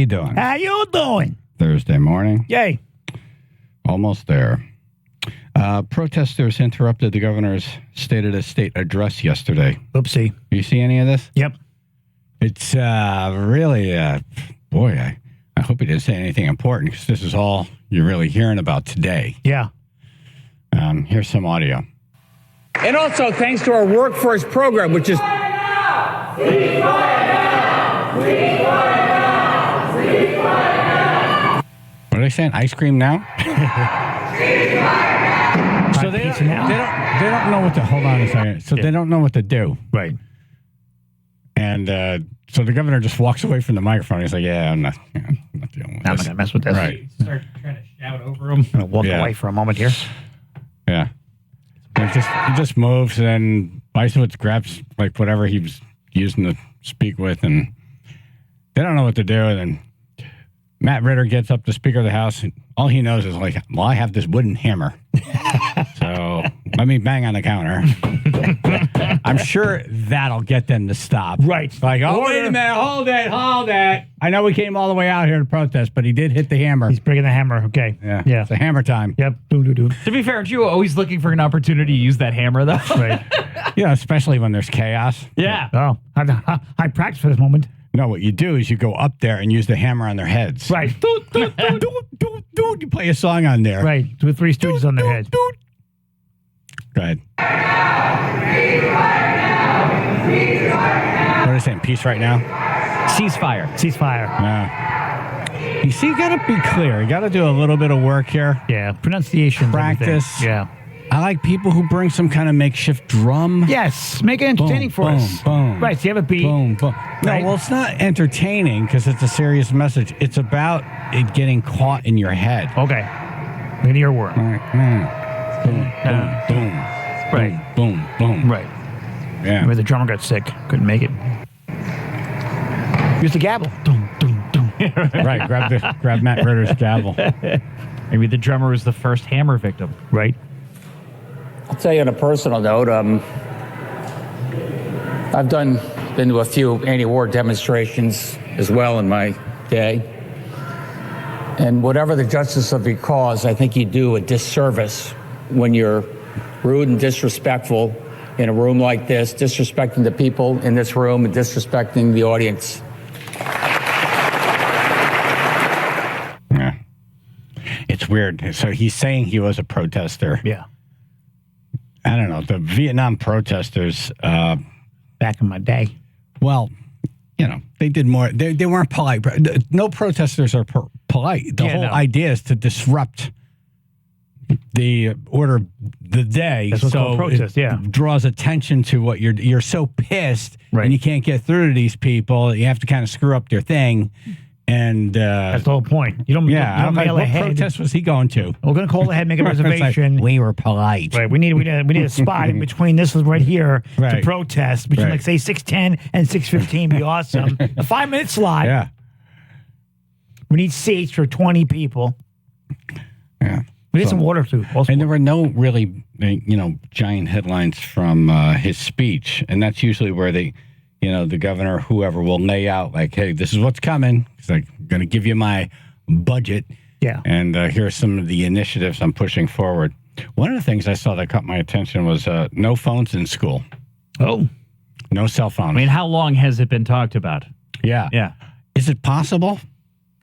you doing? How you doing? Thursday morning. Yay. Almost there. Protesters interrupted the governor's State of the State address yesterday. Oopsie. You see any of this? Yep. It's really, boy, I hope he didn't say anything important because this is all you're really hearing about today. Yeah. Here's some audio. And also thanks to our workforce program, which is... What are they saying? Ice cream now? So they don't know what to... Hold on a second. So they don't know what to do. Right. And so the governor just walks away from the microphone. He's like, yeah, I'm not dealing with this. I'm not going to mess with this. Right. Start trying to shout over him. I'm going to walk away for a moment here. Yeah. And he just moves, and then Bicewitz grabs like whatever he was using to speak with, and they don't know what to do. And then Matt Ritter gets up to Speaker of the House, and all he knows is like, well, I have this wooden hammer. So let me bang on the counter. I'm sure that'll get them to stop. Right. Like, oh, wait a minute. Hold it. I know we came all the way out here to protest, but he did hit the hammer. He's bringing the hammer. Okay. Yeah. It's a hammer time. Yep. Do. To be fair, aren't you always looking for an opportunity to use that hammer, though? Right. Yeah, especially when there's chaos. Yeah. Oh, I practiced for this moment. No, what you do is you go up there and use the hammer on their heads. Right. You play a song on there. Right. With Three Stooges on their heads. Go ahead. What are they saying? Peace right now? Ceasefire. You see, you got to be clear. You got to do a little bit of work here. Yeah. Pronunciation. Practice. Everything. Yeah. I like people who bring some kind of makeshift drum. Yes. Make it entertaining for us. Boom. Right. So you have a beat. Boom. No, Right. well, it's not entertaining because it's a serious message. It's about it getting caught in your head. Okay. Look at your word. Boom. Right. Boom. Right. Yeah. Maybe the drummer got sick. Couldn't make it. Use the gavel. Dum. Right. Grab Matt Ritter's gavel. Maybe the drummer was the first hammer victim. Right. I'll tell you on a personal note, I've been to a few anti-war demonstrations as well in my day. And whatever the justice of your cause, I think you do a disservice when you're rude and disrespectful in a room like this, disrespecting the people in this room and disrespecting the audience. Yeah. It's weird. So he's saying he was a protester. Yeah. I don't know. The Vietnam protesters, Back in my day. well, they did more. They weren't polite. No protesters are polite. The whole idea is to disrupt the order of the day. That's what's called protest, it draws attention to what you're so pissed and you can't get through to these people. You have to kind of screw up their thing. And that's the whole point. You don't mail what ahead. protest was he going to? We're going to call ahead, make a reservation. We were polite. Right. We need a spot in between. This is right here to protest between like say 6:10 and 6:15. Be awesome. A 5-minute slot. Yeah. We need seats for 20 people. Yeah. We need some water too. Also. And there were no really, giant headlines from his speech, and that's usually where the governor, whoever, will lay out like, hey, this is what's coming. He's like, I'm going to give you my budget. Yeah. And here are some of the initiatives I'm pushing forward. One of the things I saw that caught my attention was no phones in school. Oh. No cell phones. I mean, how long has it been talked about? Yeah. Yeah. Is it possible?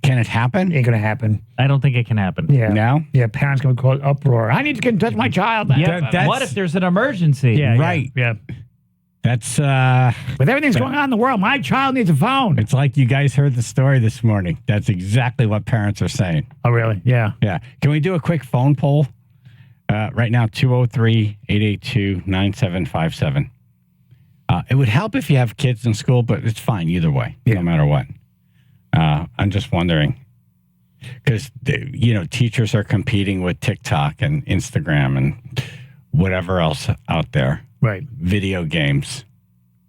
Can it happen? Ain't going to happen. I don't think it can happen. Yeah. Now? Yeah, parents going to cause uproar. I need to get in touch with my child. Yeah. What if there's an emergency? Yeah. Right. Yeah. That's with everything's going on in the world, my child needs a phone. It's like you guys heard the story this morning. That's exactly what parents are saying. Oh, really? Yeah. Yeah. Can we do a quick phone poll? Right now, 203-882-9757. It would help if you have kids in school, but it's fine either way, no matter what. I'm just wondering, because, teachers are competing with TikTok and Instagram and whatever else out there. Right. Video games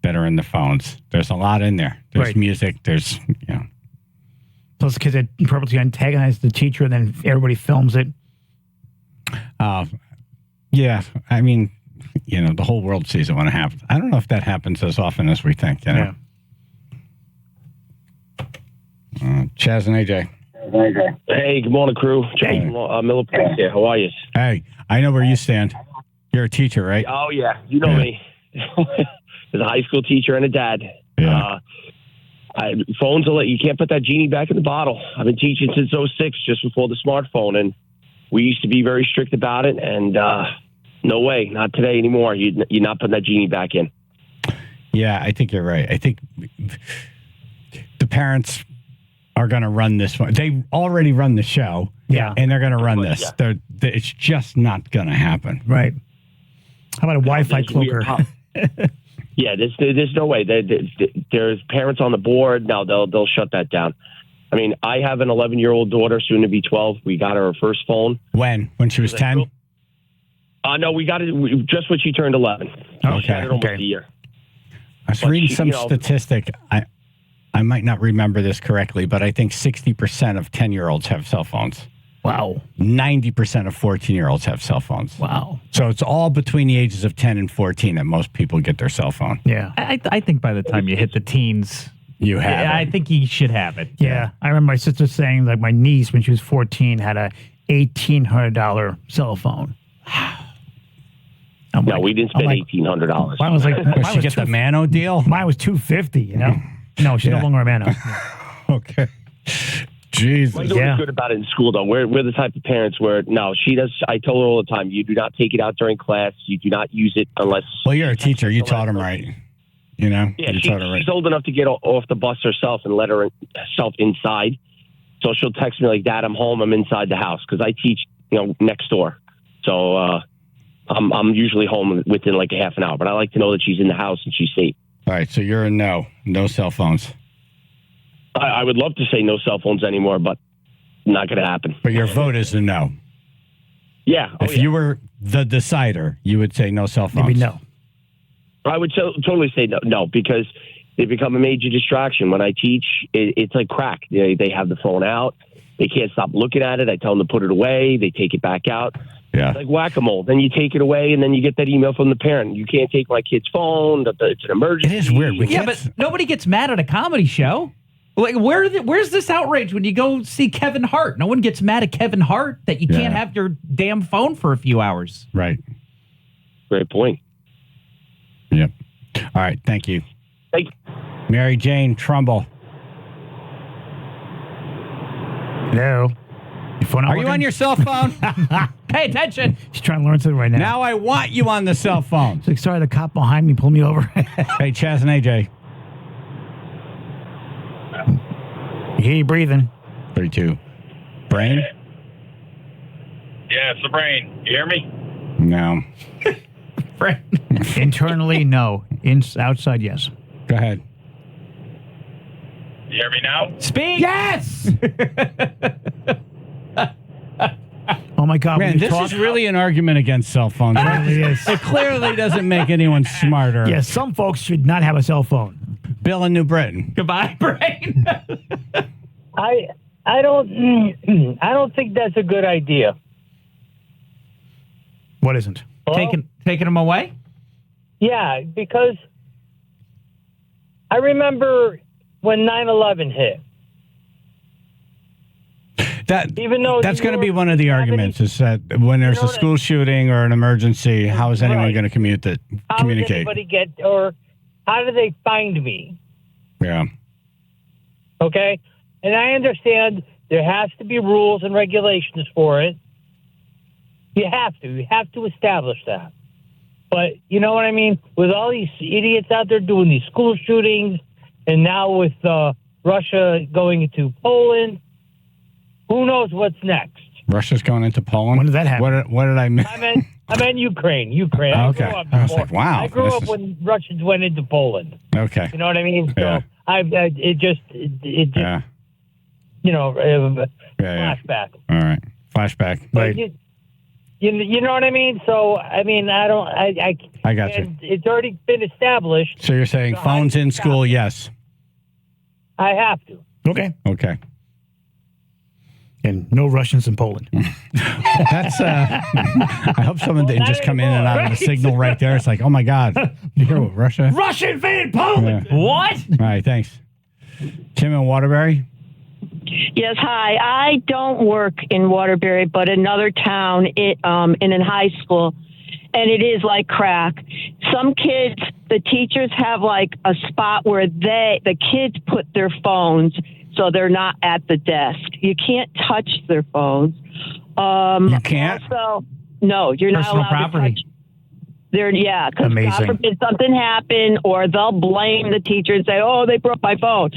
that are in the phones. There's a lot in there. There's music. There's, Those kids that purposely antagonize the teacher and then everybody films it. Yeah. I mean, the whole world sees it when it happens. I don't know if that happens as often as we think, Yeah. Chaz and AJ. Hey, good morning, crew. Hey. Miller Place here. How are you? Hey, I know where you stand. You're a teacher, right? Oh, yeah. You know me. As a high school teacher and a dad. Yeah. Phones, you can't put that genie back in the bottle. I've been teaching since 06, just before the smartphone, and we used to be very strict about it, and no way, not today anymore. You're not putting that genie back in. Yeah, I think you're right. I think the parents are going to run this one. They already run the show. Yeah. And they're going to run this. Yeah. It's just not going to happen. Right. How about a Wi-Fi cloaker? Yeah, there's no way. There's parents on the board. No, they'll shut that down. I mean, I have an 11-year-old daughter, soon to be 12. We got her first phone. When she was 10? No, we got it just when she turned 11. Okay. She had it almost a year. I was reading some statistic. I might not remember this correctly, but I think 60% of 10-year-olds have cell phones. Wow. 90% of 14-year-olds have cell phones. Wow. So it's all between the ages of 10 and 14 that most people get their cell phone. Yeah. I think by the time you hit the teens, You have it. I think you should have it. Yeah. I remember my sister saying, like, my niece, when she was 14, had a $1,800 cell phone. No, we didn't spend $1,800. Mine was like, Did she get the Mano deal? Mine was $250. You know. No, she's no longer a Mano. Okay. Jesus. My daughter's good about it in school, though. We're the type of parents where, no, she does. I tell her all the time, you do not take it out during class. You do not use it unless. Well, you're a teacher. You taught him right. You know? Yeah, you taught her right. She's old enough to get off the bus herself and let herself inside. So she'll text me like, Dad, I'm home. I'm inside the house because I teach, next door. So I'm usually home within like a half an hour. But I like to know that she's in the house and she's safe. All right, so you're a no cell phones. I would love to say no cell phones anymore, but not going to happen. But your vote is a no. Yeah. If you were the decider, you would say no cell phones. Maybe no. I would totally say no, because they become a major distraction. When I teach, it's like crack. They have the phone out. They can't stop looking at it. I tell them to put it away. They take it back out. Yeah. It's like whack-a-mole. Then you take it away, and then you get that email from the parent. You can't take my kid's phone. It's an emergency. It is weird. But nobody gets mad at a comedy show. Like, where's this outrage when you go see Kevin Hart? No one gets mad at Kevin Hart that you can't have your damn phone for a few hours. Right. Great point. Yep. All right. Thank you. Thank you. Mary Jane Trumbull. Hello. Your phone Are you on your cell phone? Pay attention. She's trying to learn something right now. Now I want you on the cell phone. She's like, sorry, the cop behind me pulled me over. Hey, Chaz and AJ. You hear you breathing. 3-2. Brain? Yeah, it's the brain. You hear me? No. Internally, no. Outside, yes. Go ahead. You hear me now? Speak. Yes! Oh, my God. Man, this is really an argument against cell phones. It really is. It clearly doesn't make anyone smarter. Yes, some folks should not have a cell phone. Bill in New Britain. Goodbye, brain. I don't think that's a good idea. What isn't? Hello? Taking them away? Yeah, because I remember when 9/11 hit. Even though that's going to be one of the arguments is that when there's a school shooting or an emergency, how is anyone going to communicate? How does anybody or how do they find me? Yeah. Okay? And I understand there has to be rules and regulations for it. You have to establish that. But you know what I mean? With all these idiots out there doing these school shootings, and now with Russia going into Poland, who knows what's next? Russia's going into Poland? When did that happen? What did I miss? I meant Ukraine. Okay. I was like, wow. I grew up when Russians went into Poland. Okay. You know what I mean? Yeah. So it just Yeah. flashback. All right. Flashback. But you know what I mean? So I mean, I got you. It's already been established. So you're saying phones in school? Yes. I have to. Okay. Okay. And no Russians in Poland. That's. I hope someone didn't just come in and out of the signal right there. It's like, oh my God, you hear what Russia? Russia invaded Poland. Yeah. What? All right, thanks. Tim and Waterbury. Yes, hi. I don't work in Waterbury, but another town in a high school, and it is like crack. Some kids, the teachers have like a spot where the kids put their phones so they're not at the desk. You can't touch their phones. You can't? Also, no, you're not allowed property. to touch. Because Amazing. God forbid something happened, or they'll blame the teacher and say, "Oh, they broke my phone."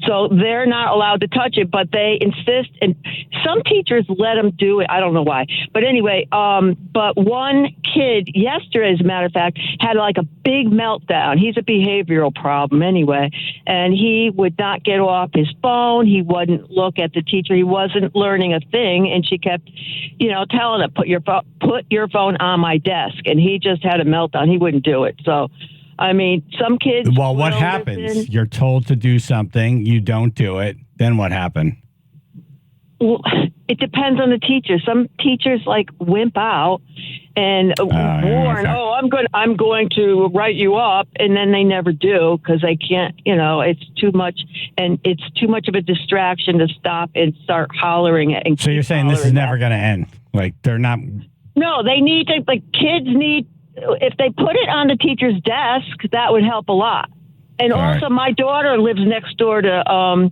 So they're not allowed to touch it, but they insist, and some teachers let them do it. I don't know why, but anyway. But one kid yesterday, as a matter of fact, had like a big meltdown. He's a behavioral problem anyway, and he would not get off his phone. He wouldn't look at the teacher. He wasn't learning a thing, and she kept, telling him, "Put your phone on my desk," and he just had a meltdown. He wouldn't do it. So, I mean, some kids. Well, what happens? You're told to do something, you don't do it. Then what happened? Well, it depends on the teacher. Some teachers like wimp out and warn, okay. "Oh, I'm going to write you up," and then they never do because they can't. It's too much, and it's too much of a distraction to stop and start hollering it. And so you're saying this is never going to end? Like they're not? No, they need to. Like kids need. If they put it on the teacher's desk, that would help a lot. And All also, right. my daughter lives next door to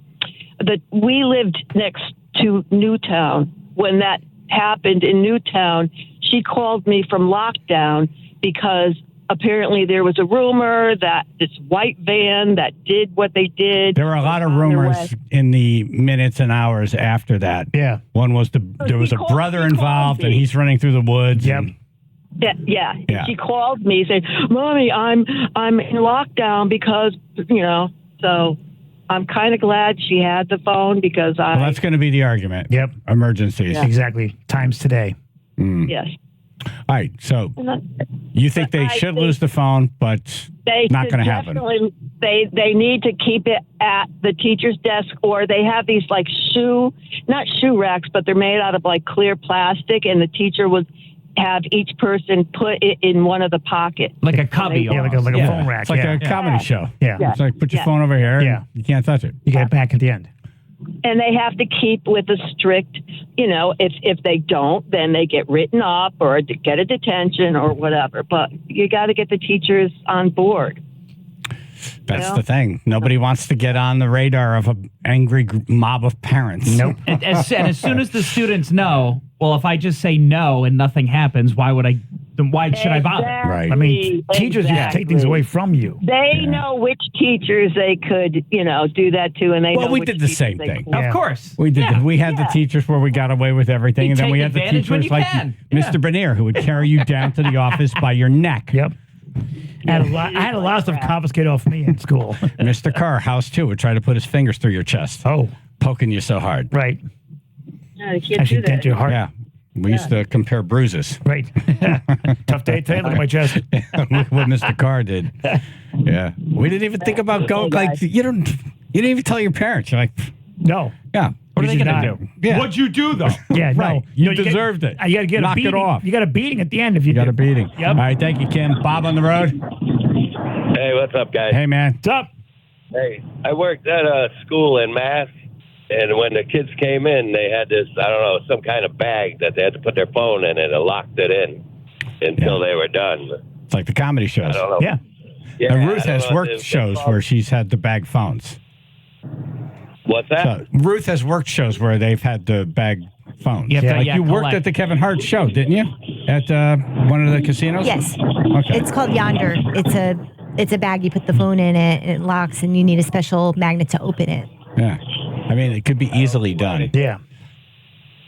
we lived next to Newtown. When that happened in Newtown, she called me from lockdown because apparently there was a rumor that this white van that did what they did. There were a lot of rumors in the minutes and hours after that. Yeah. One was there was a brother involved, and he's running through the woods. Yep. Yeah. She called me saying, "Mommy, I'm in lockdown because So I'm kind of glad she had the phone because Well, that's going to be the argument. Yep. Emergencies. Exactly. Times today. Yes. All right. So you think they should lose the phone, but They not should going to happen. definitely- They need to keep it at the teacher's desk, or they have these like not shoe racks, but they're made out of like clear plastic, and the teacher would have each person put it in one of the pockets. Like a cubby. Yeah, like a phone rack. It's like yeah. a comedy show. Yeah. It's like put your Yeah. phone over here. Yeah. And you can't touch it. You get it back at the end. And they have to keep with a strict, if they don't, then they get written up or get a detention or whatever. But you got to get the teachers on board. That's the thing. Nobody wants to get on the radar of an angry mob of parents. Nope. And as soon as the students know, well, if I just say no and nothing happens, why should I bother? Right. I mean, teachers used to take things away from you. They know which teachers they could, do that to, and they. Well, know we which did the teachers same they thing. couldn't. Of course. We did. We had the teachers where we got away with everything, You and then take we had the advantage when teachers you like can. Mr. Bernier, who would carry you down to the office by your neck. Yep. I had a lot of stuff confiscated off me in school. Mr. Carr, house too, would try to put his fingers through your chest. Oh, poking you so hard. right. No, you can't Actually, do that. dent your heart. Yeah. We used to compare bruises. Right. Tough day today. Look at my chest. What Mr. Carr did. Yeah. We didn't even think about going like you didn't even tell your parents. You're like, No. yeah. What are they Usually going to not. do? Yeah. What'd you do, though? Yeah, Right. no. You get- deserved it. You got to get Knock a it beating. off. You got a beating at the end if you You got do. a beating. Yep. All right. Thank you, Kim. Bob on the road. Hey, what's up, guys? Hey, man. What's up? Hey, I worked at a school in Mass, and when the kids came in, they had this, I don't know, some kind of bag that they had to put their phone in, and it locked it in until they were done. It's like the comedy I shows. don't know. Yeah. Yeah, And I Ruth don't has know worked if shows where she's had the bag phones. What's that? So Ruth has worked shows where they've had the bag phones. You have to- like yeah, you worked collect. at the Kevin Hart show, didn't you? At one of the casinos? Yes. Okay. It's called Yonder. It's a bag. You put the phone in it, and it locks, and you need a special magnet to open it. Yeah. I mean, it could be easily done. Yeah.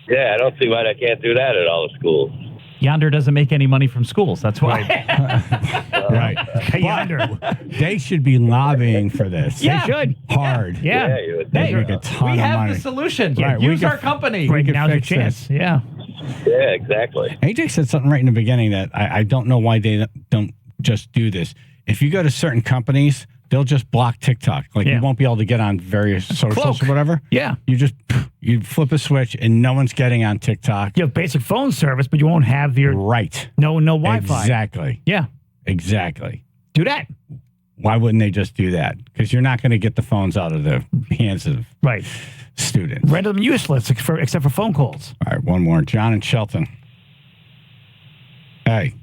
Yeah, I don't see why they can't do that at all the schools. Yonder doesn't make any money from schools. That's why. Right. Hey, Yonder. They should be lobbying for this. Yeah. They should. Hard. Yeah. you would They think make a so. ton We of have money. the solution. Right, we Use could- our company. Right, could now's your fix chance. this. Yeah. Yeah, exactly. AJ said something right in the beginning that I don't know why they don't just do this. If you go to certain companies, they'll just block TikTok. Like Yeah. you won't be able to get on various socials Cloak. or whatever. Yeah. You flip a switch and no one's getting on TikTok. You have basic phone service, but you won't have your Right. no Wi-Fi. Exactly. Yeah. Exactly. Do that. why wouldn't they just do that? Because you're not going to get the phones out of the hands of Right. students. Render them useless except for phone calls. All right, one more. John and Shelton. Hey,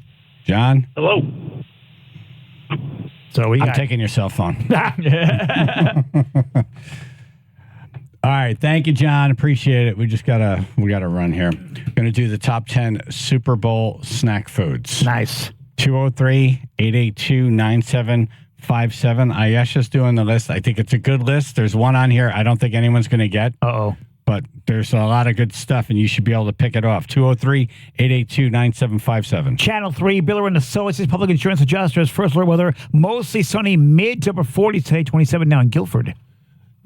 John. Hello. So I'm taking your cell phone. All right, thank you, John. Appreciate it. We gotta run here. Going to do the top 10 Super Bowl snack foods. Nice. 203-882-9757. Ayesha's doing the list. I think it's a good list. There's one on here I don't think anyone's going to get. Uh-oh. But there's a lot of good stuff, and you should be able to pick it off. 203-882-9757. Channel 3, Biller and Associates Public Insurance Adjusters. First alert weather, mostly sunny, mid to upper 40s today, 27 now in Guilford.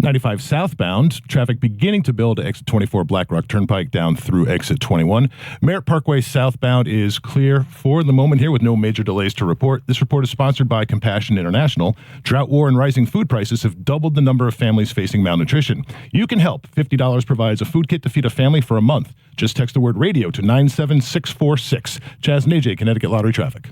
95 southbound, traffic beginning to build to exit 24 Black Rock Turnpike down through exit 21. Merritt Parkway southbound is clear for the moment here with no major delays to report. This report is sponsored by Compassion International. Drought, war, and rising food prices have doubled the number of families facing malnutrition. You can help. $50 provides a food kit to feed a family for a month. Just text the word radio to 97646. Chaz and AJ, Connecticut Lottery Traffic.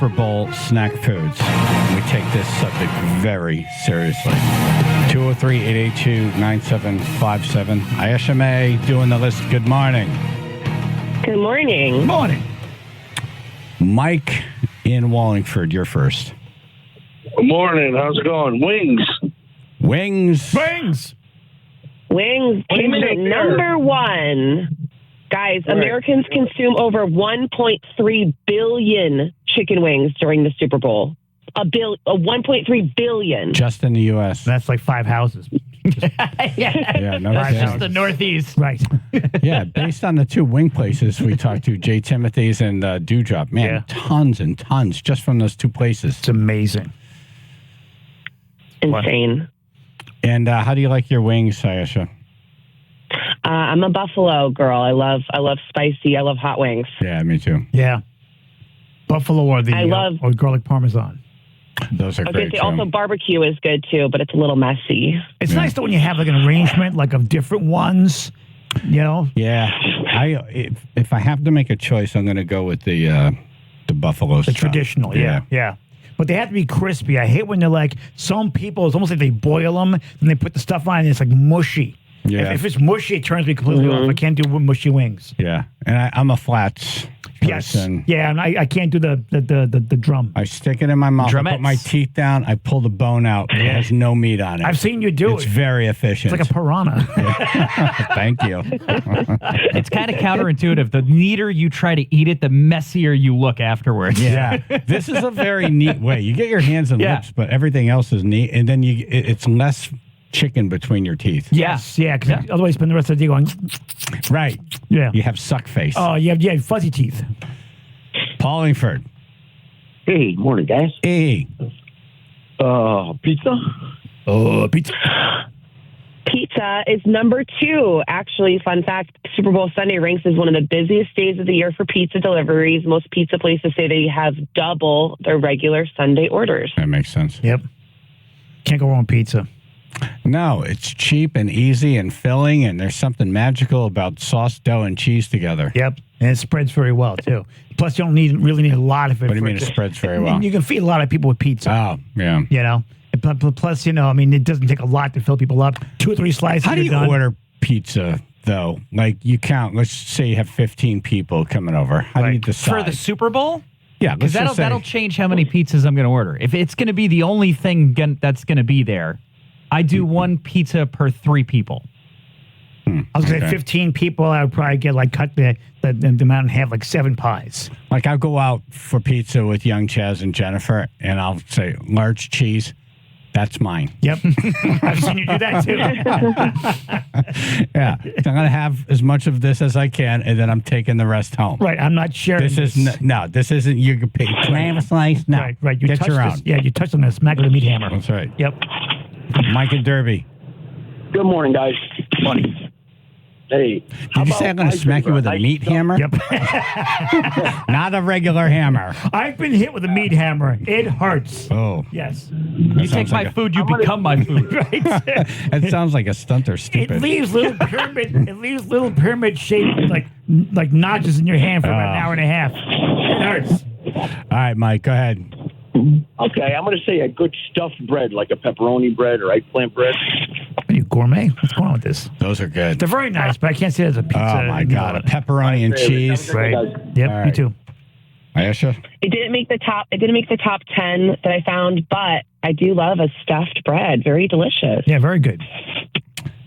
Super Bowl snack foods. We take this subject very seriously. 203-882-9757. Ayesheh doing the list. Good morning. Good morning. Morning. Mike in Wallingford, you're first. Good morning. How's it going? Wings. Wings. Wings came in at number one. Guys, Right. Americans consume over 1.3 billion chicken wings during the Super Bowl. 1.3 billion. Just in the U.S. That's like 5 houses. Yeah, no That's kidding. just the Northeast. Right. Yeah, based on the 2 wing places we talked to, Jay Timothy's and Dewdrop. Man, Yeah. tons and tons just from those 2 places. It's amazing. Insane. And how do you like your wings, Ayesheh? I'm a Buffalo girl. I love spicy. I love hot wings. Yeah, me too. Yeah. Buffalo or the I love- or garlic parmesan. Those are I was great gonna say too. also barbecue is good too, but it's a little messy. It's nice though when you have like an arrangement like of different ones, you know? Yeah, if I have to make a choice, I'm going to go with the buffalo The stuff. traditional, yeah. But they have to be crispy. I hate when they're like, some people, it's almost like they boil them and they put the stuff on and it's like mushy. Yeah. If it's mushy, it turns me completely off. I can't do mushy wings. Yeah, and I'm a flats Yes. person. Yeah, and I can't do the drum. I stick it in my mouth. I Drumettes. put my teeth down. I pull the bone out. It has no meat on it. I've seen you do It's it. very efficient. It's like a piranha. Thank you. It's kind of counterintuitive. The neater you try to eat it, the messier you look afterwards. Yeah, this is a very neat way. You get your hands and Yeah. lips, but everything else is neat, and then it's less chicken between your teeth. Yes. Yeah, because otherwise you spend the rest of the day going, Right. yeah. You have suck face. Oh, yeah, fuzzy teeth. Paulingford. Hey, morning, guys. Hey. Pizza? Oh, pizza. Pizza is number 2. Actually, fun fact, Super Bowl Sunday ranks as one of the busiest days of the year for pizza deliveries. Most pizza places say they have double their regular Sunday orders. That makes sense. Yep. Can't go wrong with pizza. No, it's cheap and easy and filling, and there's something magical about sauce, dough, and cheese together. Yep. And it spreads very well, too. Plus, you don't really need a lot of it. What do you for mean it spreads very well? And you can feed a lot of people with pizza. Oh, yeah. You know? And plus, you know, I mean, it doesn't take a lot to fill people up. 2 or 3 slices. How do you you're done. order pizza, though? Like, you count, let's say you have 15 people coming over. How do you decide? For the Super Bowl? Yeah, Because let's just say, that'll change how many pizzas I'm going to order. If it's going to be the only thing that's going to be there, I do 1 pizza per 3 people. I was going to say 15 people, I would probably get like cut the amount and have like 7 pies. like, I'll go out for pizza with young Chaz and Jennifer, and I'll say, large cheese, that's mine. Yep. I've seen you do that too. Yeah. So I'm going to have as much of this as I can, and then I'm taking the rest home. Right. I'm not sharing This is this isn't you can pay. Can I have a slice? No. Right. You Get touched your this. own. Yeah, you touched on the smack of the meat hammer. That's right. Yep. Mike and Derby. Good morning, guys. Morning. Hey. Did you say I'm going to smack you with a meat hammer? Yep. Not a regular hammer. I've been hit with a meat hammer. It hurts. Oh. Yes. You take my food, you become my food. Right. It sounds like a stunt or It stupid. leaves little pyramid. It leaves little pyramid shaped like notches in your hand for about an hour and a half. It hurts. All right, Mike, go ahead. Okay, I'm going to say a good stuffed bread, like a pepperoni bread or eggplant bread. Are you gourmet? What's going on with this? Those are good. They're very nice, but I can't say it as a pizza. Oh, my God. A pepperoni and cheese. Right. Yep. All Me right. too. Ayesha? It didn't make the top 10 that I found, but I do love a stuffed bread. Very delicious. Yeah, very good.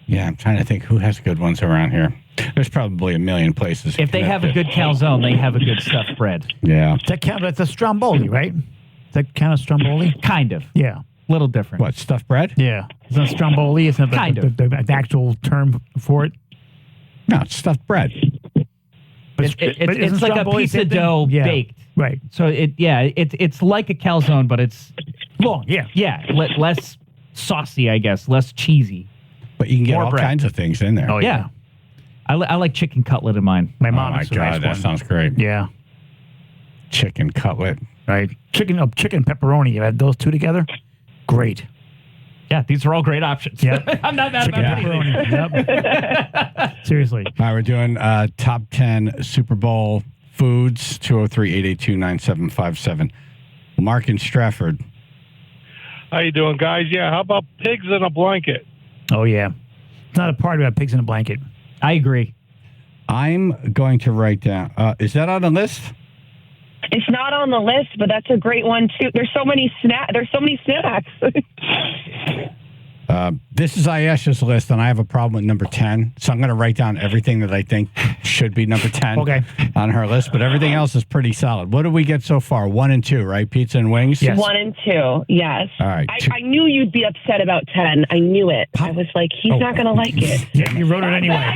Yeah, I'm trying to think who has good ones around here. There's probably a million places. If they have a good calzone, they have a good stuffed bread. Yeah. Does that count? That's a stromboli, right? Does that count as stromboli? Kind of. Yeah. Little different. What, stuffed bread? Yeah. Isn't it stromboli? Isn't it Kind of. the actual term for it? No, it's stuffed bread. But It's like a stromboli pizza same thing? dough Yeah. baked. Right. So it's like a calzone, but it's Long, yeah. less saucy, I guess, less cheesy. But you can get More all bread. kinds of things in there. Oh, Yeah. I like chicken cutlet in mine. My Oh, mom my makes a nice God, that one. sounds great. Yeah. Chicken cutlet. Right. Chicken pepperoni. You add those two together? Great. Yeah, these are all great options. Yep. I'm not mad Chicken about anything. pepperoni. Yep. Seriously. All right, we're doing top 10 Super Bowl foods, 203-882-9757. Mark in Stratford. How you doing, guys? Yeah, how about pigs in a blanket? Oh, yeah. It's not a party about pigs in a blanket. I agree. I'm going to write down. Is that on the list? It's not on the list, but that's a great one too. There's so many snacks. This is Ayesheh's list, and I have a problem with number 10. So I'm going to write down everything that I think should be number 10 on her list. But everything else is pretty solid. What did we get so far? 1 and 2, right? Pizza and wings? Yes. 1 and 2, yes. All right. I knew you'd be upset about 10. I knew it. I was like, he's not going to like it. Yeah, you wrote it anyway.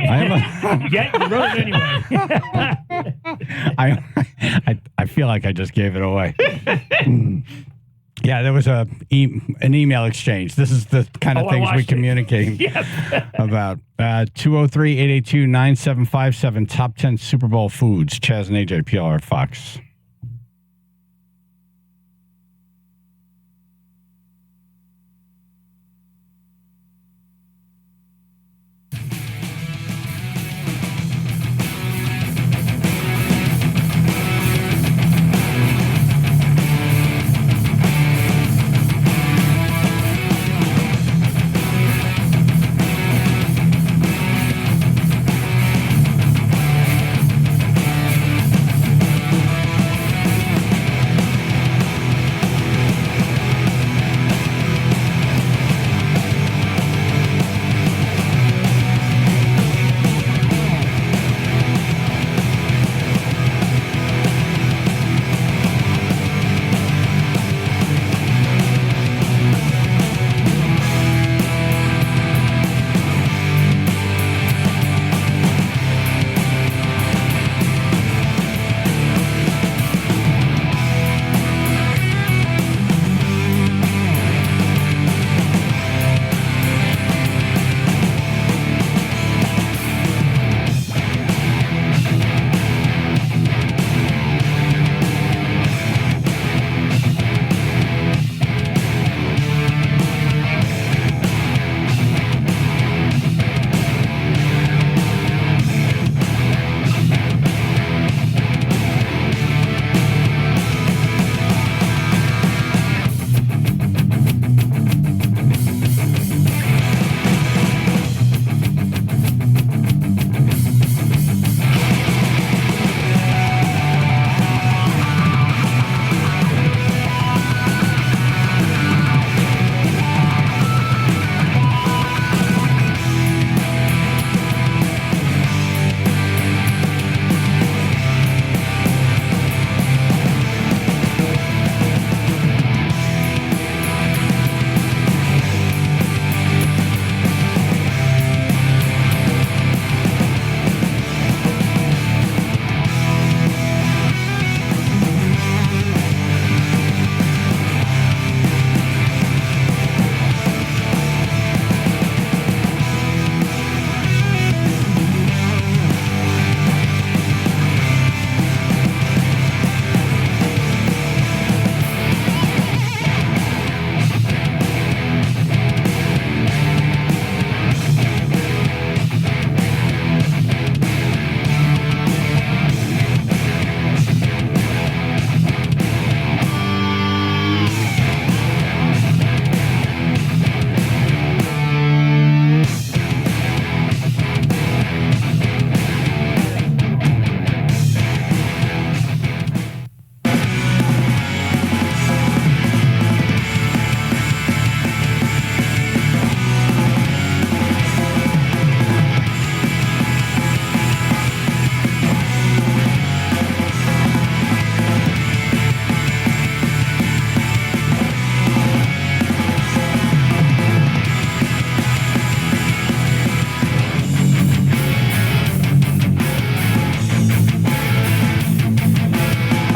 Yeah, you wrote it anyway. I feel like I just gave it away. Yeah, there was an email exchange. This is the kind of things we communicate about. 203-882-9757, top 10 Super Bowl foods. Chaz and AJ, PLR at Fox.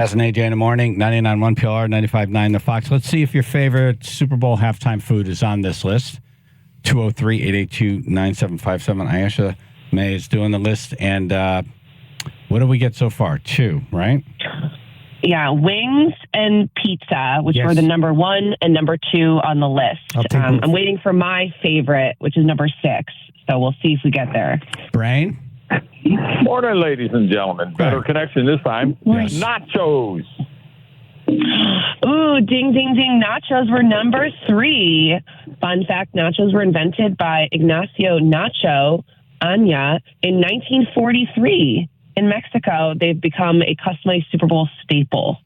Chaz and AJ in the morning, 99.1 PLR, 95.9 The Fox. Let's see if your favorite Super Bowl halftime food is on this list. 203-882-9757. Ayesheh May is doing the list. And what do we get so far? 2, right? Yeah, wings and pizza, which were the number 1 and number 2 on the list. I'm waiting for my favorite, which is number 6. So we'll see if we get there. Brain? Morning, ladies and gentlemen. Better connection this time. Yes. Nachos. Ooh, ding, ding, ding. Nachos were number 3. Fun fact, nachos were invented by Ignacio Nacho Anya in 1943. In Mexico, they've become a customized Super Bowl staple.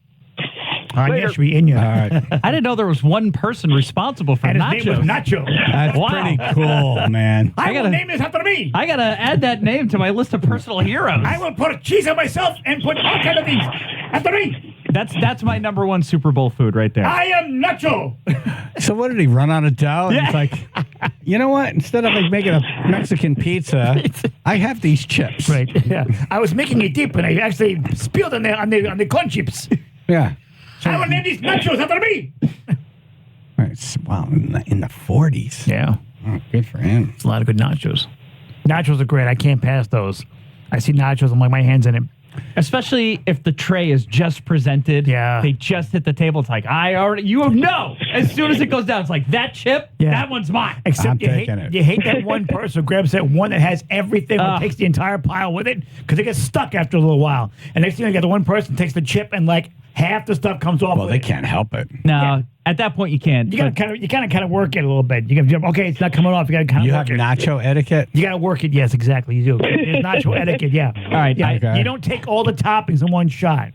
Anya should be in you. All right. I didn't know there was one person responsible for And his nachos. name was Nacho. That's pretty cool, man. I will name this after me. I gotta add that name to my list of personal heroes. I will put cheese on myself and put all kinds of things after me. That's my number one Super Bowl food right there. I am Nacho. So what did he run out of dough? Yeah. He's like, you know what? Instead of like making a Mexican pizza, I have these chips. Right. Yeah. I was making a dip and I actually spilled on the corn chips. Yeah. I will name these nachos after me. Right. Wow. In the 40s. Yeah. Oh, good for him. It's a lot of good nachos. Nachos are great. I can't pass those. I see nachos. I'm like, my hand's in it. Especially if the tray is just presented. Yeah. They just hit the table. It's like, you know. As soon as it goes down, it's like, that chip, that one's mine. Except you hate that one person who grabs that one that has everything and takes the entire pile with it because it gets stuck after a little while. And next thing you get the one person takes the chip and like half the stuff comes off. Well, they can't help it. No, at that point you can't. You gotta work it a little bit. You gotta okay, it's not coming off. You gotta kind of work it. You have nacho etiquette. You gotta work it. Yes, exactly. You do. It's nacho etiquette. Yeah. All right. Yeah. Okay. You don't take all the toppings in one shot.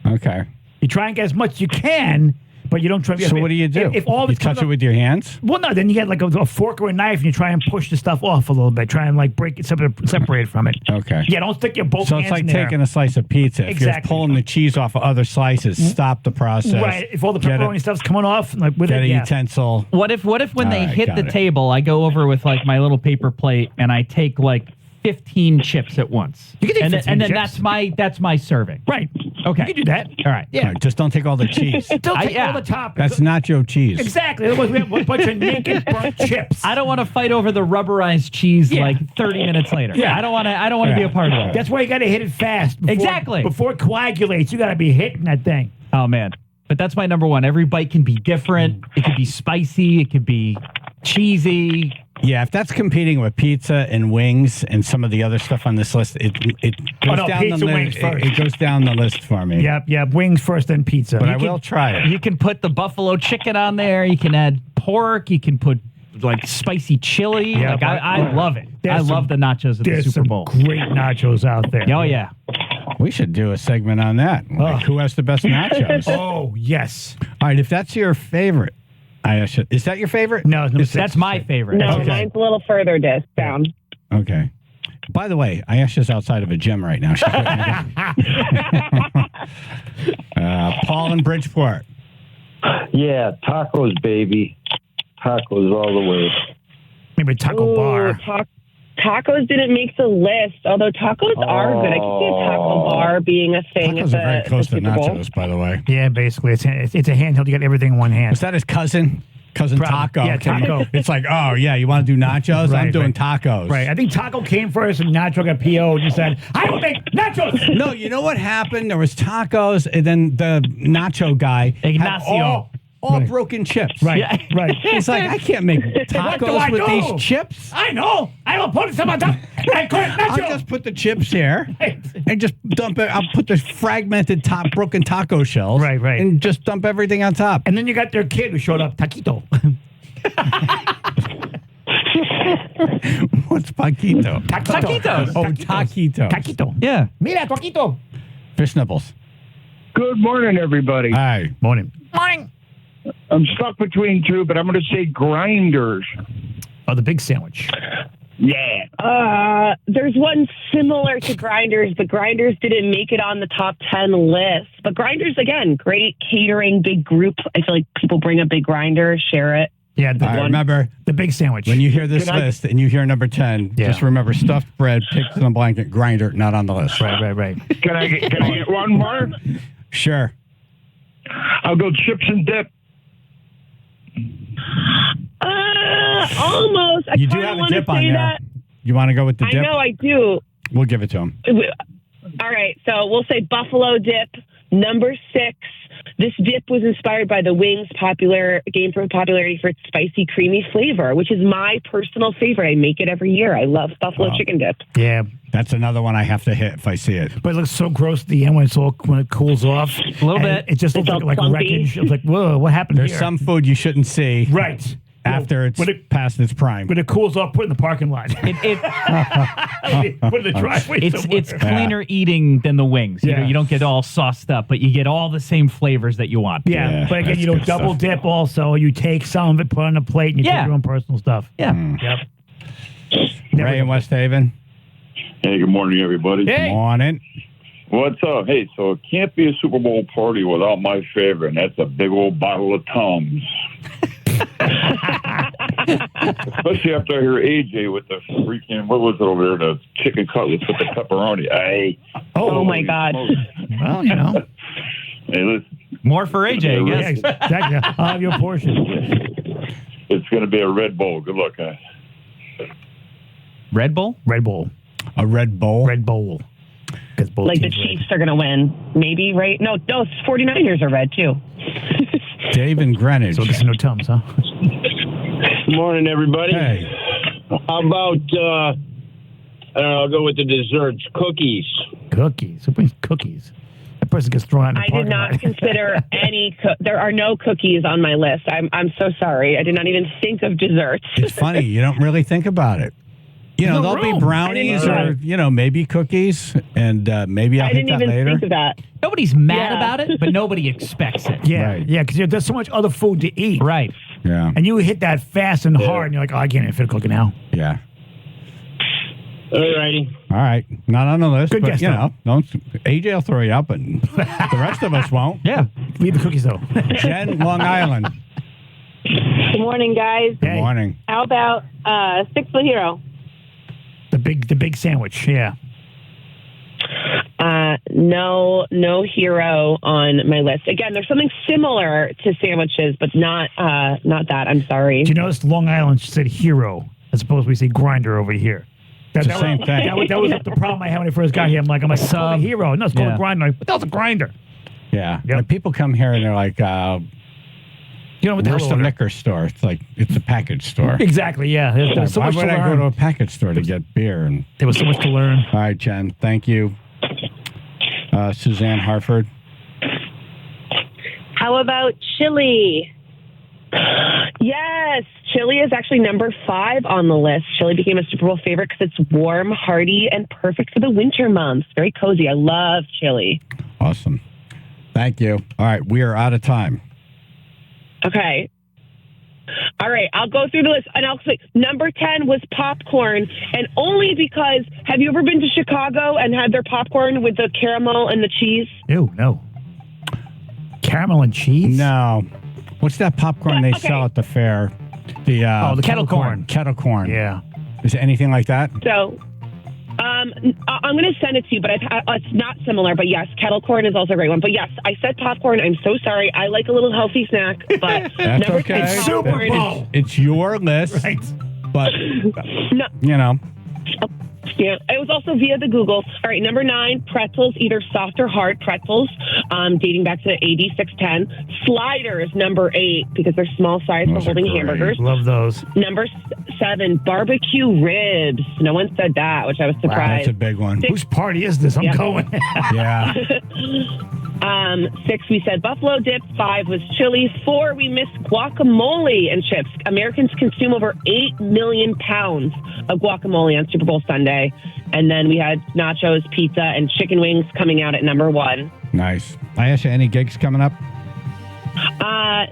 Okay. You try and get as much as you can, but you don't try. So what do you do? If all you touch it with your hands? Well, no. Then you get like a fork or a knife, and you try and push the stuff off a little bit. Try and like break it, separate it from it. Okay. Yeah. Don't stick your both So hands it's like in there. taking a slice of pizza. If you're pulling the cheese off of other slices, stop the process. Right. If all the pepperoni stuff's coming off, like with get it, a utensil. What if when they hit got the it. table, I go over with like my little paper plate and I take like 15 chips at once. You can take and 15 then chips. that's my serving. Right. Okay. You can do that. All right. Yeah. All right, just don't take all the cheese. Don't take all the toppings. That's nacho cheese. Exactly. Otherwise, we have a bunch of naked burnt chips. I don't want to fight over the rubberized cheese like 30 minutes later. Yeah. I don't want to be a part of that. That's why you got to hit it fast. Exactly. Before it coagulates, you got to be hitting that thing. Oh man. But that's my number one. Every bite can be different. It could be spicy. It could be cheesy. Yeah, if that's competing with pizza and wings and some of the other stuff on this list, it goes down pizza, the wings list. first. It goes down the list for me. Yep. Wings first, then pizza. But I will try it. You can put the buffalo chicken on there. You can add pork. You can put like spicy chili. Yeah, like I love it. I There's love the nachos at the There's Super Bowl. some great nachos out there. Oh yeah. We should do a segment on that. Like, who has the best nachos? Oh, yes. All right, if that's your favorite, Ayesheh, is that your favorite? No, that's my favorite. No, Okay. mine's a little further down. Okay. By the way, Ayesheh's outside of a gym right now. She's Paul in Bridgeport. Yeah, tacos, baby. Tacos all the way. Maybe taco bar. Tacos didn't make the list, although tacos are good. I could see a taco bar being a thing Tacos are very close to Super Bowl. nachos, by the way. Yeah, basically. It's a handheld. You got everything in one hand. Is that his cousin? Cousin Probably. Taco. Yeah, Taco. It's like, oh, yeah, you want to do nachos? Right, I'm doing right. tacos. Right. I think Taco came first and Nacho got PO'd and said, I will make nachos. No, you know what happened? There was tacos, and then the nacho guy had Ignacio. all broken chips. Right. Yeah. Right. He's like, I can't make What do I tacos with do? these chips. I know. I will put some on top and call it I'll nacho. just put the chips here and just dump it. I'll put the fragmented broken taco shells. Right. And just dump everything on top. And then you got their kid who showed up, Taquito. What's Paquito? Taquitos. Oh, taquito. Taquito. Yeah. Mira, Taquito. Fish nipples. Good morning, everybody. Hi. Morning. I'm stuck between two, but I'm going to say grinders. Oh, the big sandwich. Yeah. There's one similar to Grinders, but Grinders didn't make it on the top 10 list. But Grinders, again, great catering, big group. I feel like people bring a big grinder, share it. Yeah, All right, remember, the big sandwich. when you hear this list and you hear number 10, just remember stuffed bread, pigs in a blanket, grinder, not on the list. Right. Can I get one more? Sure. I'll go chips and dip. Almost. I You do kinda have a wanna dip on say there. that. You want to go with the I dip? know I do. We'll give it to him. All right, so we'll say buffalo dip, number 6. This dip was inspired by the wings gained from popularity for its spicy, creamy flavor, which is my personal favorite. I make it every year. I love buffalo chicken dip. Yeah. That's another one I have to hit if I see it. But it looks so gross at the end when it cools off. A little bit. It just looks like wreckage. It's like, whoa, what happened There's here? some food you shouldn't see. Right. After it's past its prime. When it cools off, put it in the parking lot. Put it in the driveway. It's cleaner eating than the wings. You know, you don't get all sauced up, but you get all the same flavors that you want. Yeah, but again, you don't double dip also. You take some of it, put it on a plate, and you take your own personal stuff. Yeah. Yep. Ray in West Haven. Hey, good morning, everybody. Good morning. What's up? Hey, so it can't be a Super Bowl party without my favorite, and that's a big old bottle of Tums. Especially after I hear AJ with the freaking, what was it over there, the chicken cutlets with the pepperoni. Oh my God. Well, you know. Hey, listen. More for AJ, I guess. Exactly. I'll have your portion. It's going to be a Red Bull. Good luck, guys. Red Bull? Red Bull. A Red Bull? Red Bull. Like the Chiefs are going to win. Maybe, right? No, 49ers are red, too. Dave in Greenwich. So there's no Tums, huh? Good morning, everybody. Hey. How about, I don't know, I'll go with the desserts. Cookies. Cookies? Who brings cookies? That person gets thrown out in the I did parking not lot. consider any. There are no cookies on my list. I'm so sorry. I did not even think of desserts. It's funny. You don't really think about it. You know, there'll be brownies or, maybe cookies, and maybe I'll hit that later. I didn't even think of that. Nobody's mad about it, but nobody expects it. Yeah, Right. yeah, because there's so much other food to eat. Right. Yeah. And you hit that fast and hard, and you're like, oh, I can't even fit a cookie now. Yeah. All righty. All right. Not on the list, Good but, guess, AJ will throw you up, and the rest of us won't. Yeah. Leave the cookies, though. Jen, Long Island. Good morning, guys. Good morning. How about 6-foot hero? The big sandwich, yeah. No hero on my list. Again, there's something similar to sandwiches, but not that. I'm sorry. Do you notice Long Island said hero as opposed to we say grinder over here? It's the same thing. That was the problem I had when I first got here. I'm like, it's called a hero. No, it's called a grinder. I'm like, but that was a grinder. Yeah. When people come here and they're like, what the where's hell the order? liquor store? It's like, it's a package store. Exactly, yeah. There's so Why much would to I go learn. to a package store to get beer? And There was so much to learn. all right, Jen. Thank you. Suzanne Hartford. How about chili? Yes, chili is actually number 5 on the list. Chili became a Super Bowl favorite because it's warm, hearty, and perfect for the winter months. Very cozy. I love chili. Awesome. Thank you. All right, we are out of time. Okay. All right, I'll go through the list, and I'll say number 10 was popcorn, and only because, have you ever been to Chicago and had their popcorn with the caramel and the cheese? Ew, no. Caramel and cheese? No. What's that popcorn they sell at the fair? The kettle corn. Kettle corn. Yeah. Is it anything like that? So, I'm going to send it to you, but it's not similar. But yes, kettle corn is also a great one. But yes, I said popcorn. I'm so sorry. I like a little healthy snack, but That's number okay. 10 It's Super Bowl. It's your list, Right. but No. you know. Yeah, it was also via the Google. All right, number 9, pretzels, either soft or hard pretzels, dating back to AD 610. Sliders, number 8, because they're small size for Those are holding great. hamburgers. Love those. Number 7, barbecue ribs. No one said that, which I was Wow, surprised. that's a big one. Whose party is this? I'm Yeah. going. Yeah. 6, we said buffalo dip. 5 was chili. 4, we missed guacamole and chips. Americans consume over 8 million pounds of guacamole on Super Bowl Sunday. And then we had nachos, pizza, and chicken wings coming out at number 1. Nice. Ayesheh, any gigs coming up?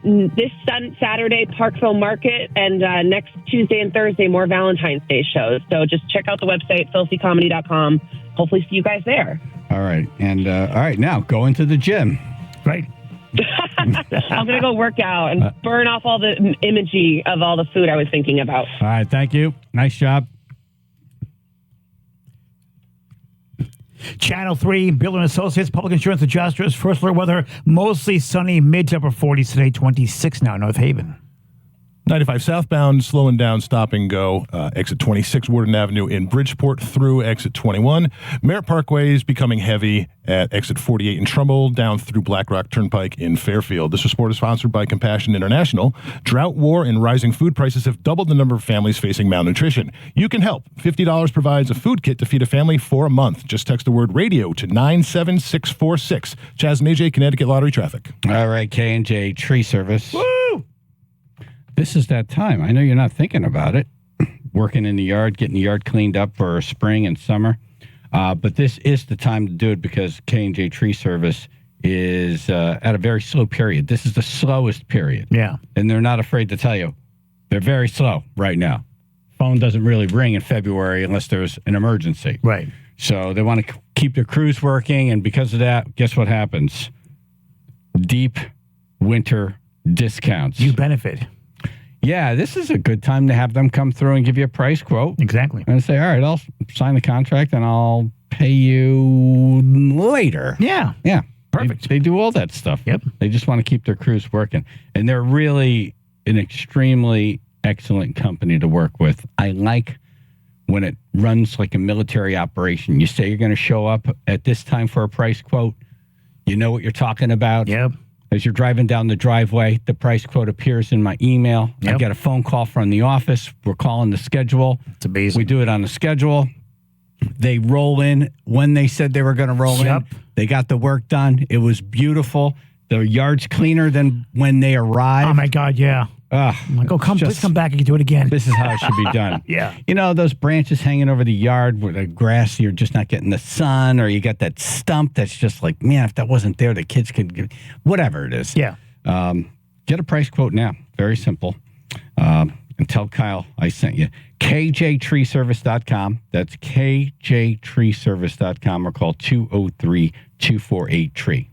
This Saturday, Parkville Market, and next Tuesday and Thursday, more Valentine's Day shows. So just check out the website, filthycomedy.com. Hopefully see you guys there. All right. And all right, now go into the gym. Right. I'm going to go work out and burn off all the imagery of all the food I was thinking about. All right. Thank you. Nice job. Channel 3, Bill and Associates, Public Insurance Adjusters, first alert weather, mostly sunny, mid to upper 40s today, 26 now, North Haven. 95 southbound, slowing down, stop and go. Exit 26 Warden Avenue in Bridgeport through exit 21. Merritt Parkway is becoming heavy at exit 48 in Trumbull, down through Black Rock Turnpike in Fairfield. This report is sponsored by Compassion International. Drought, war, and rising food prices have doubled the number of families facing malnutrition. You can help. $50 provides a food kit to feed a family for a month. Just text the word radio to 97646. Chaz and AJ, Connecticut Lottery Traffic. All right, K&J Tree Service. Woo! This is that time. I know you're not thinking about it. Working in the yard, getting the yard cleaned up for spring and summer. But this is the time to do it because K&J Tree Service is at a very slow period. This is the slowest period. Yeah. And they're not afraid to tell you. They're very slow right now. Phone doesn't really ring in February unless there's an emergency. Right. So they want to keep their crews working, and because of that, guess what happens? Deep winter discounts. You benefit. Yeah, this is a good time to have them come through and give you a price quote. Exactly. And say, all right, I'll sign the contract and I'll pay you later. Yeah. Yeah. Perfect. They do all that stuff. Yep. They just want to keep their crews working. And they're really an extremely excellent company to work with. I like when it runs like a military operation. You say you're going to show up at this time for a price quote. You know what you're talking about. Yep. As you're driving down the driveway, the price quote appears in my email. Yep. I get a phone call from the office. We're calling the schedule. It's amazing. We do it on the schedule. They roll in when they said they were going to roll in. They got the work done. It was beautiful. The yard's cleaner than when they arrived. Oh, my God, yeah. I'm like, please come back and do it again. This is how it should be done. Yeah. You know, those branches hanging over the yard where the grass, you're just not getting the sun, or you got that stump that's just like, man, if that wasn't there, the kids could get, whatever it is. Yeah. Get a price quote now. Very simple. And tell Kyle I sent you. KJTreeService.com. That's KJTreeService.com, or call 203-248-TREE.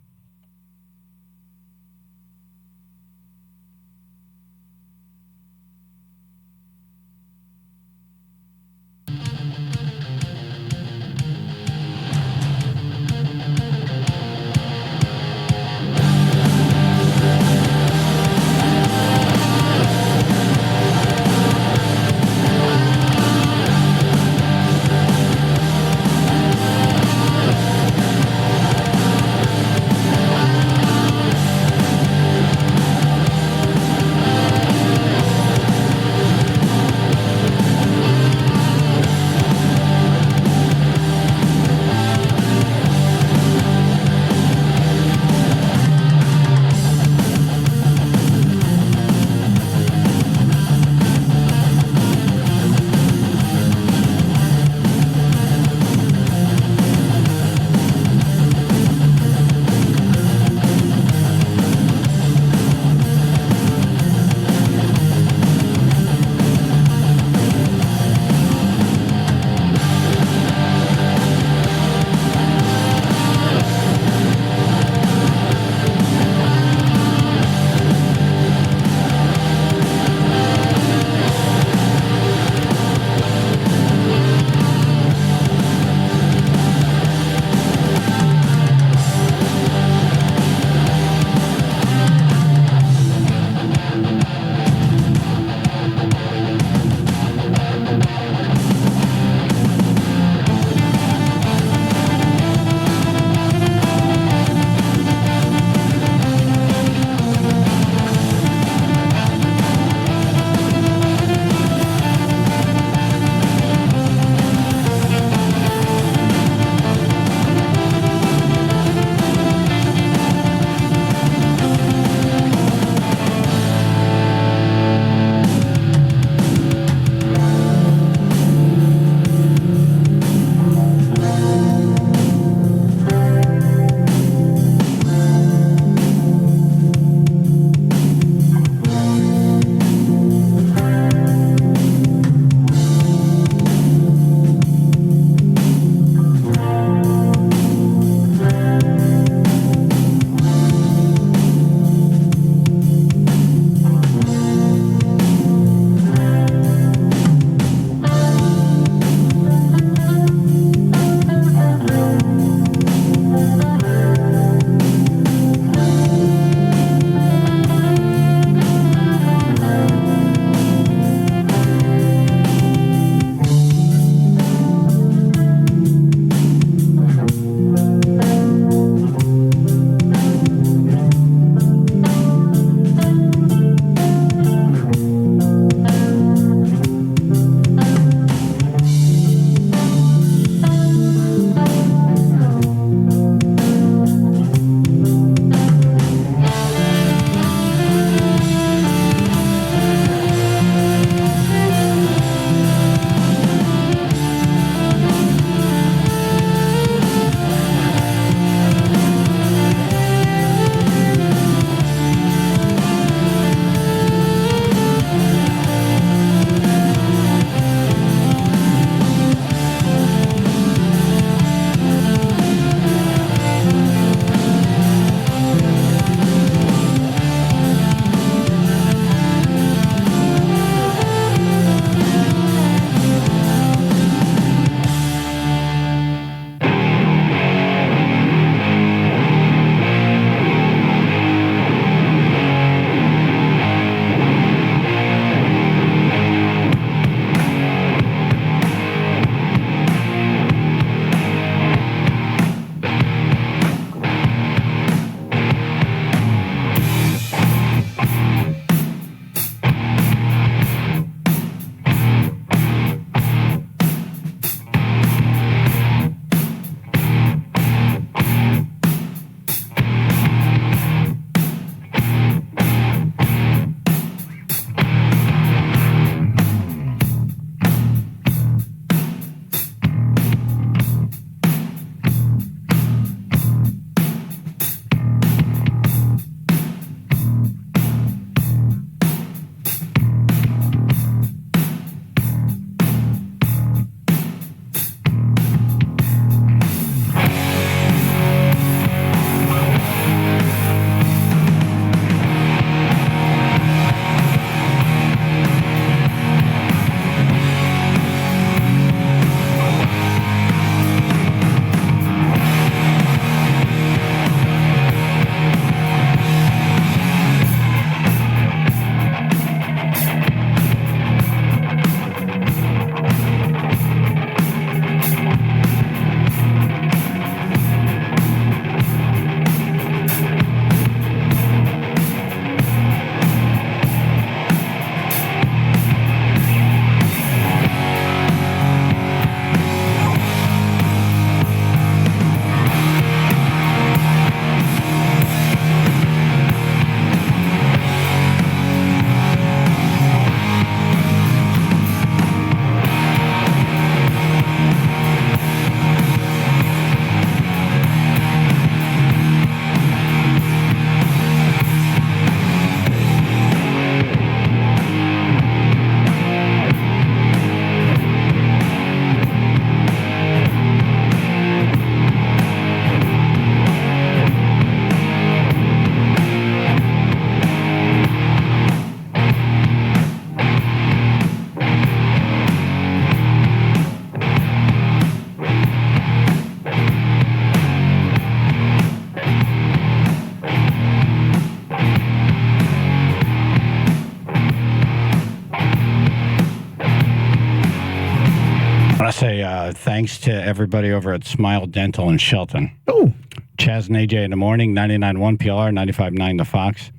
thanks to everybody over at Smile Dental in Shelton. Oh. Chaz and AJ in the morning, 99.1 PLR, 95.9 The Fox.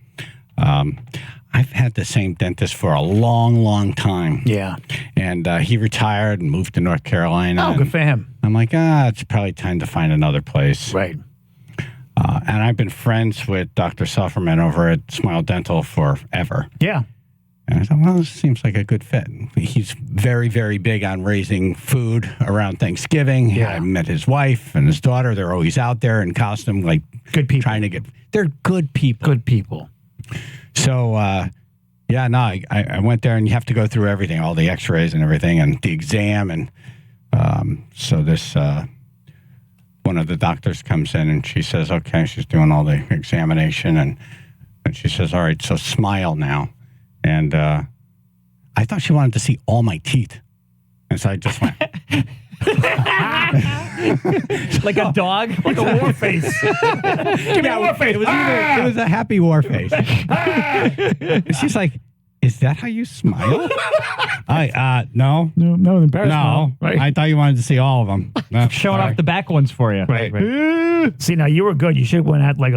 I've had the same dentist for a long, long time. Yeah. And he retired and moved to North Carolina. Oh, good for him. I'm like, it's probably time to find another place. Right. And I've been friends with Dr. Sufferman over at Smile Dental forever. Yeah. And I thought, well, this seems like a good fit. He's very, very big on raising food around Thanksgiving. Yeah. I met his wife and his daughter. They're always out there in costume, like good people. Trying to get. They're good people. Good people. So, I went there, and you have to go through everything, all the X-rays and everything, and the exam, and so this one of the doctors comes in, and she says, "Okay," she's doing all the examination, and she says, "All right, so smile now." And I thought she wanted to see all my teeth. And so I just went. Like a dog? Like a war face. Give me a war face. It was a happy war face. And she's like, "Is that how you smile?" No. No, embarrassment. No. Right. I thought you wanted to see all of them. No, Showing off the back ones for you. Right. See, now you were good. You should have went out like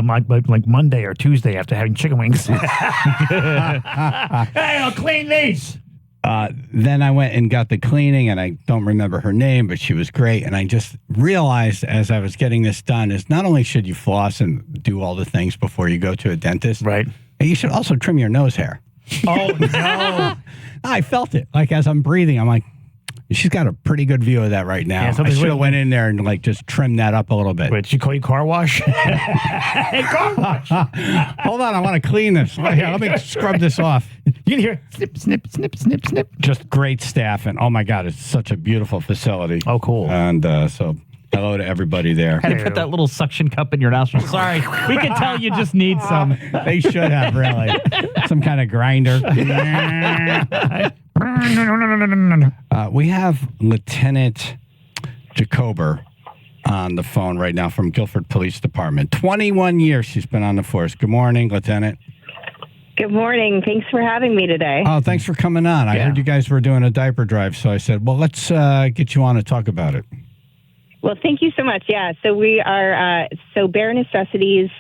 Monday or Tuesday after having chicken wings. Hey, I'll clean these. Then I went and got the cleaning, and I don't remember her name, but she was great. And I just realized as I was getting this done is not only should you floss and do all the things before you go to a dentist, right? You should also trim your nose hair. Oh, no. I felt it. Like, as I'm breathing, I'm like, she's got a pretty good view of that right now. Yeah, I should have went in there and, like, just trimmed that up a little bit. Wait, did she call you car wash? Hey, car wash. Hold on, I want to clean this. Here, let me scrub this off. You can hear snip, snip, snip, snip, snip. Just great staff, and oh, my God, it's such a beautiful facility. Oh, cool. And so hello to everybody there. Had to put that little suction cup in your nostril. Sorry, we can tell you just need some. They should have, really. Some kind of grinder. We have Lieutenant Jacober on the phone right now from Guilford Police Department. 21 years she's been on the force. Good morning, Lieutenant. Good morning. Thanks for having me today. Oh, thanks for coming on. I heard you guys were doing a diaper drive, so I said, well, let's get you on to talk about it. Well, thank you so much. Yeah, so we are, Bare Necessities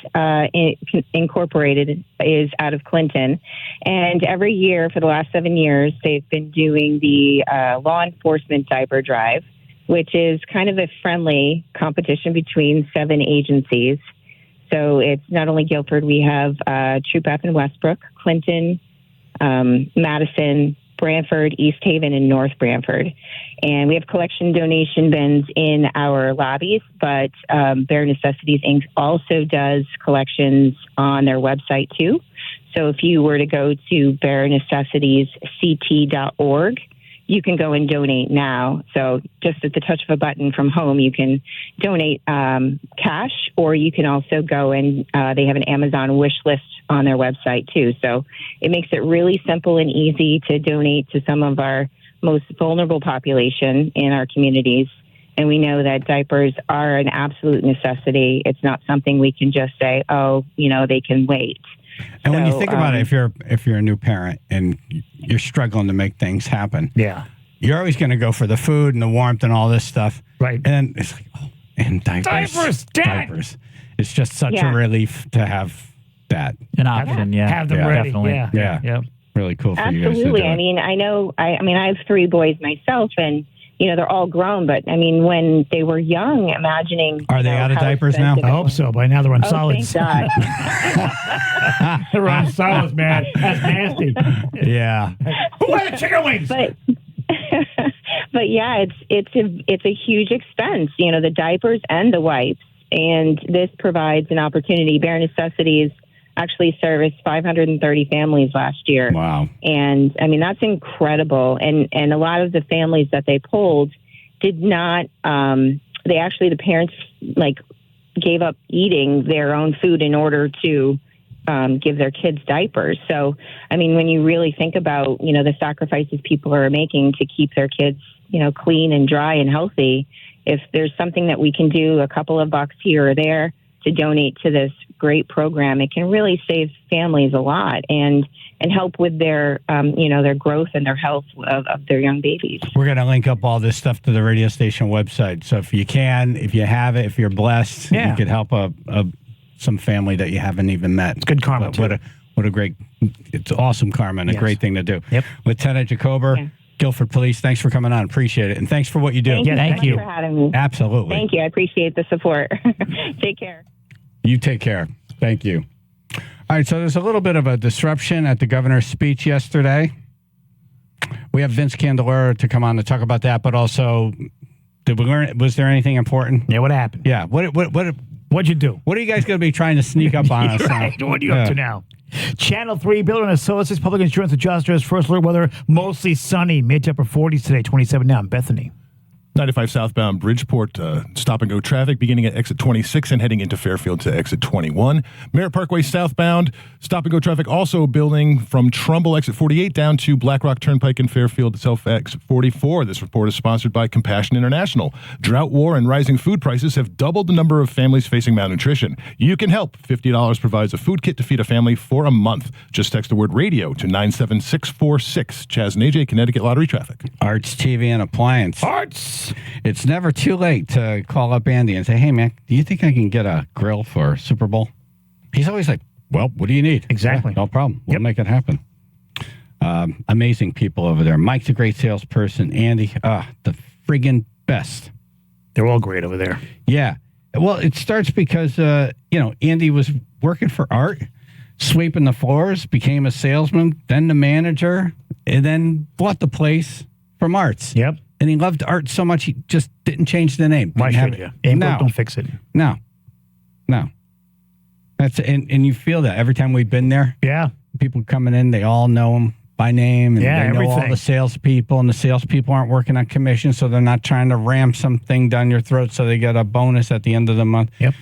Incorporated is out of Clinton. And every year for the last 7 years, they've been doing the law enforcement diaper drive, which is kind of a friendly competition between 7 agencies. So it's not only Guilford, we have Troop F in Westbrook, Clinton, Madison, Branford, East Haven, and North Branford. And we have collection donation bins in our lobbies, but Bare Necessities Inc. also does collections on their website too. So if you were to go to barenecessitiesct.org, you can go and donate now. So just at the touch of a button from home, you can donate cash, or you can also go and they have an Amazon wish list on their website too. So it makes it really simple and easy to donate to some of our most vulnerable population in our communities. And we know that diapers are an absolute necessity. It's not something we can just say, oh, they can wait. And when you think about it, if you're a new parent and you're struggling to make things happen, you're always going to go for the food and the warmth and all this stuff, right? And it's like, oh, and diapers. It's just such a relief to have that an option. Have them ready. Definitely. Yeah. Really cool for you guys to Absolutely. do. I mean, I have 3 boys myself, and they're all grown, but I mean, when they were young, imagining. Are they out of diapers now? I hope so. By now they're on solids. Thank God. They're on solids, man. That's nasty. Yeah. Who are the chicken wings? But yeah, it's a huge expense. The diapers and the wipes, and this provides an opportunity. Bare Necessities actually serviced 530 families last year. Wow. And I mean, that's incredible. And a lot of the families that they polled did not, the parents gave up eating their own food in order to give their kids diapers. So, I mean, when you really think about, the sacrifices people are making to keep their kids, clean and dry and healthy, if there's something that we can do, a couple of bucks here or there to donate to this great program, it can really save families a lot and help with their, their growth and their health of their young babies. We're going to link up all this stuff to the radio station website. So if you have it, if you're blessed, you could help some family that you haven't even met. It's good karma, too. What a great, it's awesome karma and a great thing to do. Yep. Lieutenant Jacober, Guilford Police, thanks for coming on. Appreciate it. And thanks for what you do. Thank you so much for having me. Absolutely. Thank you. I appreciate the support. Take care. You take care. Thank you. All right, so there's a little bit of a disruption at the governor's speech yesterday. We have Vince Candelora to come on to talk about that, but also, did we learn? Was there anything important? Yeah, what happened? Yeah, what'd you do? What are you guys going to be trying to sneak up on us? Right. What are you up to now? Channel 3 Builder and Associates Public Insurance Adjusters. First alert weather, mostly sunny. Mid to upper 40s today, 27 now in Bethany. 95 southbound Bridgeport, stop-and-go traffic beginning at exit 26 and heading into Fairfield to exit 21. Merritt Parkway southbound, stop-and-go traffic also building from Trumbull, exit 48, down to Black Rock Turnpike in Fairfield itself, exit 44. This report is sponsored by Compassion International. Drought, war, and rising food prices have doubled the number of families facing malnutrition. You can help. $50 provides a food kit to feed a family for a month. Just text the word radio to 97646. Chaz and AJ, Connecticut Lottery Traffic. Arts TV and Appliance. Arts! It's never too late to call up Andy and say, hey, man, do you think I can get a grill for SuperBowl? He's always like, well, what do you need? Exactly. Yeah, no problem. We'll make it happen. Amazing people over there. Mike's a great salesperson. Andy, the friggin' best. They're all great over there. Yeah. Well, it starts because, Andy was working for Art, sweeping the floors, became a salesman, then the manager, and then bought the place from Arts. Yep. And he loved Art so much, he just didn't change the name. Why should you? Don't fix it. No. That's and you feel that every time we've been there. Yeah. People coming in, they all know him by name. And they know all the salespeople, and the salespeople aren't working on commission, so they're not trying to ram something down your throat so they get a bonus at the end of the month. Yep.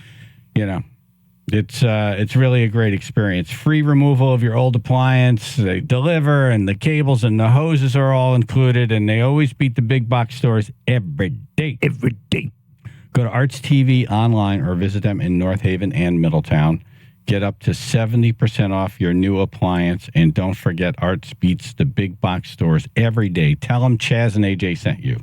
It's really a great experience. Free removal of your old appliance. They deliver, and the cables and the hoses are all included, and they always beat the big box stores every day. Every day. Go to Arts TV online or visit them in North Haven and Middletown. Get up to 70% off your new appliance, and don't forget Arts beats the big box stores every day. Tell them Chaz and AJ sent you.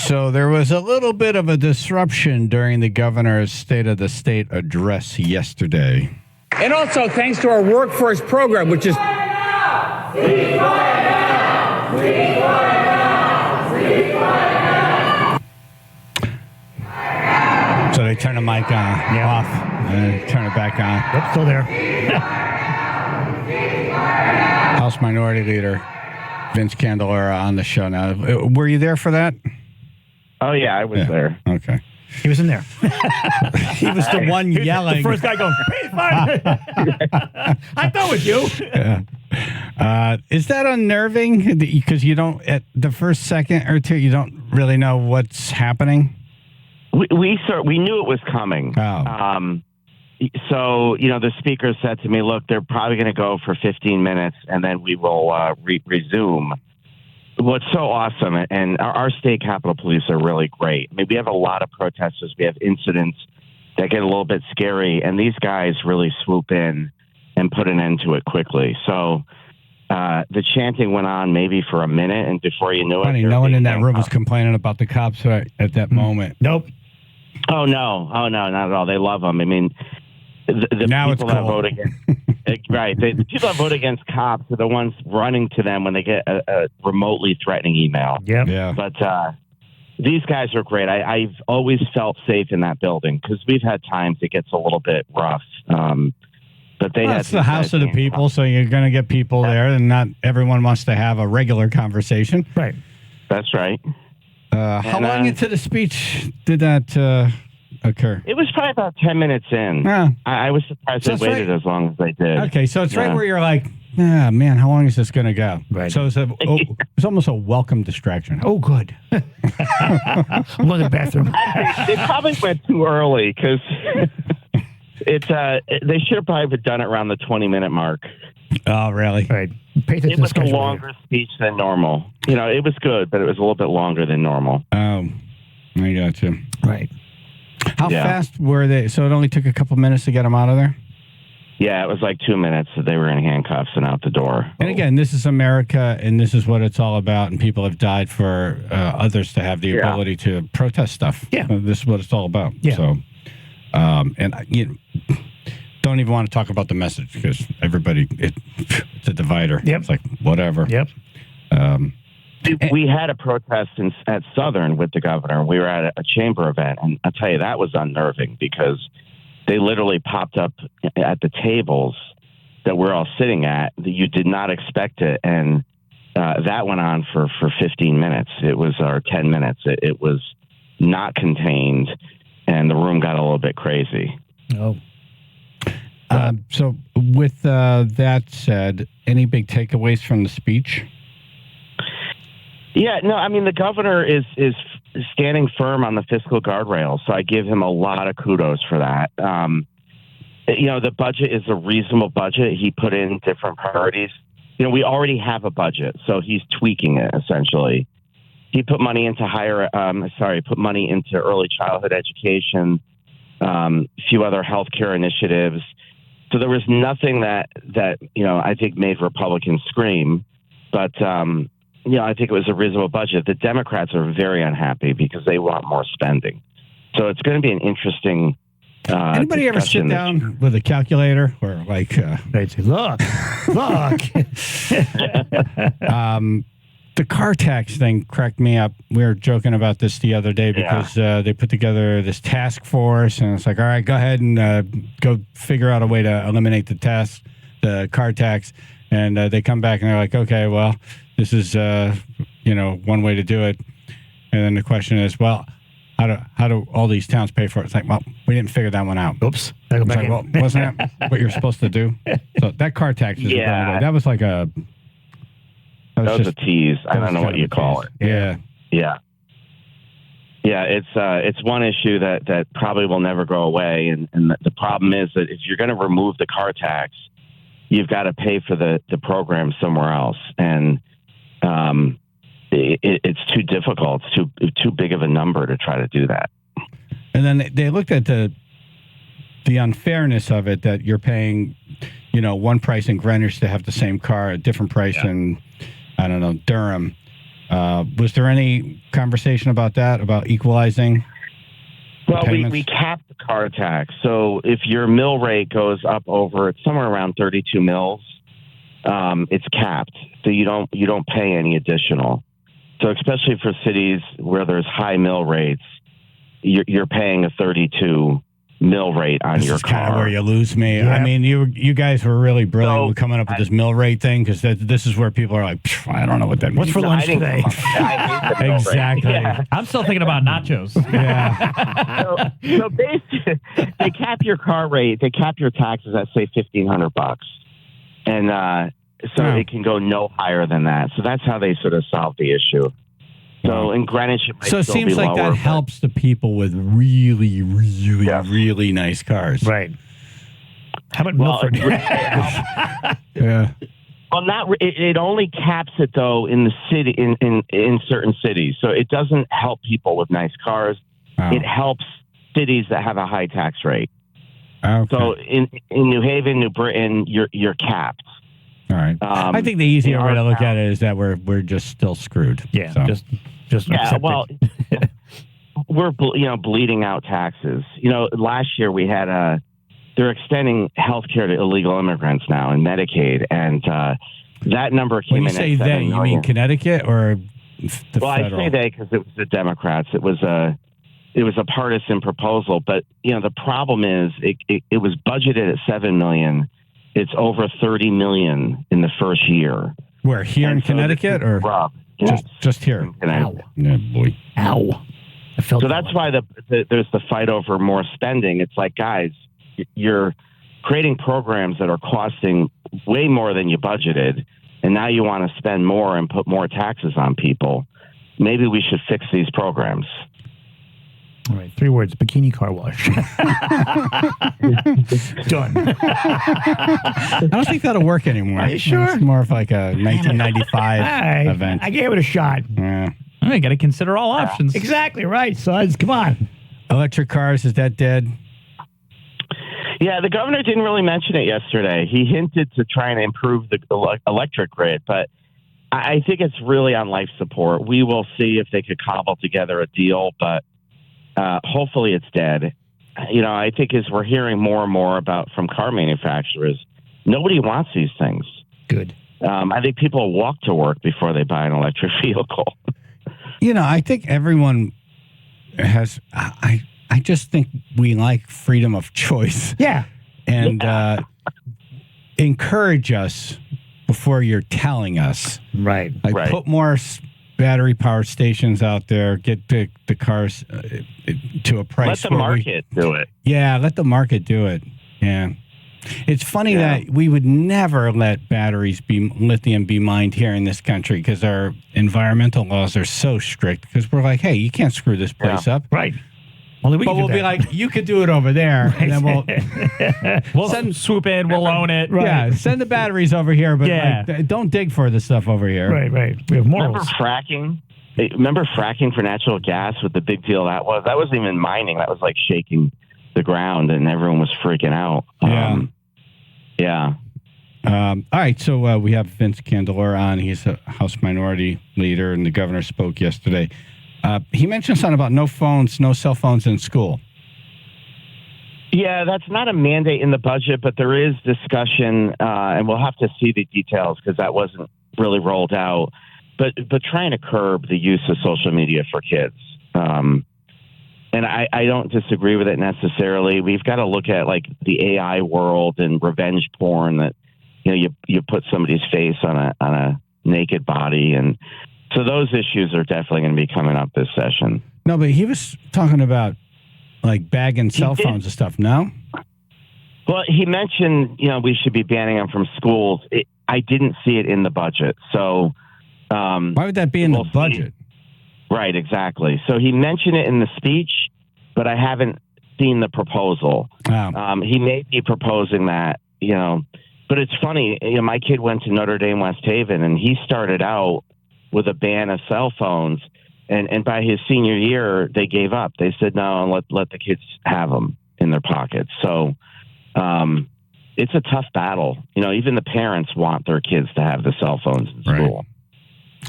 So there was a little bit of a disruption during the governor's State of the State address yesterday. And also thanks to our workforce program, which is So they turn the mic off and turn it back on. Yep, still there. House Minority Leader Vince Candelora on the show now. Were you there for that? Oh, yeah, I was there. Okay. He was in there. He was the one yelling. The first guy going, "Hey, fine." I thought it was you. Yeah. Is that unnerving? Because you don't, at the first second or two, you don't really know what's happening? We knew it was coming. Oh. So, the speaker said to me, look, they're probably going to go for 15 minutes and then we will resume. What's so awesome, and our state capitol police are really great. I mean, we have a lot of protesters. We have incidents that get a little bit scary, and these guys really swoop in and put an end to it quickly. So the chanting went on maybe for a minute, and before you knew it... Funny, no one in that room was complaining about the cops at that moment. Nope. Oh, no, not at all. They love them. I mean... The now people it's that vote against, right? The people that vote against cops are the ones running to them when they get a remotely threatening email. Yep. Yeah. But these guys are great. I've always felt safe in that building because we've had times it gets a little bit rough. But it's the house of the people, so you're going to get people there, and not everyone wants to have a regular conversation. Right. That's right. How long into the speech did that occur? It was probably about 10 minutes in. Yeah. I was surprised they waited as long as they did. Okay, so it's right where you're like, man, how long is this going to go? Right. So it's almost a welcome distraction. Oh, good. I'm going to the bathroom. They probably went too early because they should have probably done it around the 20-minute mark. Oh, really? Right. It was a longer speech than normal. It was good, but it was a little bit longer than normal. Oh, I got you. Right. How fast were they? So it only took a couple minutes to get them out of there? Yeah, it was like 2 minutes that they were in handcuffs and out the door. And again, this is America, and this is what it's all about, and people have died for others to have the ability to protest stuff. Yeah. This is what it's all about. Yeah. So, and don't even want to talk about the message because everybody, it's a divider. Yep. It's like, whatever. Yep. We had a protest at Southern with the governor. We were at a chamber event, and I'll tell you, that was unnerving because they literally popped up at the tables that we're all sitting at that you did not expect it. And that went on for 15 minutes. It was, or 10 minutes. It was not contained, and the room got a little bit crazy. Oh. So with that said, any big takeaways from the speech? Yeah, no, I mean, the governor is standing firm on the fiscal guardrails, so I give him a lot of kudos for that. The budget is a reasonable budget. He put in different priorities. We already have a budget, so he's tweaking it, essentially. He put money into early childhood education, a few other healthcare initiatives. So there was nothing that I think made Republicans scream, but I think it was a reasonable budget. The Democrats are very unhappy because they want more spending. So it's going to be an interesting anybody ever sit down with a calculator or like they'd say, look. The car tax thing cracked me up. We were joking about this the other day because they put together this task force, and it's like, all right, go ahead and go figure out a way to eliminate the car tax. And they come back and they're like, okay, well, this is one way to do it. And then the question is, well, how do all these towns pay for it? It's like, well, we didn't figure that one out. Oops. It's like, well, wasn't that what you're supposed to do? So that car tax is that was like a. That was a tease. I don't know what you call it. Yeah. Yeah. Yeah, it's one issue that probably will never go away. And the problem is that if you're going to remove the car tax, you've got to pay for the program somewhere else. And it's too difficult. It's too big of a number to try to do that. And then they looked at the unfairness of it, that you're paying, one price in Greenwich to have the same car, a different price in, I don't know, Durham. Was there any conversation about that, about equalizing? Well, we capped the car tax. So if your mill rate goes up over, it's somewhere around 32 mills, it's capped. So you don't pay any additional. So especially for cities where there's high mill rates, you're paying a 32 mill rate on your car. This is kind of where you lose me. Yeah. I mean, you guys were really brilliant with coming up with this mill rate thing, because this is where people are like, I don't know what that means. What's for lunch today? Exactly. Yeah. I'm still thinking about nachos. Yeah. so basically, they cap your car rate. They cap your taxes at say $1,500, and it can go no higher than that. So that's how they sort of solve the issue. So in Greenwich, it might so it still seems be like lower, that helps the people with really, really, really nice cars. Right. How about Milford? Yeah. Well, it only caps it though in the city in certain cities. So it doesn't help people with nice cars. Oh. It helps cities that have a high tax rate. Okay. So in New Haven, New Britain, you're capped. All right. I think the easier way to look at it is that we're just still screwed. Yeah. So. Just well, we're bleeding out taxes. Last year we had they're extending health care to illegal immigrants now in Medicaid, and that number came in. When you say they, you mean Connecticut or the federal? I say they because it was the Democrats. It was a partisan proposal, but the problem is it was budgeted at $7 million. It's over $30 million in the first year. Where, here in Connecticut, or just here? Ow. Yeah, boy. Ow. So that's why there's the fight over more spending. It's like, guys, you're creating programs that are costing way more than you budgeted, and now you want to spend more and put more taxes on people. Maybe we should fix these programs. All right, 3 words: bikini car wash. Done. I don't think that'll work anymore. Are you sure? It's more of like a 1995 event. I gave it a shot. Yeah. I got to consider all options. Exactly right, Suds. Come on. Electric cars, is that dead? Yeah, the governor didn't really mention it yesterday. He hinted to try and improve the electric grid, but I think it's really on life support. We will see if they could cobble together a deal, but hopefully it's dead. I think as we're hearing more and more from car manufacturers, nobody wants these things. Good. I think people walk to work before they buy an electric vehicle. I think everyone has. I just think we like freedom of choice. Yeah. And encourage us before you're telling us. Right. Like put more battery power stations out there. Get the cars to a price. Let the market do it. Yeah, let the market do it. Yeah. It's funny that we would never let lithium be mined here in this country because our environmental laws are so strict, because we're like, hey, you can't screw this place up. Right. But we'll be like, you could do it over there. And then we'll swoop in, we'll own it. Right. Yeah, send the batteries over here, but don't dig for the stuff over here. Right. We have morals. Remember fracking for natural gas, what the big deal that was? That wasn't even mining. That was like shaking the ground, and everyone was freaking out. All right, so we have Vince Candelora on. He's a House Minority Leader, and the governor spoke yesterday. He mentioned something about no cell phones in school. Yeah, that's not a mandate in the budget, but there is discussion, and we'll have to see the details because that wasn't really rolled out. But trying to curb the use of social media for kids. And I don't disagree with it necessarily. We've got to look at like the AI world and revenge porn that, you put somebody's face on a naked body. And so those issues are definitely going to be coming up this session. No, but he was talking about like bagging cell phones and stuff. No? Well, he mentioned, we should be banning them from schools. I didn't see it in the budget. So why would that be in the budget? Right, exactly. So he mentioned it in the speech, but I haven't seen the proposal. Oh. He may be proposing that, but it's funny. My kid went to Notre Dame West Haven, and he started out with a ban of cell phones, and by his senior year, they gave up. They said, no, let the kids have them in their pockets. So it's a tough battle. Even the parents want their kids to have the cell phones in school.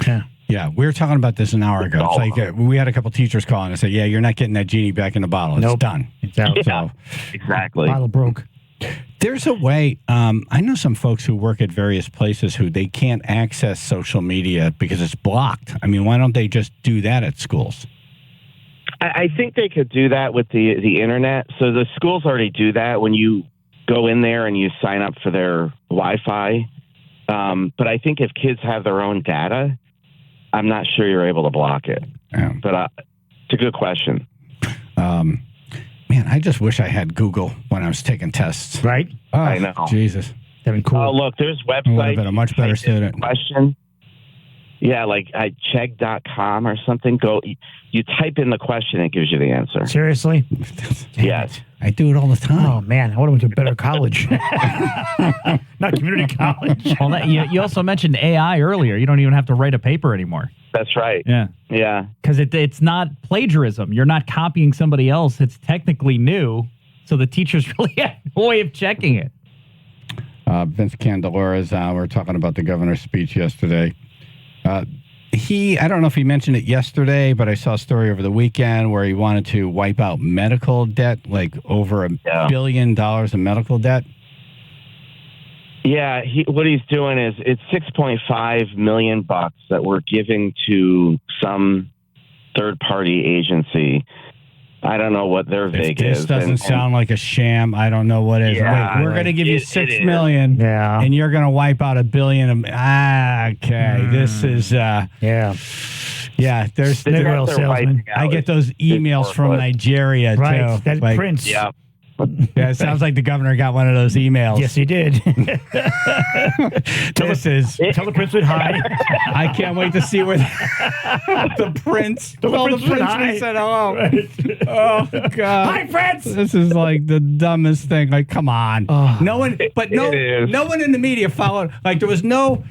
Yeah. Yeah, we were talking about this an hour ago. It's like we had a couple teachers calling and say, "Yeah, you're not getting that genie back in the bottle. It's done. It's out." Yeah, so exactly. Bottle broke. There's a way. I know some folks who work at various places who they can't access social media because it's blocked. I mean, why don't they just do that at schools? I think they could do that with the internet. So the schools already do that when you go in there and you sign up for their Wi-Fi. But I think if kids have their own data, I'm not sure you're able to block it. Yeah. But it's a good question. Man, I just wish I had Google when I was taking tests. Right? Oh, I know. Jesus. That'd be cool. Oh, look, there's websites. I would have been a much better student. Question. Yeah, like chegg.com or something. You type in the question, it gives you the answer. Seriously? Yes. I do it all the time. Oh, man. I would have went to a better college. Not community college. Well, you also mentioned AI earlier. You don't even have to write a paper anymore. That's right. Yeah. Yeah. Because it's not plagiarism. You're not copying somebody else. It's technically new. So the teachers really have no way of checking it. Vince Candelara's we're talking about the governor's speech yesterday. I don't know if he mentioned it yesterday, but I saw a story over the weekend where he wanted to wipe out medical debt, like over $1 billion in medical debt. Yeah, what he's doing is it's $6.5 million that we're giving to some third-party agency. I don't know what their vig is. This doesn't sound like a sham. I don't know what is. Yeah, wait, we're going to give you $6 million, yeah, and you're going to wipe out $1 billion. Okay, this is yeah. There's oil salesman. I get those emails from Nigeria right, too. That Prince. Yeah. Yeah, it sounds like the governor got one of those emails. Yes, he did. Tell the prince went hi. I can't wait to see where the prince. The prince said hello. Right. Oh God! Hi, Prince. This is like the dumbest thing. Like, come on. No one in the media followed. Like, there was no.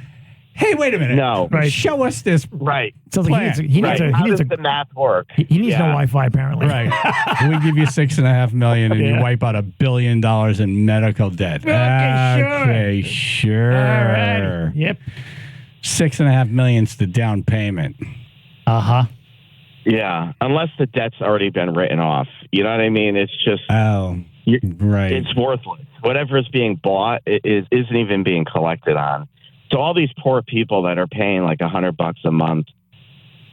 Hey, wait a minute. No. Right. Show us this. Right. So he needs How does the math work? He needs no Wi-Fi, apparently. Right. We give you $6.5 million, and you wipe out $1 billion in medical debt. Okay, sure. All right. Yep. $6.5 million's the down payment. Uh-huh. Yeah, unless the debt's already been written off. You know what I mean? It's just right. It's worthless. Whatever is being bought isn't even being collected on. So all these poor people that are paying like $100 a month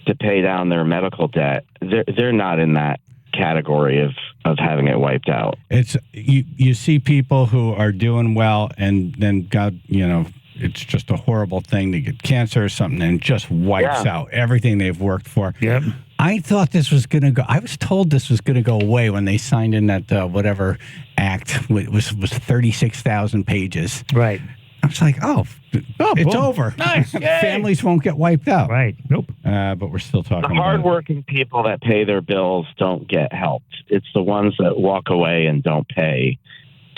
to pay down their medical debt, they're not in that category of having it wiped out. It's you see people who are doing well, and then God, it's just a horrible thing to get cancer or something, and it just wipes out everything they've worked for. Yep. I thought this was going to go. I was told this was going to go away when they signed in that whatever act. It was 36,000 pages. Right. I was like, it's boom. over. Nice. Families won't get wiped out. Right. Nope. But we're still talking The about hardworking people that pay their bills don't get helped. It's the ones that walk away and don't pay.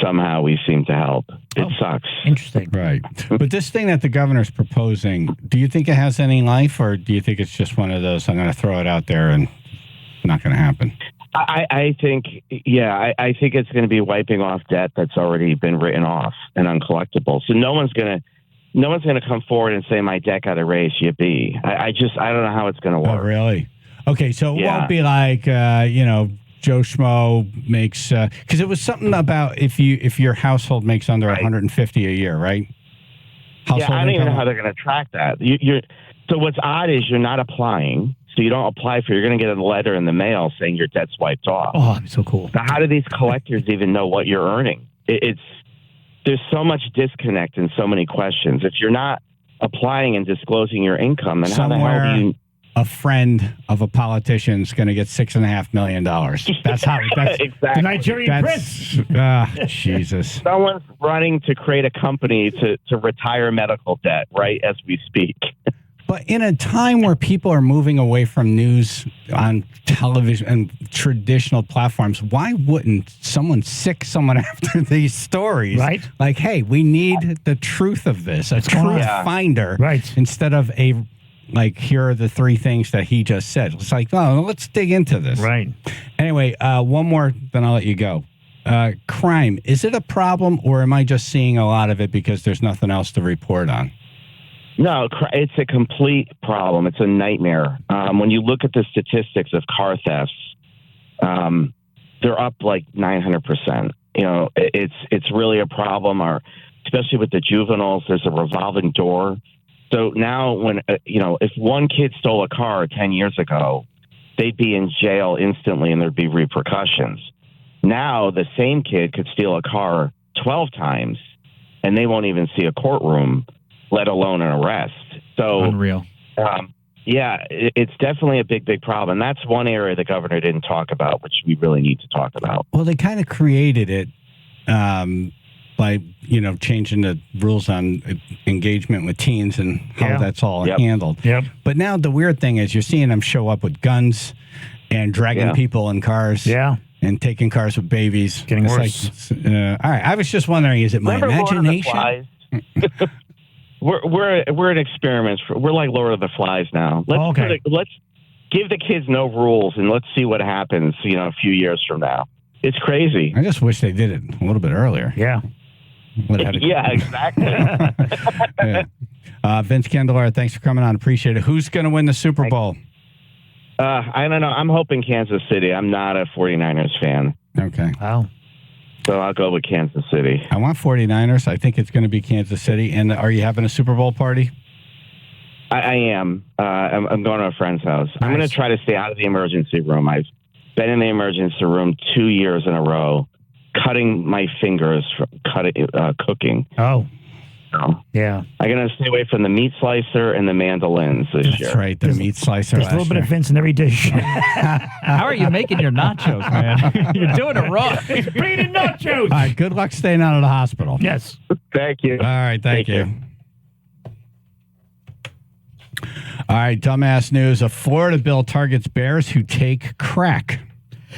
Somehow we seem to help. It sucks. Interesting. Right. But this thing that the governor's proposing, do you think it has any life, or do you think it's just one of those, I'm going to throw it out there and it's not going to happen? I think it's going to be wiping off debt that's already been written off and uncollectible. So no one's going to come forward and say my debt got erased. Yippee! I don't know how it's going to work. Oh, really? Okay, so it won't be like Joe Schmo makes because it was something about if your household makes under $150 a year, right? I don't even know how they're going to track that. So what's odd is you're not applying. So you don't apply for. You're going to get a letter in the mail saying your debt's wiped off. Oh, that'd be so cool. So how do these collectors even know what you're earning? There's so much disconnect and so many questions. If you're not applying and disclosing your income, then how the hell do you? A friend of a politician's going to get $6.5 million. That's how. That's exactly. The Nigerian prince. Jesus. Someone's running to create a company to retire medical debt, right, as we speak. But in a time where people are moving away from news on television and traditional platforms, why wouldn't someone sick someone after these stories? Right. Like, hey, we need the truth of this, a truth finder. Right. Instead of here are the three things that he just said. It's like, oh, let's dig into this. Right. Anyway, one more, then I'll let you go. Crime, is it a problem, or am I just seeing a lot of it because there's nothing else to report on? No, it's a complete problem. It's a nightmare. When you look at the statistics of car thefts, they're up like 900%. You know, it's really a problem, or especially with the juveniles, there's a revolving door. So now when, if one kid stole a car 10 years ago, they'd be in jail instantly and there'd be repercussions. Now the same kid could steal a car 12 times and they won't even see a courtroom, let alone an arrest. So unreal. It's definitely a big problem. That's one area the governor didn't talk about, which we really need to talk about. Well, they kind of created it by, changing the rules on engagement with teens and how that's all handled. Yep. But now the weird thing is you're seeing them show up with guns and dragging people in cars. Yeah. And taking cars with babies. Getting worse. All right. I was just wondering, is it my imagination? We're an experiment. We're like Lord of the Flies now. Let's give the kids no rules and let's see what happens, a few years from now. It's crazy. I just wish they did it a little bit earlier. Yeah. Yeah, exactly. Vince Kendall, thanks for coming on. Appreciate it. Who's going to win the Super Bowl? I don't know. I'm hoping Kansas City. I'm not a 49ers fan. Okay. Wow. So I'll go with Kansas City. I want 49ers. I think it's going to be Kansas City. And are you having a Super Bowl party? I am. I'm going to a friend's house. Nice. I'm going to try to stay out of the emergency room. I've been in the emergency room 2 years in a row, cutting my fingers from cooking. Oh. So, yeah. I'm going to stay away from the meat slicer and the mandolins this year. That's right, the meat slicer. There's a little bit of Vince in every dish. How are you making your nachos, man? You're doing it wrong. He's bringing nachos. All right, good luck staying out of the hospital. Yes. Thank you. All right, thank you. All right, dumbass news. A Florida bill targets bears who take crack.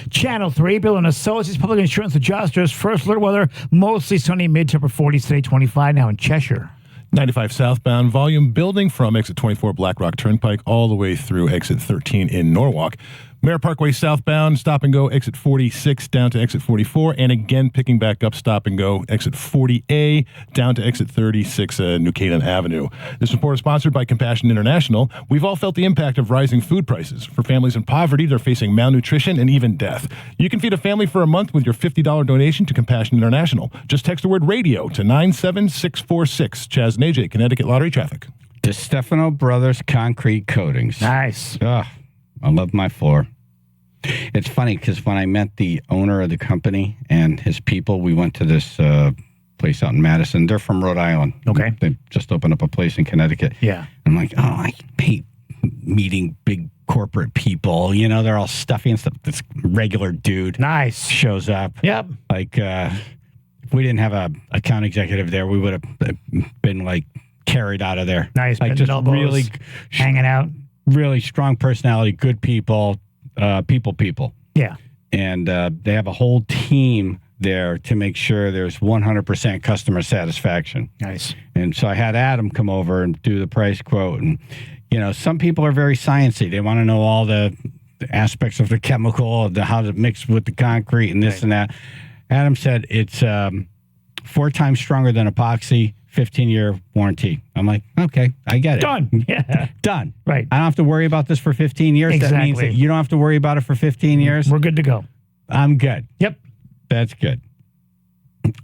Channel 3, Bill and Associates Public Insurance Adjusters. First alert weather, mostly sunny, mid-temper 40s today, 25 now in Cheshire. 95 southbound, volume building from exit 24 Black Rock Turnpike all the way through exit 13 in Norwalk. Merritt Parkway southbound, stop and go, exit 46 down to exit 44, and again picking back up, stop and go, exit 40A down to exit 36 New Canaan Avenue. This report is sponsored by Compassion International. We've all felt the impact of rising food prices. For families in poverty, they're facing malnutrition and even death. You can feed a family for a month with your $50 donation to Compassion International. Just text the word radio to 97646. Chaz and AJ, Connecticut Lottery Traffic. DeStefano Brothers Concrete Coatings. Nice. I love my floor. It's funny because when I met the owner of the company and his people, we went to this place out in Madison. They're from Rhode Island. Okay. They just opened up a place in Connecticut. Yeah. I'm like, I hate meeting big corporate people. They're all stuffy and stuff. This regular dude shows up. Yep. Like, if we didn't have a account executive there, we would have been like carried out of there. Nice. Like just elbows, really hanging out. Really strong personality, good people, people. Yeah. And they have a whole team there to make sure there's 100% customer satisfaction. Nice. And so I had Adam come over and do the price quote. And, some people are very sciencey. They want to know all the aspects of the chemical, how to mix with the concrete and this and that. Adam said it's 4 times stronger than epoxy. 15-year warranty. I'm like, okay, I get it. Done. Yeah. Done. Right. I don't have to worry about this for 15 years. Exactly. That means that you don't have to worry about it for 15 years. We're good to go. I'm good. Yep. That's good.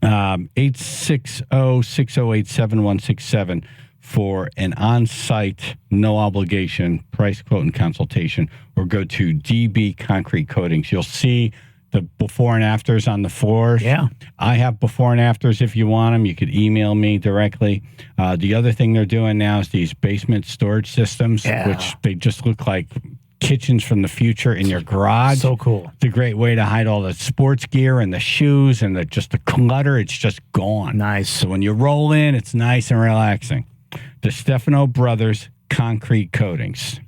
860-608-7167 for an on-site, no obligation price quote and consultation, or go to DB Concrete Coatings. You'll see the before and afters on the floors. Yeah. I have before and afters if you want them. You could email me directly. The other thing they're doing now is these basement storage systems, which they just look like kitchens from the future in your garage. So cool. It's a great way to hide all the sports gear and the shoes and the clutter. It's just gone. Nice. So when you roll in, it's nice and relaxing. DeStefano Brothers Concrete Coatings.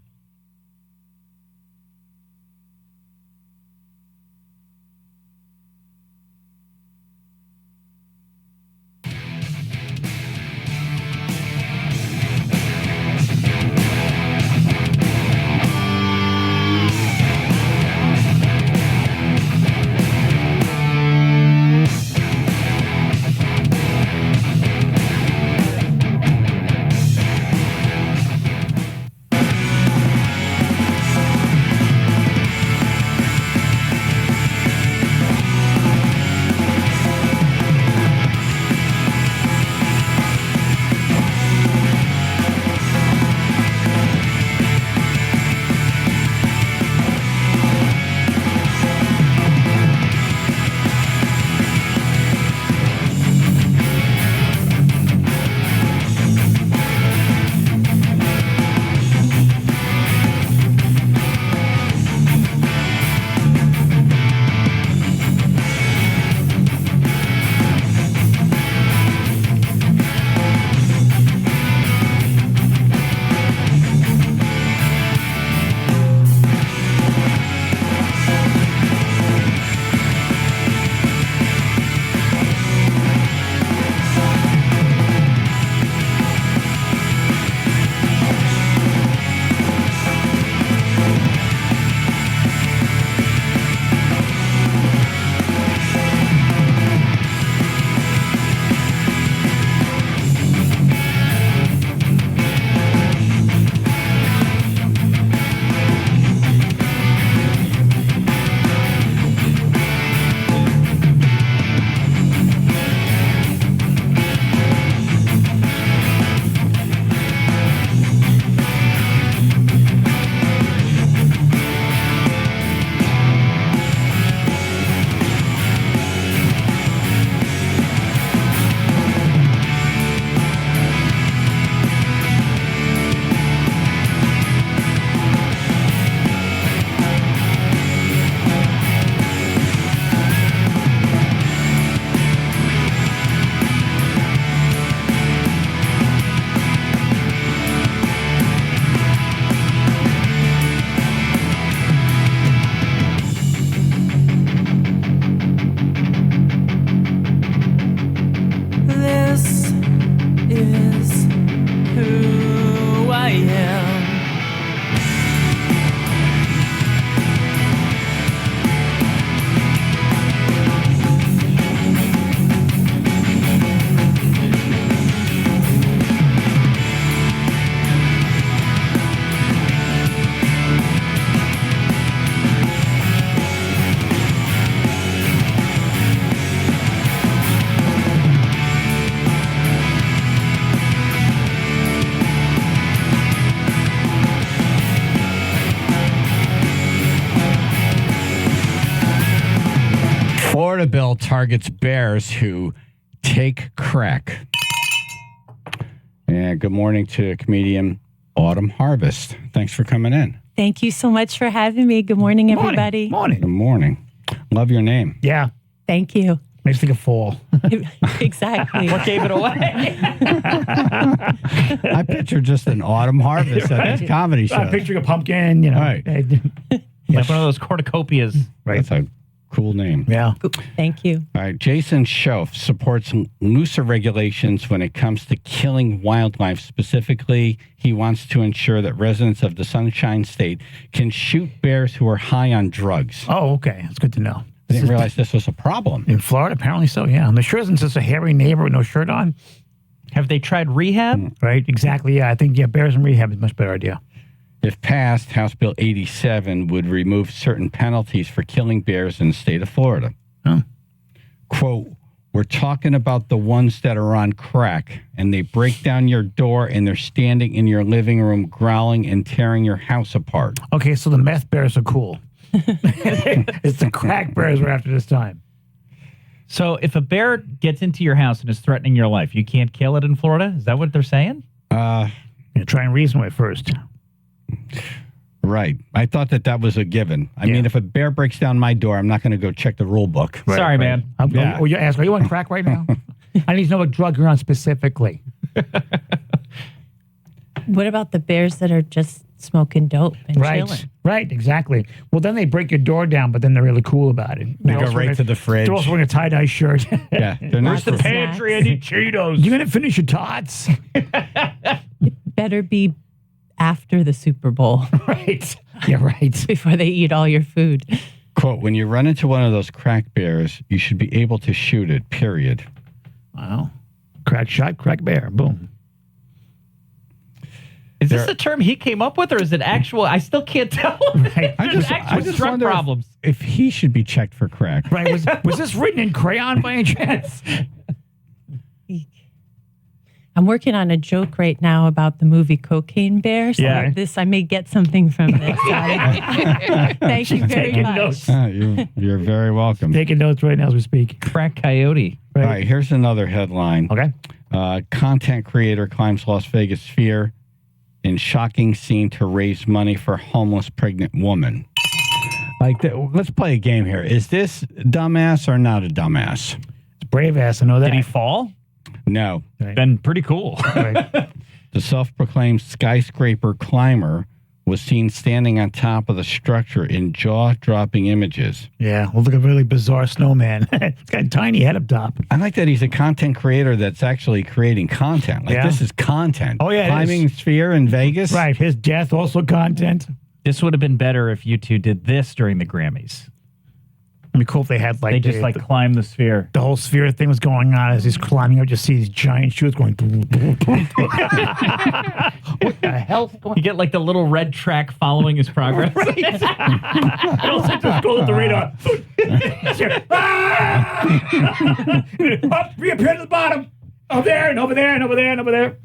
Florida bill targets bears who take crack. And good morning to comedian Autumn Harvest. Thanks for coming in. Thank you so much for having me. Good morning, everybody. Morning. Good morning. Love your name. Yeah. Thank you. Makes me think of fall. Exactly. What gave it away? I picture just an autumn harvest at this comedy show. I'm picturing a pumpkin, you know. Right. Like one of those cornucopias. Right. That's a cool name. Yeah. Thank you. All right. Jason Schoaf supports looser regulations when it comes to killing wildlife. Specifically, he wants to ensure that residents of the Sunshine State can shoot bears who are high on drugs. Oh, okay. That's good to know. I didn't realize this was a problem. In Florida, apparently so, yeah. And the sure isn't just a hairy neighbor with no shirt on. Have they tried rehab? Right, exactly, yeah. I think, bears in rehab is a much better idea. If passed, House Bill 87 would remove certain penalties for killing bears in the state of Florida. Oh. Quote, we're talking about the ones that are on crack and they break down your door and they're standing in your living room growling and tearing your house apart. Okay, so the meth bears are cool. It's the crack bears we're after this time. So if a bear gets into your house and is threatening your life, you can't kill it in Florida? Is that what they're saying? Try and reason with it first. Right. I thought that was a given. I mean, if a bear breaks down my door, I'm not going to go check the rule book. Right, Sorry, man. Oh, you ask, are you on crack right now? I need to know what drug you're on specifically. What about the bears that are just smoking dope and chilling? Right, exactly. Well, then they break your door down, but then they're really cool about it. They go right to the fridge. They're also wearing a tie-dye shirt. Yeah. They're not Where's the pantry? I need Cheetos. You going to finish your tots? Better be after the Super Bowl. Right. Yeah, right. Before they eat all your food. Quote, when you run into one of those crack bears, you should be able to shoot it, period. Wow. Crack shot, crack bear. Boom. Is this a term he came up with, or is it actual? I still can't tell. Right. I just drug wonder problems. if he should be checked for crack. Right. Was this written in crayon by any chance? I'm working on a joke right now about the movie Cocaine Bear. So I may get something from this. Thank you very much. You're very welcome. Taking notes right now as we speak. Crack coyote. Right. All right, here's another headline. Okay. Content creator climbs Las Vegas Sphere in shocking scene to raise money for homeless pregnant woman. Let's play a game here. Is this dumbass or not a dumbass? It's brave ass. I know that. Did he fall? No. Right. Been pretty cool. Right. The self-proclaimed skyscraper climber was seen standing on top of the structure in jaw-dropping images. Yeah, look like a really bizarre snowman. It's got a tiny head up top. I like that he's a content creator that's actually creating content. This is content. Oh, yeah. Climbing Sphere in Vegas. Right, his death also content. This would have been better if you two did this during the Grammys. It'd be cool if they had They just climb the sphere. The whole sphere thing was going on as he's climbing up. Just see these giant shoes going. What the hell? You get like the little red track following his progress. Right. I also just go with the radar. Up, reappear to the bottom. Up there and over there and over there and over there.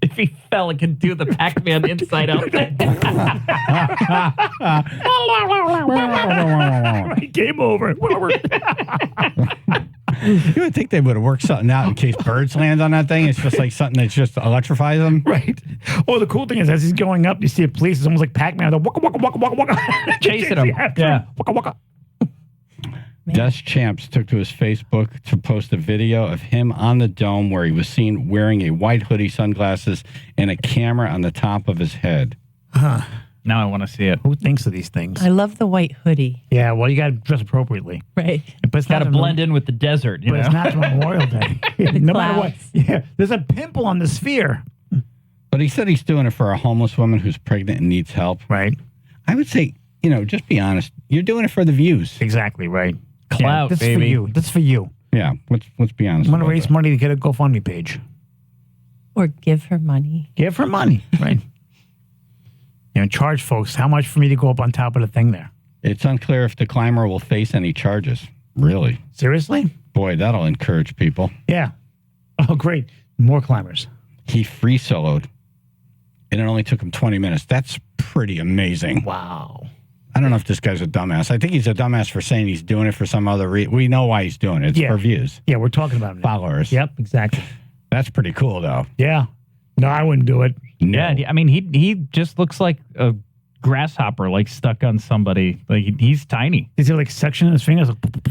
If he fell, it could do the Pac-Man inside out thing. Game over. You would think they would have worked something out in case birds land on that thing. It's just like something that just electrifies them. Right. Oh, the cool thing is, as he's going up, you see a police. It's almost like Pac-Man. They're waka, waka, waka, waka, waka. Chasing him. Yeah. Waka, waka. Des Champs took to his Facebook to post a video of him on the dome where he was seen wearing a white hoodie, sunglasses, and a camera on the top of his head. Huh. Now I want to see it. Who thinks of these things? I love the white hoodie. Yeah, well, you got to dress appropriately. Right. But it's Got to not blend in with the desert. But it's not Memorial Day. No matter what. Yeah, there's a pimple on the sphere. But he said he's doing it for a homeless woman who's pregnant and needs help. Right. I would say, just be honest. You're doing it for the views. Exactly, right. Clout, that's baby. For you. That's for you. Yeah, let's be honest. I'm going to raise money to get a GoFundMe page. Or give her money. Give her money, right. Charge folks how much for me to go up on top of the thing there. It's unclear if the climber will face any charges. Really? Seriously? Boy, that'll encourage people. Yeah. Oh, great. More climbers. He free soloed, and it only took him 20 minutes. That's pretty amazing. Wow. I don't know if this guy's a dumbass. I think he's a dumbass for saying he's doing it for some other reason. We know why he's doing it. It's for views. Yeah, we're talking about him now. Followers. Yep, exactly. That's pretty cool, though. Yeah. No, I wouldn't do it. No. Yeah, I mean, he just looks like a grasshopper, like stuck on somebody. Like he's tiny. Is it like suction in his fingers?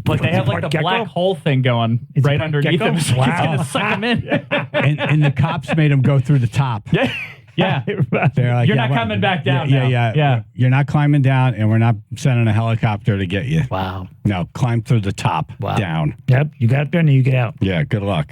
Like they have like the black hole thing going right underneath him. So Wow. he's gonna suck him in. And the cops made him go through the top. Yeah. They're like, You're not coming back down now. Yeah. You're not climbing down, and we're not sending a helicopter to get you. Wow. No, climb through the top, down. Yep, you got up there and then you get out. Yeah, good luck.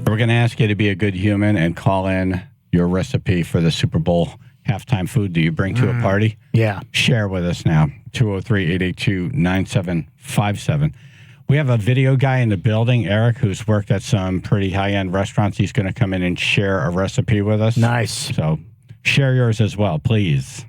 We're going to ask you to be a good human and call in your recipe for the Super Bowl halftime food do you bring to a party? Yeah. Share with us now. 203-882-9757. We have a video guy in the building, Eric, who's worked at some pretty high-end restaurants. He's going to come in and share a recipe with us. Nice. So share yours as well, please.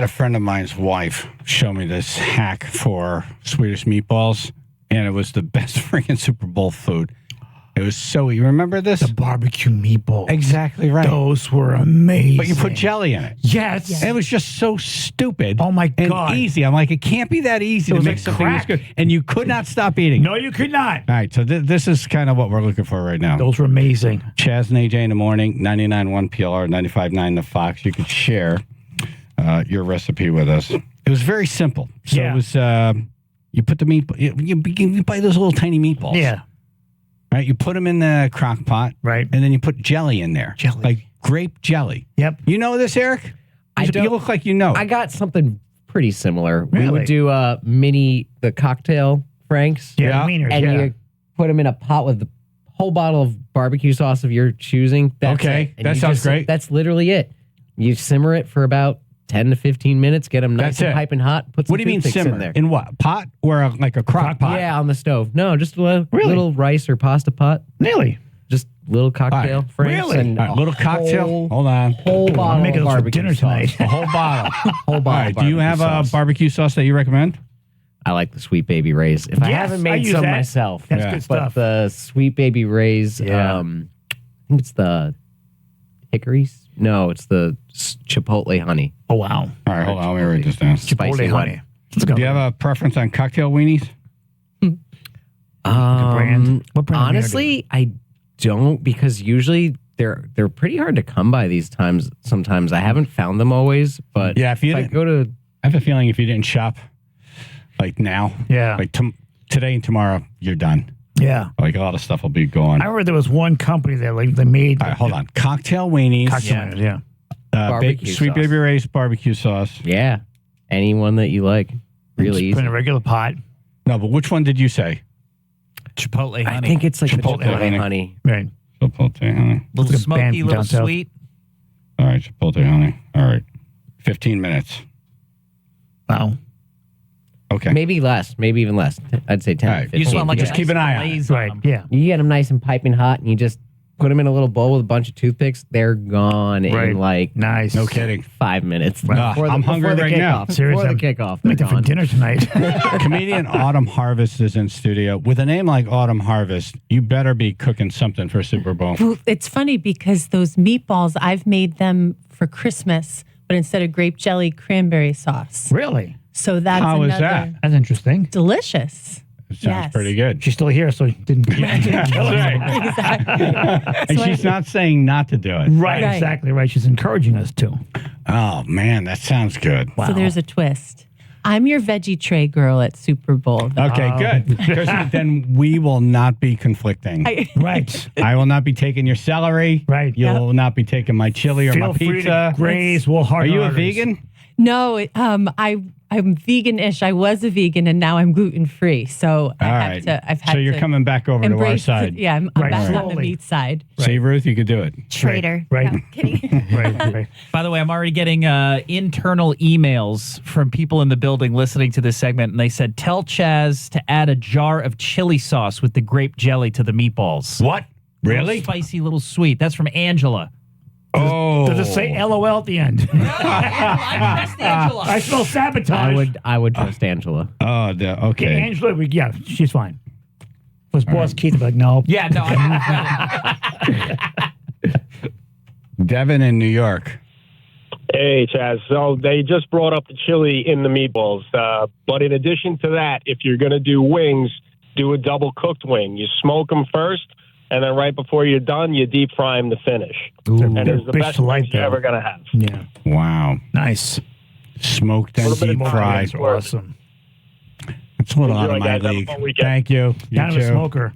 Friend of mine's wife showed me this hack for Swedish meatballs, and it was the best freaking Super Bowl food. It was so. You remember this? The barbecue meatballs. Exactly right. Those were amazing. But you put jelly in it. Yes. And it was just so stupid. Oh my God. And easy. I'm like, it can't be that easy to was make like something this crack. good. And you could not stop eating. No, you could not. All right, so this is kind of what we're looking for right now. Those were amazing. Chaz and AJ in the morning, 99.1 PLR, 95.9 The Fox. You could share your recipe with us. It was very simple. So it was, you put the meat, you buy those little tiny meatballs. Yeah. Right, you put them in the crock pot. Right. And then you put jelly in there. Jelly. Like grape jelly. Yep. You know this, Eric? You look like you know. I got something pretty similar. Really? We would do the cocktail Franks. Yeah. Wieners, and yeah. you put them in a pot with the whole bottle of barbecue sauce of your choosing. That's Okay, it. And that you sounds great. That's literally it. You simmer it for about 10 to 15 minutes, get them nice That's and it. piping hot, put some What do you mean toothpicks simmer? in there. In what? Pot or like a crock pot? Yeah, on the stove. No, just a little rice or pasta pot. Really? Just little cocktail Franks. Really? And All right, little cocktail. whole- Hold on. Whole bottle I'm making of those for barbecue dinner sauce. tonight. A whole bottle. Whole bottle. All right. Do you have a sauce. barbecue sauce that you recommend? I like the Sweet Baby Ray's. If I Yes, haven't I made use some that. myself, That's good stuff. But the Sweet Baby Ray's, Yeah. I think it's the hickories. No, it's the Chipotle honey. Oh, wow. All right, hold on. Let me write this down. Spicy Chipotle one. honey. Let's go. Do you have a preference on cocktail weenies? brand? What brand? Honestly, I don't, because usually they're pretty hard to come by these times. Sometimes I haven't found them always, but Yeah, if you I didn't- go to I have a feeling if you didn't shop like now, Yeah. like today and tomorrow, you're done. Yeah. Like a lot of stuff will be gone. I remember there was one company that they made. All right, hold on. Cocktail weenies. Cocktail wieners, yeah. Barbecue Sweet sauce. Baby Ray's barbecue sauce. yeah, anyone that you like. Really Just put in easy. a regular pot. No, but which one did you say? Chipotle honey. I think it's like Chipotle the Chipotle honey. honey. Right. Chipotle honey. little It's a band smoky, from little down south. sweet. All right, Chipotle honey. All right. 15 minutes. Wow. Okay. Maybe less, maybe even less. I'd say 10 All to right. 15. You just want like Just a keep nice an eye on it. glaze Right. them. Yeah. You get them nice and piping hot, and you just put them in a little bowl with a bunch of toothpicks. They're gone Right. in like Nice. No kidding. 5 minutes. I'm hungry right now. Seriously, Before the kickoff. Make they're that for gone. dinner tonight. Comedian Autumn Harvest is in studio. With a name like Autumn Harvest, you better be cooking something for Super Bowl. Well, it's funny because those meatballs, I've made them for Christmas, but instead of grape jelly, cranberry sauce. Really? So that's How is another that? That's interesting. delicious. It sounds Yes. pretty good. She's still here, so didn't kill her. And she's not saying not to do it. Right, Right. exactly right. She's encouraging us to. Oh, man, that sounds good. Wow. So there's a twist. I'm your veggie tray girl at Super Bowl. though. Okay, good. Then we will not be conflicting. Right. I will not be taking your celery. Right. You will not be taking my chili or Feel my free pizza. to graze. We'll Are hard you a orders. vegan? No, I'm vegan-ish. I was a vegan, and now I'm gluten-free. So I All have right. to. I've had So you're to coming back over to our embrace side. Yeah, I'm Right. back on the Slowly. meat side. See, Ruth, you could do it. Traitor. Right. No, kidding. Right. By the way, I'm already getting internal emails from people in the building listening to this segment, and they said, tell Chaz to add a jar of chili sauce with the grape jelly to the meatballs. What? Really? Little spicy, little sweet. That's from Angela. Oh. Does it say LOL at the end? I smell sabotage. I would trust Angela. Oh, Yeah, okay. Angela, yeah, she's fine. If it was boss Keith, I'd be like, no. Yeah, no, I Devin in New York. Hey, Chaz. So they just brought up the chili in the meatballs. But in addition to that, if you're going to do wings, do a double cooked wing. You smoke them first, and then right before you're done, you deep fry them to finish. Ooh, and it's the bitch best to like wings you're that. ever going to have. Yeah. Wow. Nice. Smoked and Little bit deep of fried. more Awesome. That's a little out Enjoy, of my guys. Have a league. fun weekend. Thank you. You Kind of a too. smoker.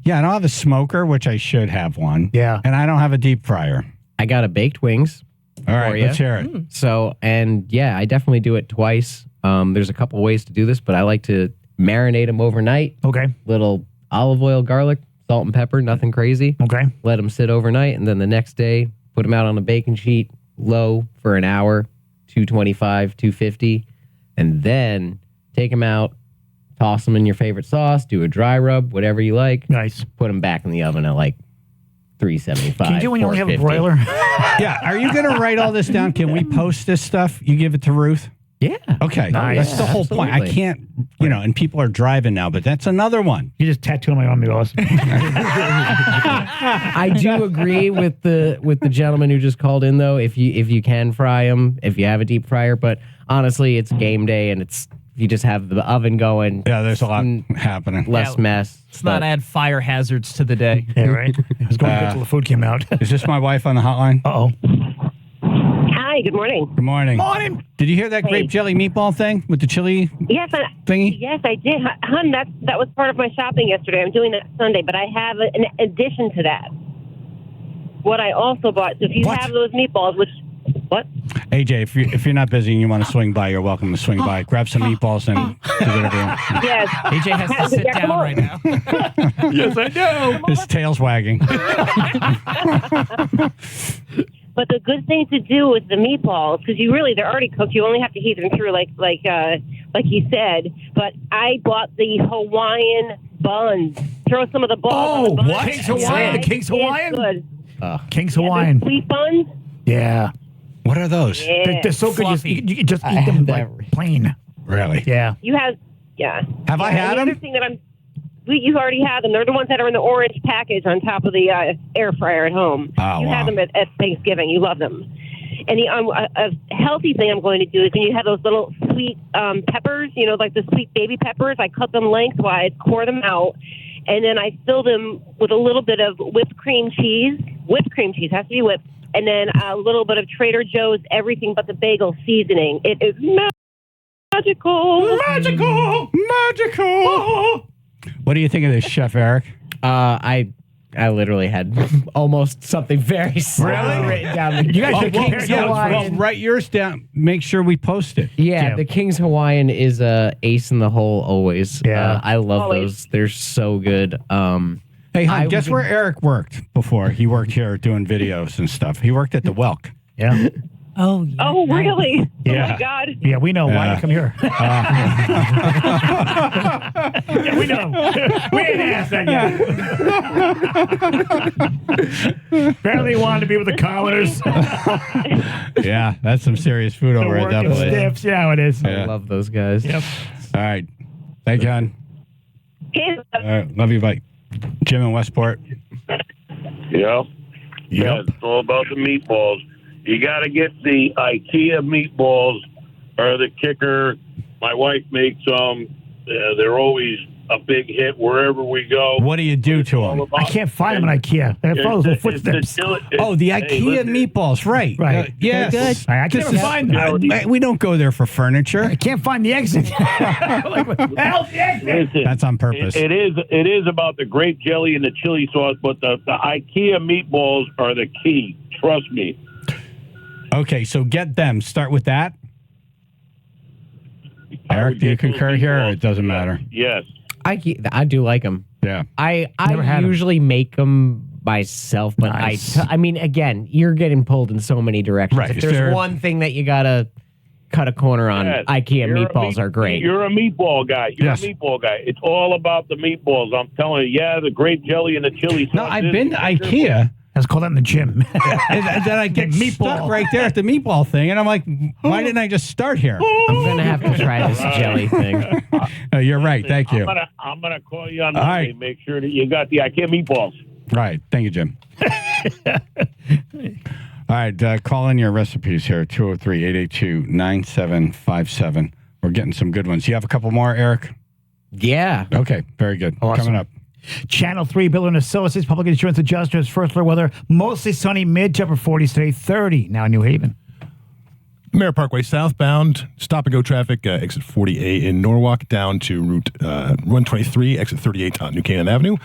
Yeah, I don't have a smoker, which I should have one. Yeah. And I don't have a deep fryer. I got a baked wings. All right, for ya. let's hear it. So, and yeah, I definitely do it twice. There's a couple ways to do this, but I like to marinate them overnight. Okay. Little olive oil, garlic, salt and pepper, nothing crazy. Okay. Let them sit overnight, and then the next day, put them out on a baking sheet, low for an hour, 225, 250, and then take them out, toss them in your favorite sauce, do a dry rub, whatever you like. Nice. Put them back in the oven at like 375. Can you do when you only have a 450. broiler? Yeah, are you going to write all this down? Can we post this stuff? You give it to Ruth? Yeah. Okay. That's the whole point. I can't, and people are driving now, but that's another one. You just tattooed my arm, Ross. I do agree with the gentleman who just called in, though. If you can fry them, if you have a deep fryer, but honestly, it's game day and you just have the oven going. Yeah, there's a lot happening. Less mess. Let's not add fire hazards to the day. Yeah, right. It was going good until the food came out. Is this my wife on the hotline? Uh-oh. Hi, good morning. Good morning. Morning. Did you hear that grape jelly meatball thing with the chili thingy? Yes, I did. Hun, that was part of my shopping yesterday. I'm doing that Sunday, but I have an addition to that. What I also bought. So if you have those meatballs, what? AJ, if you're not busy and you want to swing by, you're welcome to swing by. Grab some meatballs and do whatever you want. Yes. AJ has to sit down right now. Yes, I do. His tail's wagging. But the good thing to do with the meatballs, because they're already cooked. You only have to heat them through, like you said. But I bought the Hawaiian buns. Throw some of the balls on the buns. What? King's Hawaiian? The King's Hawaiian? Good. King's Hawaiian. Sweet buns. Yeah. What are those? Yeah. They're so good. You can just eat them like plain. Really? Yeah. You have, Have I had the them? other thing that you already had them. They're the ones that are in the orange package on top of the air fryer at home. Oh, you wow. had them at Thanksgiving. You love them. And the a healthy thing I'm going to do is when you have those little sweet peppers, like the sweet baby peppers, I cut them lengthwise, core them out, and then I fill them with a little bit of whipped cream cheese. Whipped cream cheese has to be whipped. And then a little bit of Trader Joe's everything but the bagel seasoning. It is magical. Magical. Magical. What do you think of this, Chef Eric? I literally had almost something very similar written down. You guys should compare King's notes. Hawaiian. Write yours down. Make sure we post it. Yeah, the King's Hawaiian is ace in the hole always. Yeah. I love those. They're so good. Hey, hon, guess where Eric worked before? He worked here doing videos and stuff. He worked at the Welk. Yeah. Oh, yeah. Oh, really? Yeah. Oh, my God. Yeah, we know. Why you come here? Yeah, we know. We ain't asked that yet. Apparently, he wanted to be with the commoners. Yeah, that's some serious food over at that Working place. stiffs. Yeah, it is. I love those guys. Yep. All right. Thank you, hon. Kids. All right. Love you. Bye. Jim in Westport. Yeah. Yeah, it's all about the meatballs. You got to get the IKEA meatballs or the kicker. My wife makes them. They're always a big hit wherever we go. What do you do to them? I can't find them in IKEA. They follow the footsteps. Oh, the IKEA meatballs, right? Right. Yes. They're good. I can't find them. We don't go there for furniture. I can't find the exit. Like, what the hell's the exit? Listen, That's on purpose. It is about the grape jelly and the chili sauce, but the IKEA meatballs are the key. Trust me. Okay, so get them. Start with that. Eric, do you concur here, or it doesn't matter? Yes. I do like them. Yeah. I Never had 'em. usually make them myself, but Nice. I mean, again, you're getting pulled in so many directions. Right. If there's one thing that you gotta cut a corner on, Yes. IKEA You're a meatballs are great. You're a meatball guy. Yes. A meatball guy. It's all about the meatballs. I'm telling you. Yeah, the grape jelly and the chili sauce. No, I've been to IKEA. Let's call that in the gym. And then I get stuck right there at the meatball thing, and I'm like, why didn't I just start here? I'm gonna have to try this jelly thing. You're right. Thank you. I'm gonna call you on All Monday. right. Make sure that you got the IKEA meatballs. Right. Thank you, Jim. All right. Call in your recipes here, 203-882-9757. We're getting some good ones. You have a couple more, Eric? Yeah. Okay. Very good. Awesome. Coming up. Channel 3, Bill and Associates, Public Insurance Adjusters, first floor weather, mostly sunny, mid to upper 40s today, 30 now in New Haven. Merritt Parkway southbound, stop and go traffic, exit 40A in Norwalk down to Route 123, exit 38 on New Canaan Avenue.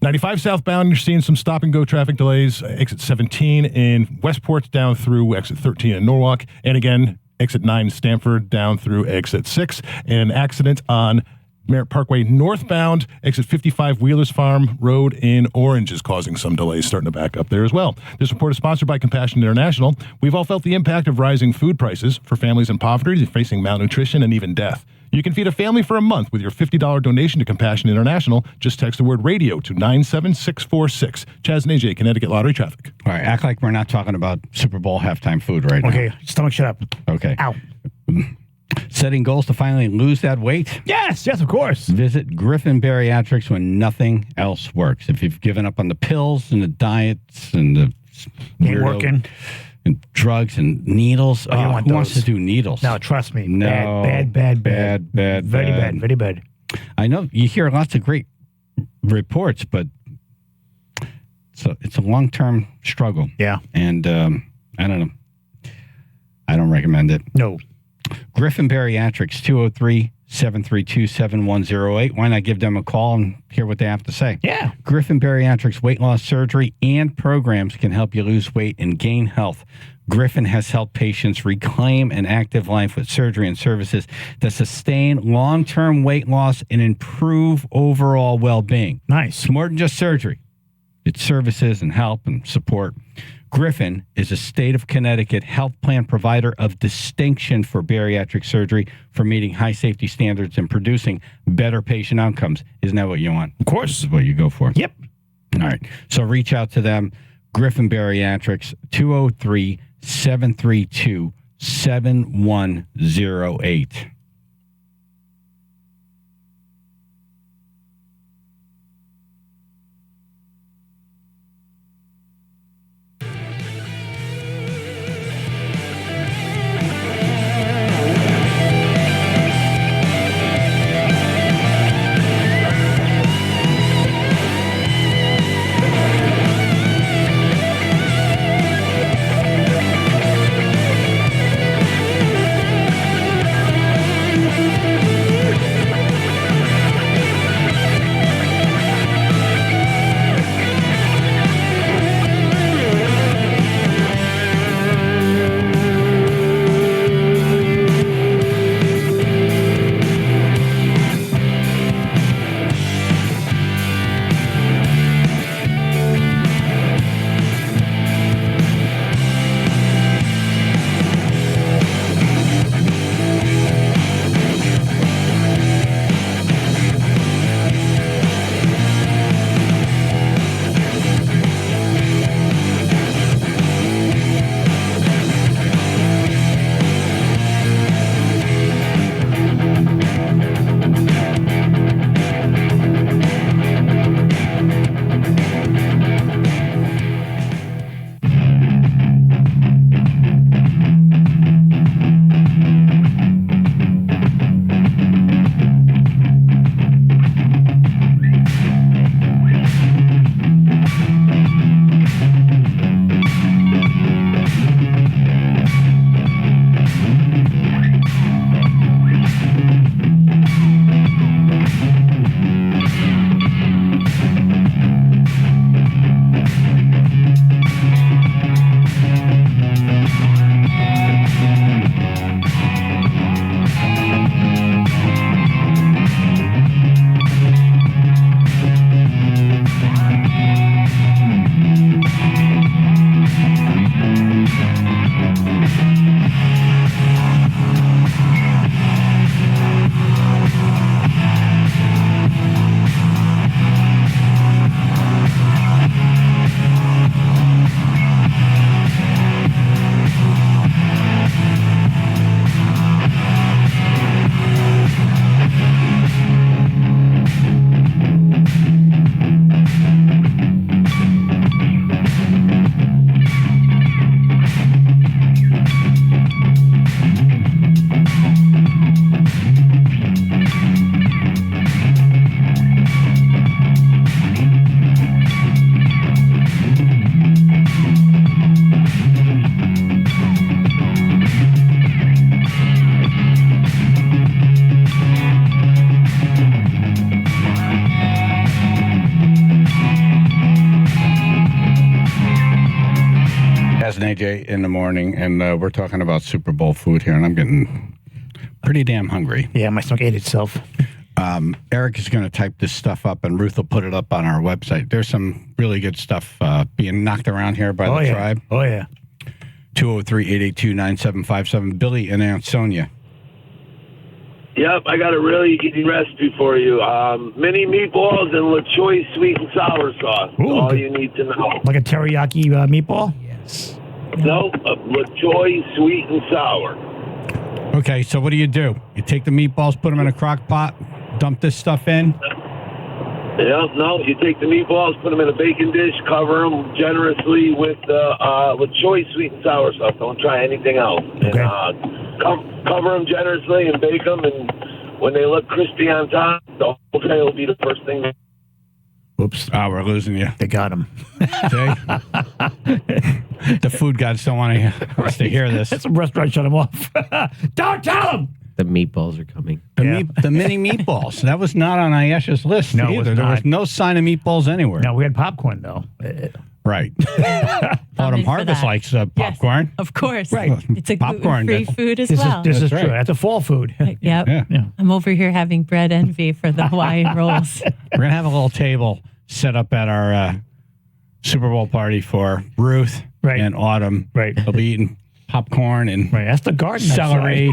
95 southbound, you're seeing some stop and go traffic delays, exit 17 in Westport down through exit 13 in Norwalk. And again, exit 9 Stamford down through exit 6. And an accident on Merritt Parkway northbound, exit 55 Wheelers Farm Road in Orange is causing some delays, starting to back up there as well. This report is sponsored by Compassion International. We've all felt the impact of rising food prices for families in poverty facing malnutrition and even death. You can feed a family for a month with your $50 donation to Compassion International. Just text the word radio to 97646. Chaz and AJ, Connecticut Lottery Traffic. All right. Act like we're not talking about Super Bowl halftime food right now. Okay, stomach shut up. Okay. Ow. Setting goals to finally lose that weight? Yes, of course. Visit Griffin Bariatrics when nothing else works. If you've given up on the pills and the diets and the Ain't working. And drugs and needles. Oh, you want who wants those. to do needles? No, trust me. No. Bad. Very bad. I know you hear lots of great reports, but it's a long-term struggle. Yeah. And I don't know. I don't recommend it. No. Griffin Bariatrics, 203-732-7108. Why not give them a call and hear what they have to say? Yeah. Griffin Bariatrics weight loss surgery and programs can help you lose weight and gain health. Griffin has helped patients reclaim an active life with surgery and services that sustain long-term weight loss and improve overall well-being. Nice. It's more than just surgery. It's services and help and support. Griffin is a state of Connecticut health plan provider of distinction for bariatric surgery for meeting high safety standards and producing better patient outcomes. Isn't that what you want? Of course. This is what you go for. Yep. All right. So reach out to them. Griffin Bariatrics, 203-732-7108. Chaz and AJ in the morning, and we're talking about Super Bowl food here, and I'm getting pretty damn hungry. Yeah, my stomach ate itself. Eric is going to type this stuff up, and Ruth will put it up on our website. There's some really good stuff being knocked around here by the tribe. Oh, yeah. 203-882-9757. Billy and Ansonia. Yep, I got a really easy recipe for you. Mini meatballs and LaChoy sweet and sour sauce. That's all you need to know. Like a teriyaki meatball? Yes. No, LaChoy sweet and sour. Okay, so what do? You take the meatballs, put them in a crock pot, dump this stuff in. Yeah, no, you take the meatballs, put them in a baking dish, cover them generously with choice sweet and sour sauce. Don't try anything else. Okay. And cover them generously and bake them, and when they look crispy on top, the whole tray will be the first thing. Whoops. Oh, we're losing you. They got him. The food gods don't want us to hear this. Some restaurant shut him off. Don't tell him. The meatballs are coming. The mini meatballs. That was not on Ayesh's list No, it either. was There was not. no sign of meatballs anywhere. No, we had popcorn, though. Right. Autumn in for Harvest that. likes popcorn. Of course. Right. It's a Popcorn. gluten-free food as This well. is That's right. true. That's a fall food. Yep. Yeah. I'm over here having bread envy for the Hawaiian rolls. We're going to have a little table set up at our Super Bowl party for Ruth and Autumn. Right. They'll be eating popcorn and That's the garden. celery,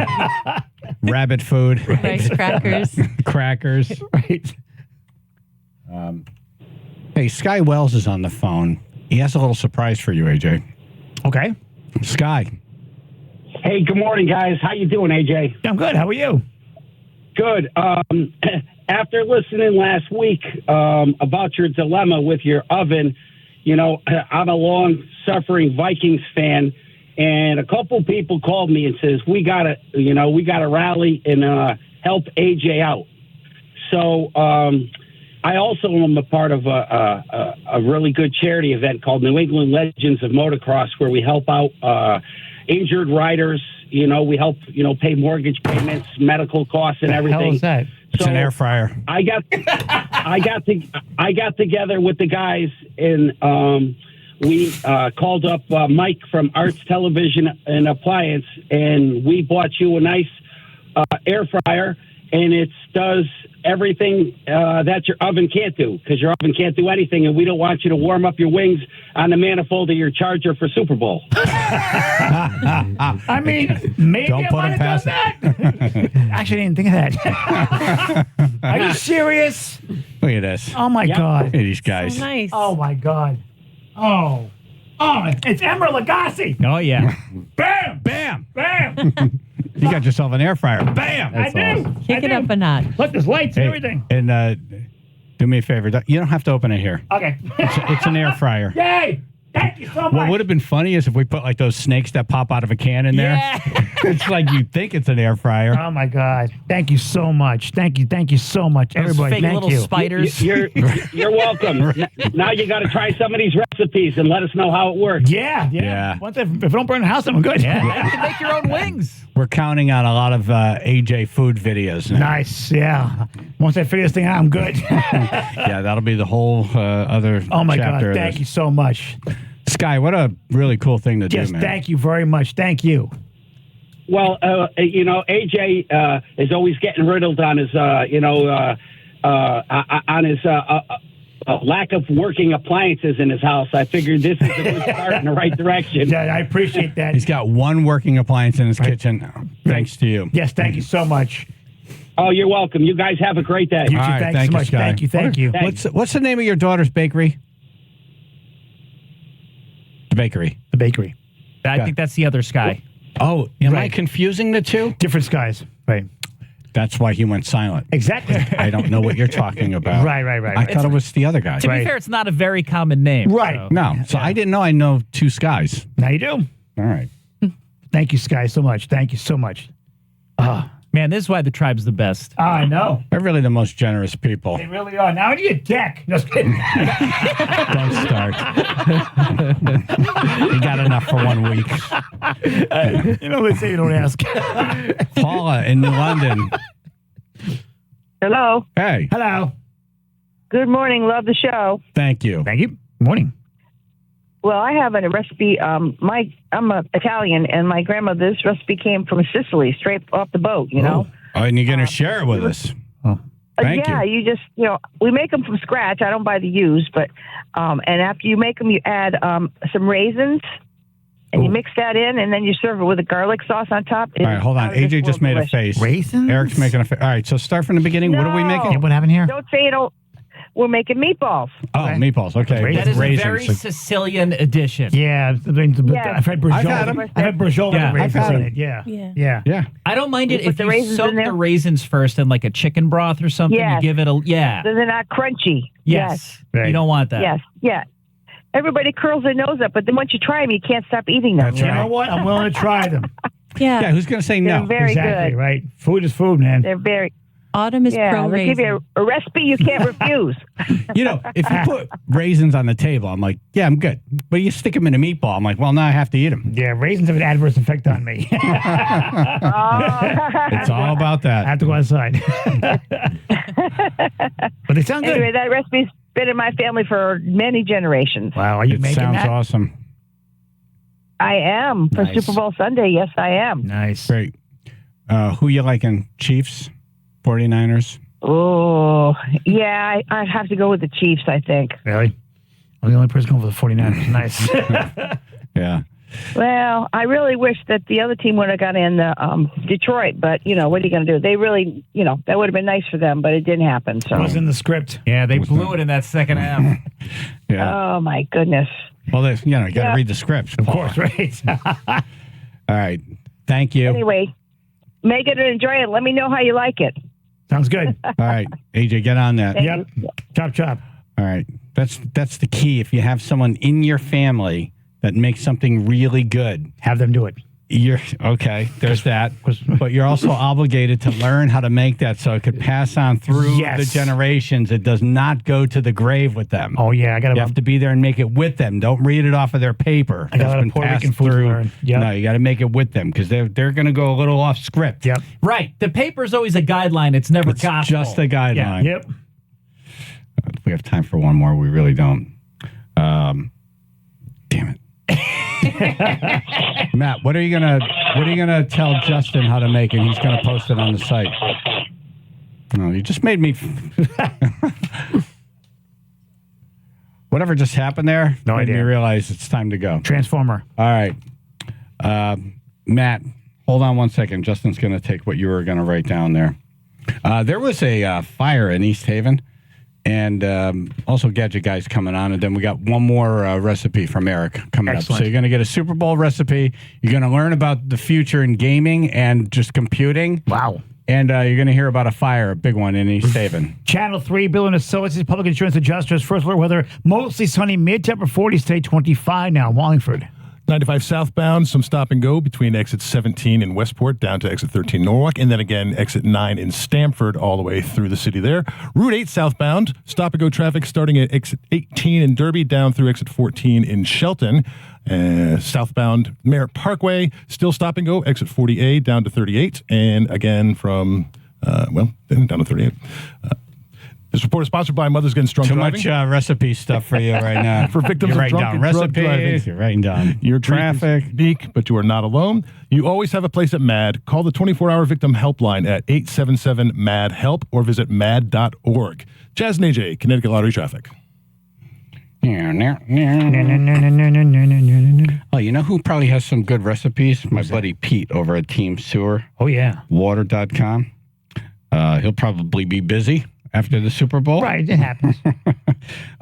rabbit food, Rice crackers. crackers. Right. Hey, Sky Wells is on the phone. He has a little surprise for you, AJ. Okay. Sky. Hey, good morning, guys. How you doing, AJ? I'm good. How are you? Good. After listening last week about your dilemma with your oven, I'm a long-suffering Vikings fan, and a couple people called me and says we gotta rally and help AJ out. So I also am a part of a really good charity event called New England Legends of Motocross, where we help out injured riders. We help pay mortgage payments, medical costs, and everything. The hell is that? It's an air fryer. I got together with the guys, and we called up Mike from Arts Television and Appliance, and we bought you a nice air fryer, and it does everything that your oven can't do, because your oven can't do anything, and we don't want you to warm up your wings on the manifold of your charger for Super Bowl. I mean, maybe Don't I put might him have past done that. Actually, I didn't think of that. Are you serious? Look at this. Oh, my God. Look at these guys. So nice. Oh, my God. Oh, it's Emerald Lagasse. Oh, yeah. Bam! Bam! Bam! You got yourself an air fryer. Bam! I do. Kick it up a notch. Look, there's lights and everything. And do me a favor. You don't have to open it here. Okay. It's an air fryer. Yay! Thank you so much. What would have been funny is if we put like those snakes that pop out of a can in there. It's like you think it's an air fryer. Oh my God! Thank you so much. Thank you so much, Those everybody. fake Thank little you. spiders. You're welcome. Now you got to try some of these recipes and let us know how it works. Yeah. Once if I don't burn the house, I'm good. You can make your own wings. We're counting on a lot of AJ food videos now. Nice. Yeah. Once I figure this thing out, I'm good. Yeah, that'll be the whole other Oh my God! chapter of Thank this. you so much. Sky, what a really cool thing to Yes, do, man. thank you very much. Thank you. Well, AJ is always getting riddled on his, lack of working appliances in his house. I figured this is a good start in the right direction. Yeah, I appreciate that. He's got one working appliance in his kitchen, thanks to you. Yes, thank you so much. Oh, you're welcome. You guys have a great day. You too. All right, Thanks so much. Sky. Thank you. What's the name of your daughter's bakery? The bakery. The bakery. I think that's the other Sky. Oh, am I confusing the two? Different skies. Right. That's why he went silent. Exactly. I don't know what you're talking about. Right. I thought it was the other guy. To be fair, it's not a very common name. Right. So. No, so I didn't know I know two Skies. Now you do. All right. Thank you, Sky, so much. Thank you so much. Man, this is why the tribe's the best. I know. They're really the most generous people. They really are. Now I need a deck. Just kidding. Don't start. You got enough for 1 week. They say you don't ask. Paula in New London. Hello. Hey. Hello. Good morning. Love the show. Thank you. Thank you. Morning. Well, I have a recipe. I'm Italian, and my grandmother's recipe came from Sicily, straight off the boat. Oh, and you're going to share it with us. Thank yeah, you just we make them from scratch. I don't buy the used, but and after you make them, you add some raisins, and you mix that in, and then you serve it with a garlic sauce on top. All right, hold on. AJ just made a face. Raisins? Eric's making a face. All right, so start from the beginning. What are we making? What happened here? Don't say you don't. we're making meatballs. Oh, meatballs. Okay. That is Raisins. a very Sicilian edition. Yeah, I've had I've had 'em. I've had Braciole Yeah, with I've had raisins in 'em. it. Yeah. Yeah. Yeah. I don't mind it You put if the you raisins soak in there? the raisins first in like a chicken broth or something. Yes. You give it a So they're not crunchy. Yes. Right. You don't want that. Yes. Yeah. Everybody curls their nose up, but then once you try them, you can't stop eating them. You know what? I'm willing to try them. Yeah, who's going to say They're no? very Exactly, good. right? Food is food, man. They're very. Autumn is Yeah, pro they give raisin. you a recipe you can't refuse. You know, if you put raisins on the table, I'm like, yeah, I'm good. But you stick them in a meatball, I'm like, well, now I have to eat them. Yeah, raisins have an adverse effect on me. It's all about I that. have to go outside. But they sound good. Anyway, that recipe's been in my family for many generations. Wow, are you It making sounds that? awesome. I am for Nice. Super Bowl Sunday. Yes, I am. Nice. Great. Who you liking? Chiefs? 49ers? Oh, yeah, I'd have to go with the Chiefs, I think. Really? I'm the only person going for the 49ers. Nice. Yeah. Well, I really wish that the other team would have got in Detroit, but, what are you going to do? They really, that would have been nice for them, but it didn't happen. So. It was in the script. Yeah, they blew it in that second half. Yeah. Oh, my goodness. Well, you got to read the scripts. Of course, right? All right. Thank you. Anyway, make it and enjoy it. Let me know how you like it. Sounds good. All right. AJ, get on that. Thank you. Chop, chop. All right. That's the key. If you have someone in your family that makes something really good, have them do it. You're okay. There's that, but you're also obligated to learn how to make that so it could pass on through the generations. It does not go to the grave with them. Oh yeah, You have to be there and make it with them. Don't read it off of their paper. I got a That's lot of been Puerto passed Rican food to through. learn. Yep. No, you got to make it with them because they're going to go a little off script. Yep. Right. The paper's always a guideline. It's never gospel. Just a guideline. Yeah. Yep. We have time for one more. We really don't. Damn it. Matt, what are you gonna tell Justin how to make it? He's gonna post it on the site. No, you just made me. Whatever just happened there No made idea. me realize it's time to go. Transformer. All right, Matt, hold on one second. Justin's gonna take what you were gonna write down there. There was a fire in East Haven. And also Gadget Guy's coming on. And then we got one more recipe from Eric coming up. So you're going to get a Super Bowl recipe. You're going to learn about the future in gaming and just computing. Wow. And you're going to hear about a fire, a big one in East Haven. Channel 3, Bill and Associates, Public Insurance Adjusters. First alert weather, mostly sunny, mid-temper 40, stay 25 now. Wallingford. 95 southbound, some stop and go between exit 17 in Westport down to exit 13 Norwalk, and then again exit 9 in Stamford all the way through the city there. Route 8 southbound, stop and go traffic starting at exit 18 in Derby down through exit 14 in Shelton. Southbound Merritt Parkway, still stop and go, exit 40A down to 38, and again from, down to 38. This report is sponsored by Mothers Against Drunk Driving. Too much recipe stuff for you right now. For victims you're of writing drunk down and drug driving. recipes. You're writing down Your traffic. Unique, but you are not alone. You always have a place at MAD. Call the 24-hour victim helpline at 877-MAD-HELP or visit mad.org. Chaz and AJ, Connecticut Lottery Traffic. Oh, you know who probably has some good recipes? My buddy Pete over at Team Sewer. Oh, yeah. Water.com. He'll probably be busy after the Super Bowl. Right, it happens.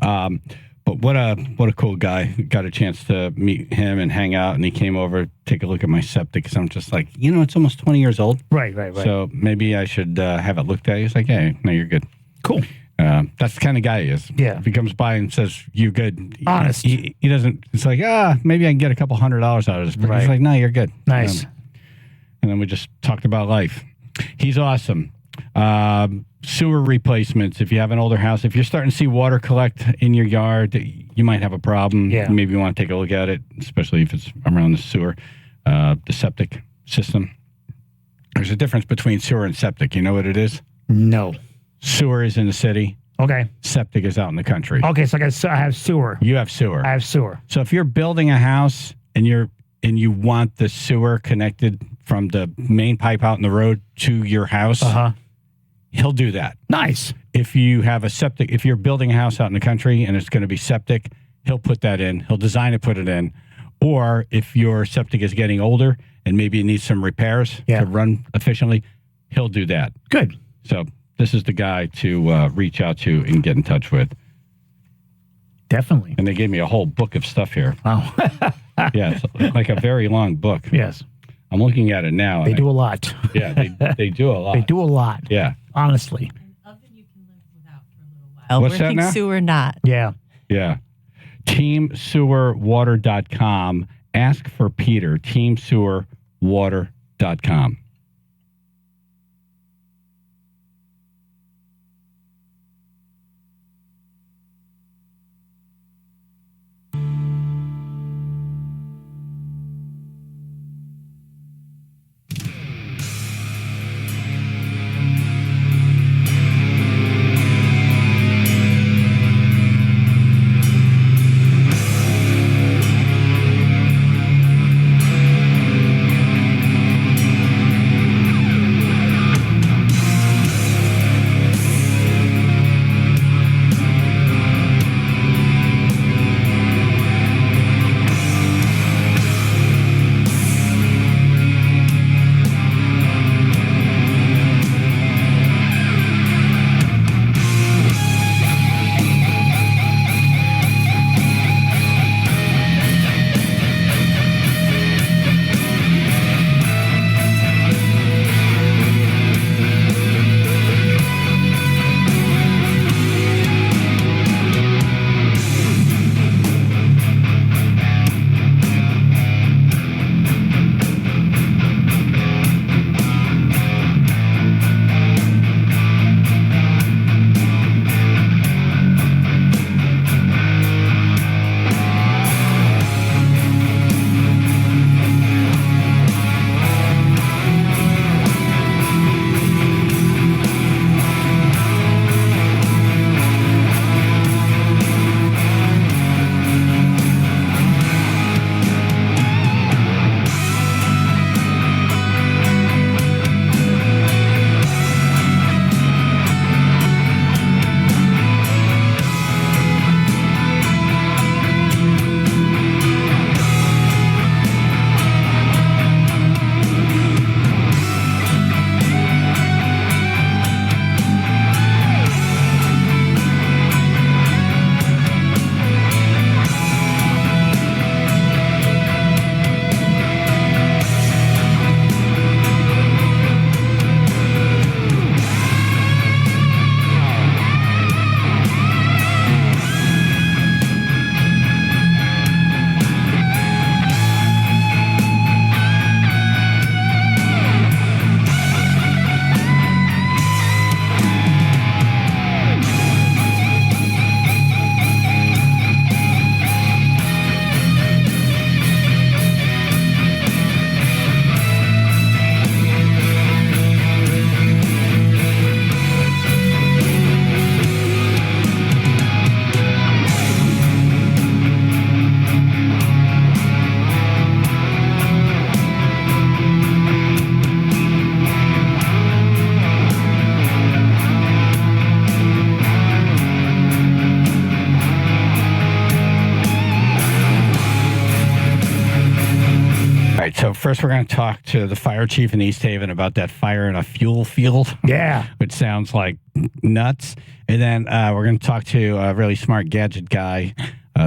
But what a cool guy. Got a chance to meet him and hang out, and he came over, take a look at my septic, because I'm just like, it's almost 20 years old. Right. So maybe I should have it looked at. He's like, hey, no, you're good. Cool. That's the kind of guy he is. Yeah. If he comes by and says, you good. Honest. He doesn't, it's like, maybe I can get a couple $100 out of this. But Right. he's like, no, you're good. Nice. And then we just talked about life. He's awesome. Sewer replacements. If you have an older house, if you're starting to see water collect in your yard, you might have a problem. Yeah. Maybe you want to take a look at it, especially if it's around the sewer, the septic system. There's a difference between sewer and septic. You know what it is? No. Sewer is in the city. Okay. Septic is out in the country. Okay, so I have sewer. You have sewer. I have sewer. So if you're building a house and you want the sewer connected from the main pipe out in the road to your house, he'll do that. Nice. If you have a septic, if you're building a house out in the country and it's going to be septic, he'll put that in. He'll design it, put it in. Or if your septic is getting older and maybe it needs some repairs to run efficiently, he'll do that. Good. So this is the guy to reach out to and get in touch with. Definitely. And they gave me a whole book of stuff here. Wow. Yeah, it's like a very long book. Yes. I'm looking at it now. They do a lot. Yeah, they do a lot. They do a lot. Yeah. Honestly. What's that now? Sewer not. Yeah. Yeah. TeamSewerWater.com. Ask for Peter. TeamSewerWater.com. So first we're going to talk to the fire chief in East Haven about that fire in a fuel field. Yeah. Which sounds like nuts. And then we're going to talk to a really smart gadget guy,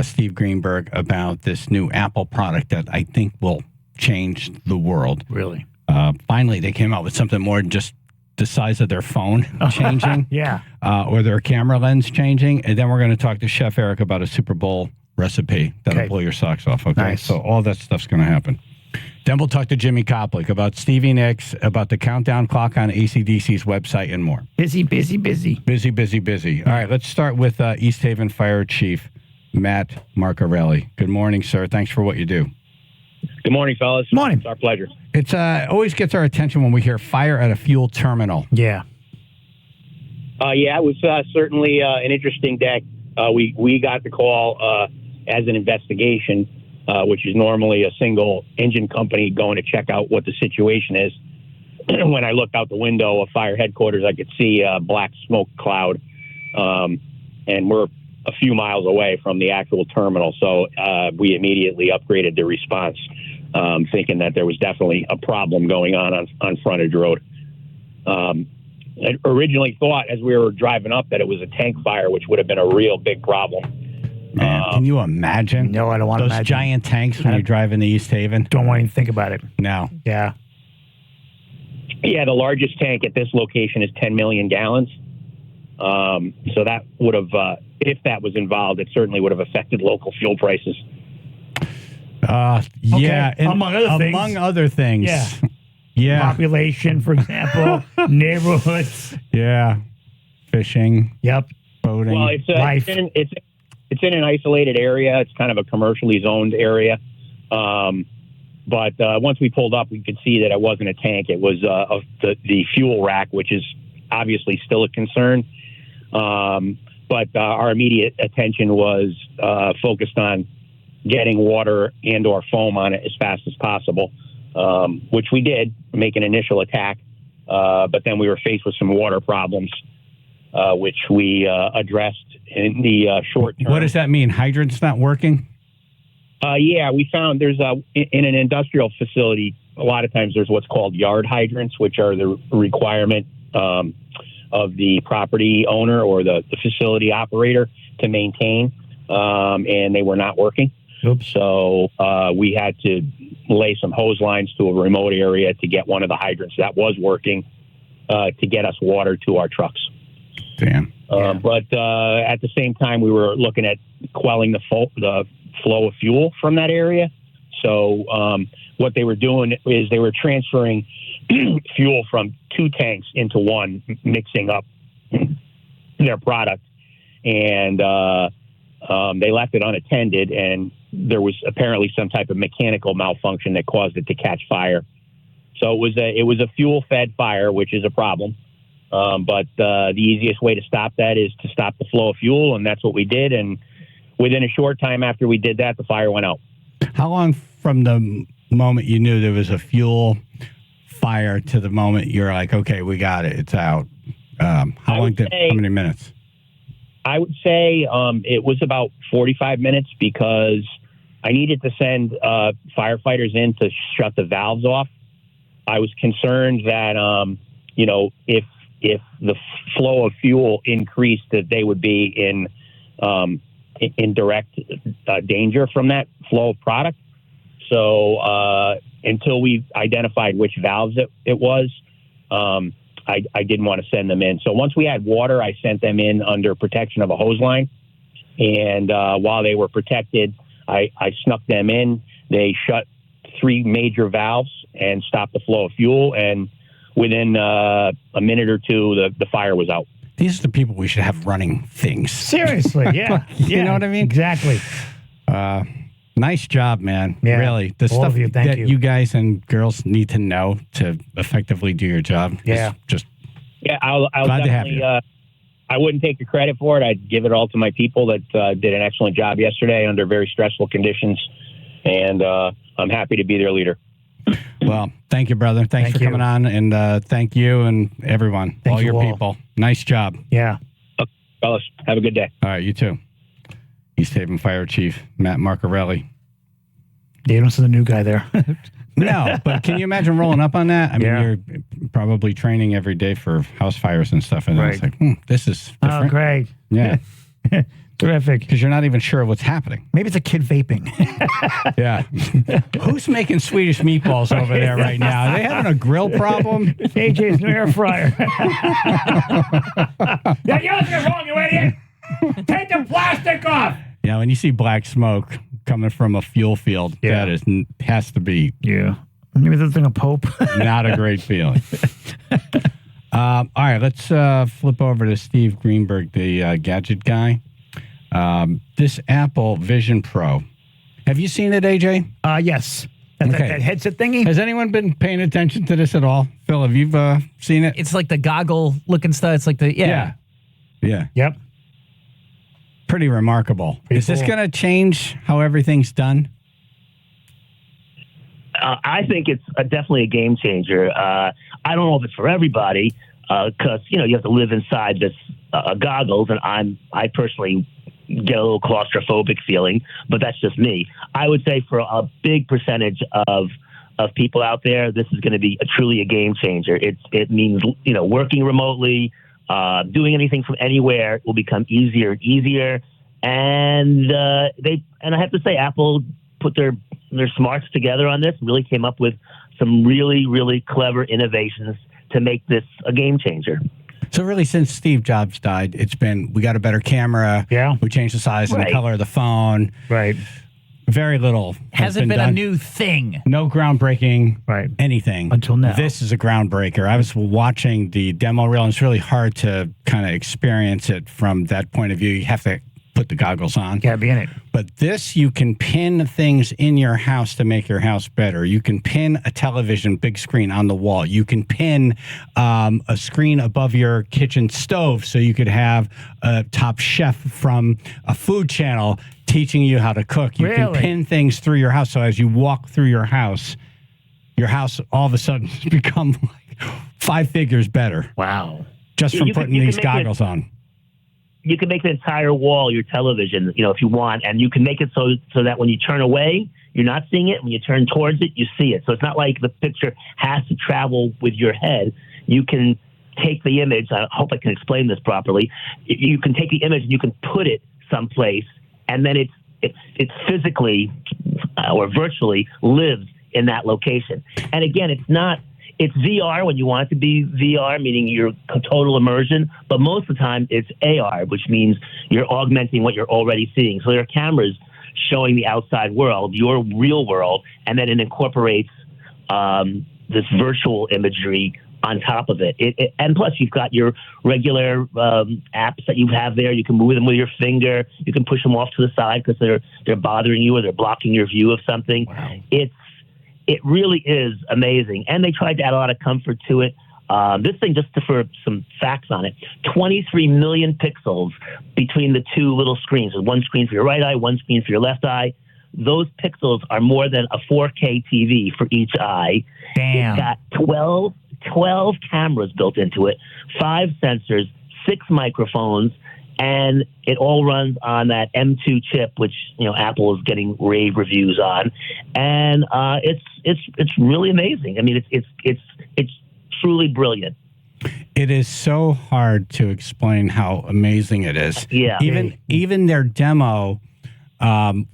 Steve Greenberg, about this new Apple product that I think will change the world. Really? Finally, they came out with something more than just the size of their phone changing. Yeah. Or their camera lens changing. And then we're going to talk to Chef Eric about a SuperBowl recipe that'll blow your socks off. Okay. Nice. So all that stuff's going to happen. Then we'll talk to Jimmy Koplik about Stevie Nicks, about the countdown clock on AC/DC's website, and more. Busy, busy, busy. Busy, busy, busy. All right, let's start with East Haven Fire Chief Matt Marcarelli. Good morning, sir. Thanks for what you do. Good morning, fellas. Morning. It's our pleasure. It's always gets our attention when we hear fire at a fuel terminal. Yeah. Yeah, it was certainly an interesting day. We got the call as an investigation, which is normally a single engine company going to check out what the situation is. When I looked out the window of fire headquarters, I could see a black smoke cloud, and we're a few miles away from the actual terminal. So we immediately upgraded the response, thinking that there was definitely a problem going on frontage road. originally thought as we were driving up that it was a tank fire, which would have been a real big problem. Man, can you imagine? No, I don't want to those imagine. giant tanks when you drive into East Haven. Don't want to even think about it. No. Yeah. Yeah, the largest tank at this location is 10 million gallons. So that would have, if that was involved, it certainly would have affected local fuel prices. Yeah, and among other things. Yeah. Yeah. Yeah. Population, for example, neighborhoods. Yeah. Fishing. Yep. Boating. Well, it's in an isolated area. It's kind of a commercially zoned area. But once we pulled up, we could see that it wasn't a tank. It was the fuel rack, which is obviously still a concern. But our immediate attention was focused on getting water and or foam on it as fast as possible, which we did, make an initial attack. But then we were faced with some water problems, which we addressed in the short term. What does that mean? Hydrant's not working? Yeah, we found there's in an industrial facility, a lot of times there's what's called yard hydrants, which are the requirement of the property owner or the facility operator to maintain, and they were not working. Oops. So we had to lay some hose lines to a remote area to get one of the hydrants that was working to get us water to our trucks. Damn. But at the same time, we were looking at quelling the flow of fuel from that area. So what they were doing is they were transferring fuel from 2 tanks into one, mixing up their product. And they left it unattended, and there was apparently some type of mechanical malfunction that caused it to catch fire. So it was a fuel-fed fire, which is a problem. But the easiest way to stop that is to stop the flow of fuel, and that's what we did. And within a short time after we did that, the fire went out. How long from the moment you knew there was a fuel fire to the moment you're like, okay, we got it, it's out? How many minutes? I would say it was about 45 minutes because I needed to send firefighters in to shut the valves off. I was concerned that, if the flow of fuel increased, that they would be in direct danger from that flow of product. So until we identified which valves it was, I didn't want to send them in. So once we had water, I sent them in under protection of a hose line. And while they were protected, I snuck them in. They shut 3 major valves and stopped the flow of fuel. And within a minute or two, the fire was out. These are the people we should have running things. Seriously, yeah. You know what I mean? Exactly. Nice job, man. Yeah. Really. The All stuff of you, thank that you. you guys and girls need to know to effectively do your job. Yeah. I'll glad to have definitely, you. I wouldn't take the credit for it. I'd give it all to my people that did an excellent job yesterday under very stressful conditions. And I'm happy to be their leader. Well, thank you, brother. Thanks for coming on. And thank you and everyone, all your people. Nice job. Yeah. Okay, fellas, have a good day. All right, you too. East Haven Fire Chief Matt Marcarelli. You don't see the new guy there. No, but can you imagine rolling up on that? I mean, you're probably training every day for house fires and stuff. And it's like, this is different. Oh, great. Yeah. Terrific. Because you're not even sure what's happening. Maybe it's a kid vaping. Yeah. Who's making Swedish meatballs over there right now? Are they having a grill problem? AJ's new air fryer. Yeah, you're looking wrong, you idiot. Take the plastic off. Yeah, when you see black smoke coming from a fuel field, that has to be maybe this thing a Pope. Not a great feeling. All right, let's flip over to Steve Greenberg, the gadget guy. This Apple Vision Pro. Have you seen it, AJ? Yes. That headset thingy? Has anyone been paying attention to this at all? Phil, have you seen it? It's like the goggle looking stuff. It's like the, Yeah. Yep. Pretty remarkable. Is this going to change how everything's done? I think it's definitely a game changer. I don't know if it's for everybody because you have to live inside this goggles, and I personally get a little claustrophobic feeling, but that's just me. I would say for a big percentage of of people out there, this is going to be truly a game changer. It means, working remotely, doing anything from anywhere will become easier and easier. And I have to say, Apple put their smarts together on this, really came up with some really, really clever innovations to make this a game changer. So really, since Steve Jobs died, it's been, we got a better camera. Yeah. We changed the size and the color of the phone. Right. Very little Hasn't been done. a new thing. No groundbreaking, anything. Until now. This is a groundbreaker. I was watching the demo reel, and it's really hard to kind of experience it from that point of view. You have to put the goggles on. Gotta be in it. But this, you can pin things in your house to make your house better. You can pin a television, big screen on the wall. You can pin a screen above your kitchen stove so you could have a top chef from a food channel teaching you how to cook. You can pin things through your house. So as you walk through your house all of a sudden has become like 5 figures better. Wow. Just from putting these goggles on. You can make the entire wall your television, if you want, and you can make it so that when you turn away, you're not seeing it. When you turn towards it, you see it. So it's not like the picture has to travel with your head. You can take the image. I hope I can explain this properly. You can take the image and you can put it someplace, and then it's physically or virtually lives in that location. And again, it's VR when you want it to be VR, meaning you're total immersion, but most of the time it's AR, which means you're augmenting what you're already seeing. So there are cameras showing the outside world, your real world, and then it incorporates this virtual imagery on top of it. And plus, you've got your regular apps that you have there. You can move them with your finger. You can push them off to the side because they're bothering you or they're blocking your view of something. Wow. It really is amazing. And they tried to add a lot of comfort to it. This thing, just for some facts on it, 23 million pixels between the two little screens. There's one screen for your right eye, one screen for your left eye. Those pixels are more than a 4K TV for each eye. Damn. It's got 12 cameras built into it, 5 sensors, 6 microphones, and it all runs on that M2 chip, which Apple is getting rave reviews on, and it's really amazing. I mean, it's truly brilliant. It is so hard to explain how amazing it is. Yeah. Even their demo,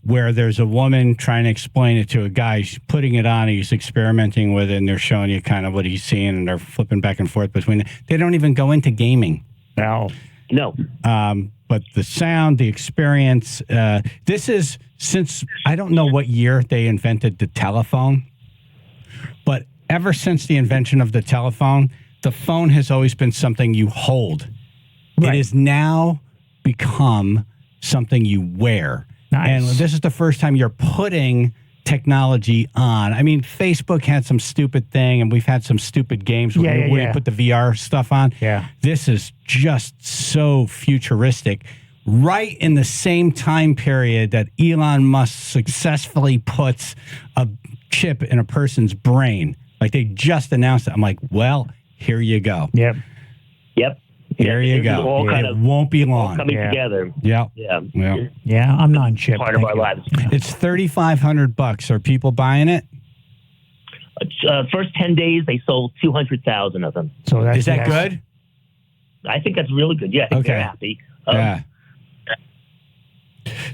where there's a woman trying to explain it to a guy, she's putting it on, he's experimenting with it, and they're showing you kind of what he's seeing, and they're flipping back and forth between it. They don't even go into gaming. No. But the sound, the experience, this is since, I don't know what year they invented the telephone, but ever since the invention of the telephone, the phone has always been something you hold. Right. It has now become something you wear. Nice. And this is the first time you're putting technology on. I mean, Facebook had some stupid thing, and we've had some stupid games where you put the VR stuff on. Yeah. This is just so futuristic. Right in the same time period that Elon Musk successfully puts a chip in a person's brain. Like, they just announced it. I'm like, well, here you go. Yep. Here you go. It won't be long. All coming together. Yeah. Yeah, I'm non-chip. Part of our lives. It's $3,500. Are people buying it? First 10 days, they sold 200,000 of them. So is that good? I think that's really good. Yeah, I think they're happy.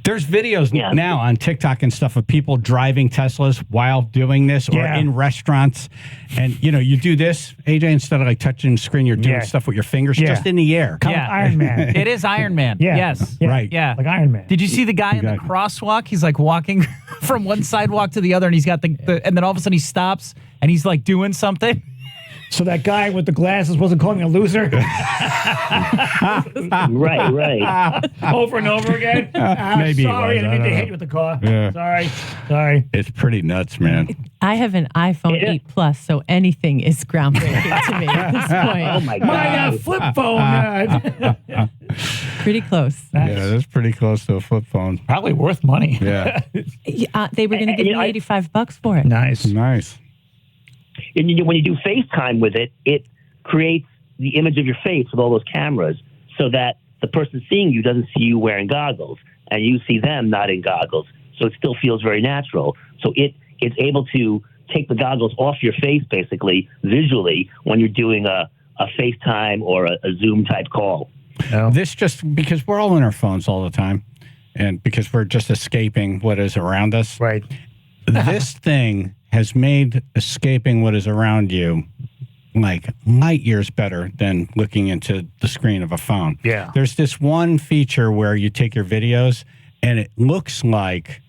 There's videos now on TikTok and stuff of people driving Teslas while doing this, or in restaurants. And, you do this, AJ, instead of like touching the screen, you're doing stuff with your fingers just in the air. Iron Man. It is Iron Man. Yes. Right. Yeah. Like Iron Man. Did you see the guy in the crosswalk? He's like walking from one sidewalk to the other, and he's got and then all of a sudden he stops and he's like doing something. So that guy with the glasses wasn't calling me a loser? Right. Over and over again? Maybe sorry, I didn't mean to hit you with the car. Yeah. Sorry. It's pretty nuts, man. I have an iPhone 8 Plus, so anything is groundbreaking to me at this point. Oh, my God. My flip phone. Pretty close. Yeah, that's pretty close to a flip phone. Probably worth money. Yeah. They were going to give me $85 for it. Nice. And when you do FaceTime with it, it creates the image of your face with all those cameras so that the person seeing you doesn't see you wearing goggles and you see them not in goggles. So it still feels very natural. So it's able to take the goggles off your face, basically, visually, when you're doing a FaceTime or a Zoom type call. This just because we're all on our phones all the time, and because we're just escaping what is around us. Right. This thing has made escaping what is around you like light years better than looking into the screen of a phone. Yeah. There's this one feature where you take your videos and it looks like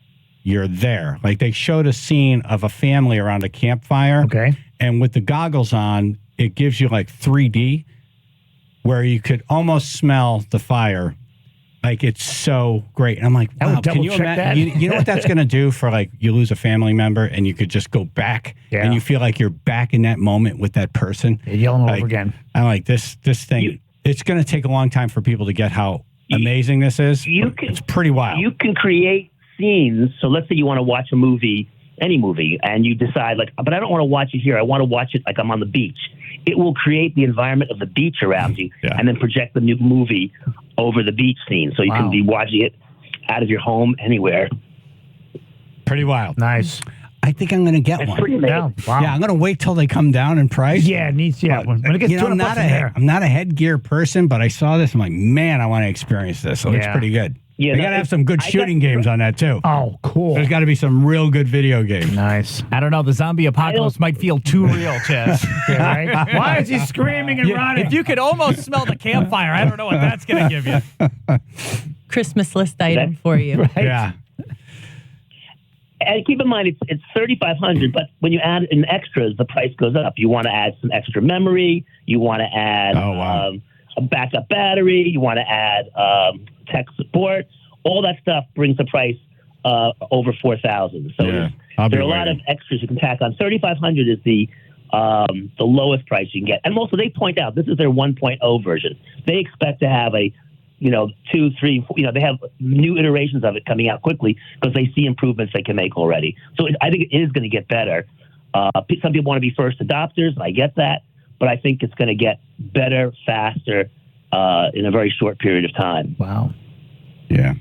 you're there. Like they showed a scene of a family around a campfire. Okay. And with the goggles on, it gives you like 3D where you could almost smell the fire. Like it's so great. And I'm like, wow, can you imagine? You know what that's going to do for like you lose a family member and you could just go back and you feel like you're back in that moment with that person. You're yelling like, over again. I'm like, this thing, it's going to take a long time for people to get how amazing this is. It's pretty wild. You can create scenes. So let's say you want to watch a movie, any movie, and you decide like, but I don't want to watch it here. I want to watch it like I'm on the beach. It will create the environment of the beach around you and then project the new movie over the beach scene. So you can be watching it out of your home anywhere. Pretty wild. Nice. I think I'm going to get one. Pretty amazing. Yeah, I'm going to wait till they come down in price. Yeah, it needs. Yeah, when it gets I'm not a headgear person, but I saw this. I'm like, man, I want to experience this. So it's pretty good. Yeah, they got to have some good shooting games on that too. Oh, cool. There's got to be some real good video games. Nice. I don't know. The zombie apocalypse might feel too real, Chaz. Right? Why is he screaming and running? If you could almost smell the campfire, I don't know what that's going to give you. Christmas list item for you. Right? Yeah. And keep in mind, it's $3,500, but when you add in extras, the price goes up. You want to add some extra memory. You want to add a backup battery. You want to add tech support. All that stuff brings the price over $4,000. So there are a lot of extras you can tack on. $3,500 is the lowest price you can get. And also, they point out this is their 1.0 version. They expect to have a 2, 3, 4, they have new iterations of it coming out quickly because they see improvements they can make already. So I think it is going to get better. Some people want to be first adopters, and I get that, but I think it's going to get better, faster, in a very short period of time. Wow. Yeah.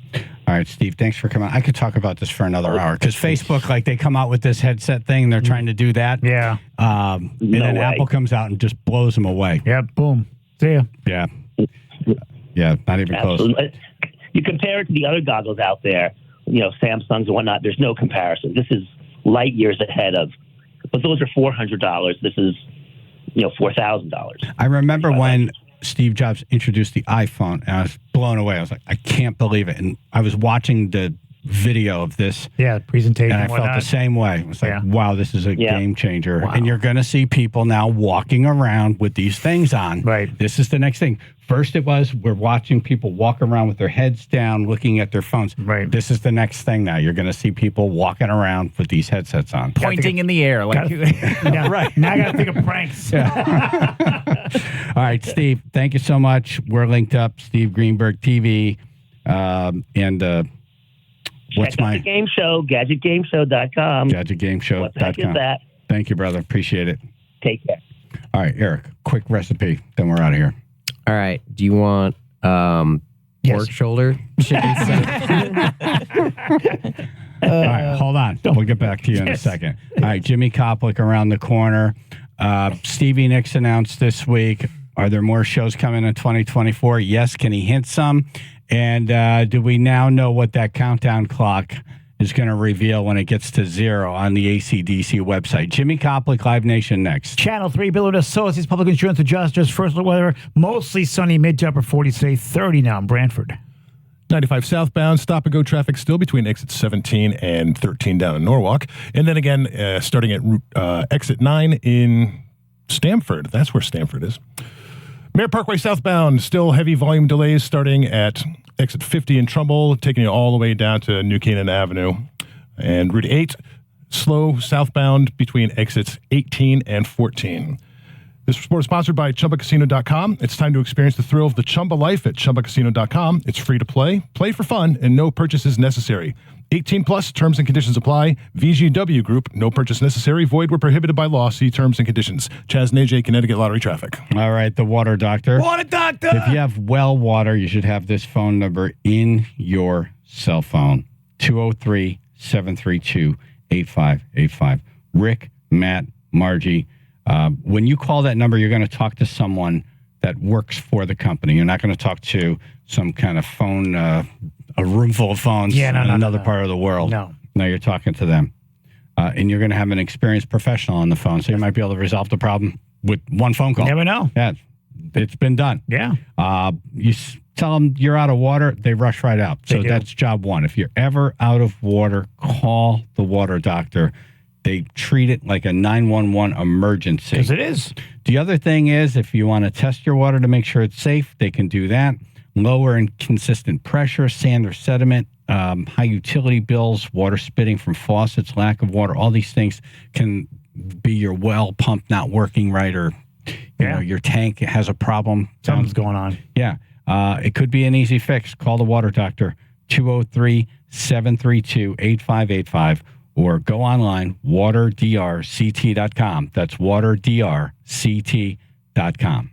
All right, Steve, thanks for coming. I could talk about this for another hour because Facebook, like they come out with this headset thing. They're trying to do that. Yeah. And then Apple comes out and just blows them away. Yeah. Boom. See ya. Yeah. Yeah, not even close. You compare it to the other goggles out there, Samsungs and whatnot, there's no comparison. This is light years ahead of, but those are $400. This is, $4,000. I remember when Steve Jobs introduced the iPhone, and I was blown away. I was like, I can't believe it. And I was watching the video of this. Yeah, presentation. And I felt the same way. It was like, wow, this is a game changer. Wow. And you're going to see people now walking around with these things on. Right. This is the next thing. First it was, we're watching people walk around with their heads down, looking at their phones. Right. This is the next thing now. You're going to see people walking around with these headsets on. Pointing in the air. Right. Now I got to think of pranks. Yeah. All right, Steve, thank you so much. We're linked up, Steve Greenberg TV. Check out the game show, gadgetgameshow.com. Gadgetgameshow.com. What the heck is that? Thank you, brother. Appreciate it. Take care. All right, Eric, quick recipe, then we're out of here. All right. Do you want pork shoulder chicken? All right, hold on. We'll get back to you in a second. All right, Jimmy Koplik around the corner. Stevie Nicks announced this week. Are there more shows coming in 2024? Yes. Can he hint some? And do we now know what that countdown clock is going to reveal when it gets to 0 on the ACDC website? Jimmy Koplik, Live Nation next. Channel 3, Bill Associates, Public Insurance Adjusters, first look weather, mostly sunny, mid to upper 40s today, 30 now in Brantford. 95 southbound, stop-and-go traffic still between exit 17 and 13 down in Norwalk. And then again, starting at exit 9 in Stamford. That's where Stamford is. Merritt Parkway southbound, still heavy volume delays starting at exit 50 in Trumbull, taking you all the way down to New Canaan Avenue. And Route 8, slow southbound between exits 18 and 14. This report is sponsored by ChumbaCasino.com. It's time to experience the thrill of the Chumba life at ChumbaCasino.com. It's free to play for fun, and no purchases necessary. 18 plus, terms and conditions apply. VGW Group, no purchase necessary. Void where prohibited by law. See terms and conditions. Chaz and AJ, Connecticut Lottery Traffic. All right, the water doctor. Water doctor! If you have well water, you should have this phone number in your cell phone. 203-732-8585. Rick Matt, Margie. When you call that number, you're going to talk to someone that works for the company. You're not going to talk to some kind of phone, a room full of phones in another part of the world. No, you're talking to them. And you're going to have an experienced professional on the phone, so you might be able to resolve the problem with one phone call. You never know. Yeah, it's been done. Yeah. You tell them you're out of water, they rush right out. So that's job one. If you're ever out of water, call the water doctor. They treat it like a 911 emergency. Because it is. The other thing is, if you want to test your water to make sure it's safe, they can do that. Lower inconsistent pressure, sand or sediment, high utility bills, water spitting from faucets, lack of water, all these things can be your well pump not working right, or you know, your tank has a problem. Something's going on. Yeah. It could be an easy fix. Call the water doctor, 203-732-8585, or go online, waterdrct.com. That's waterdrct.com.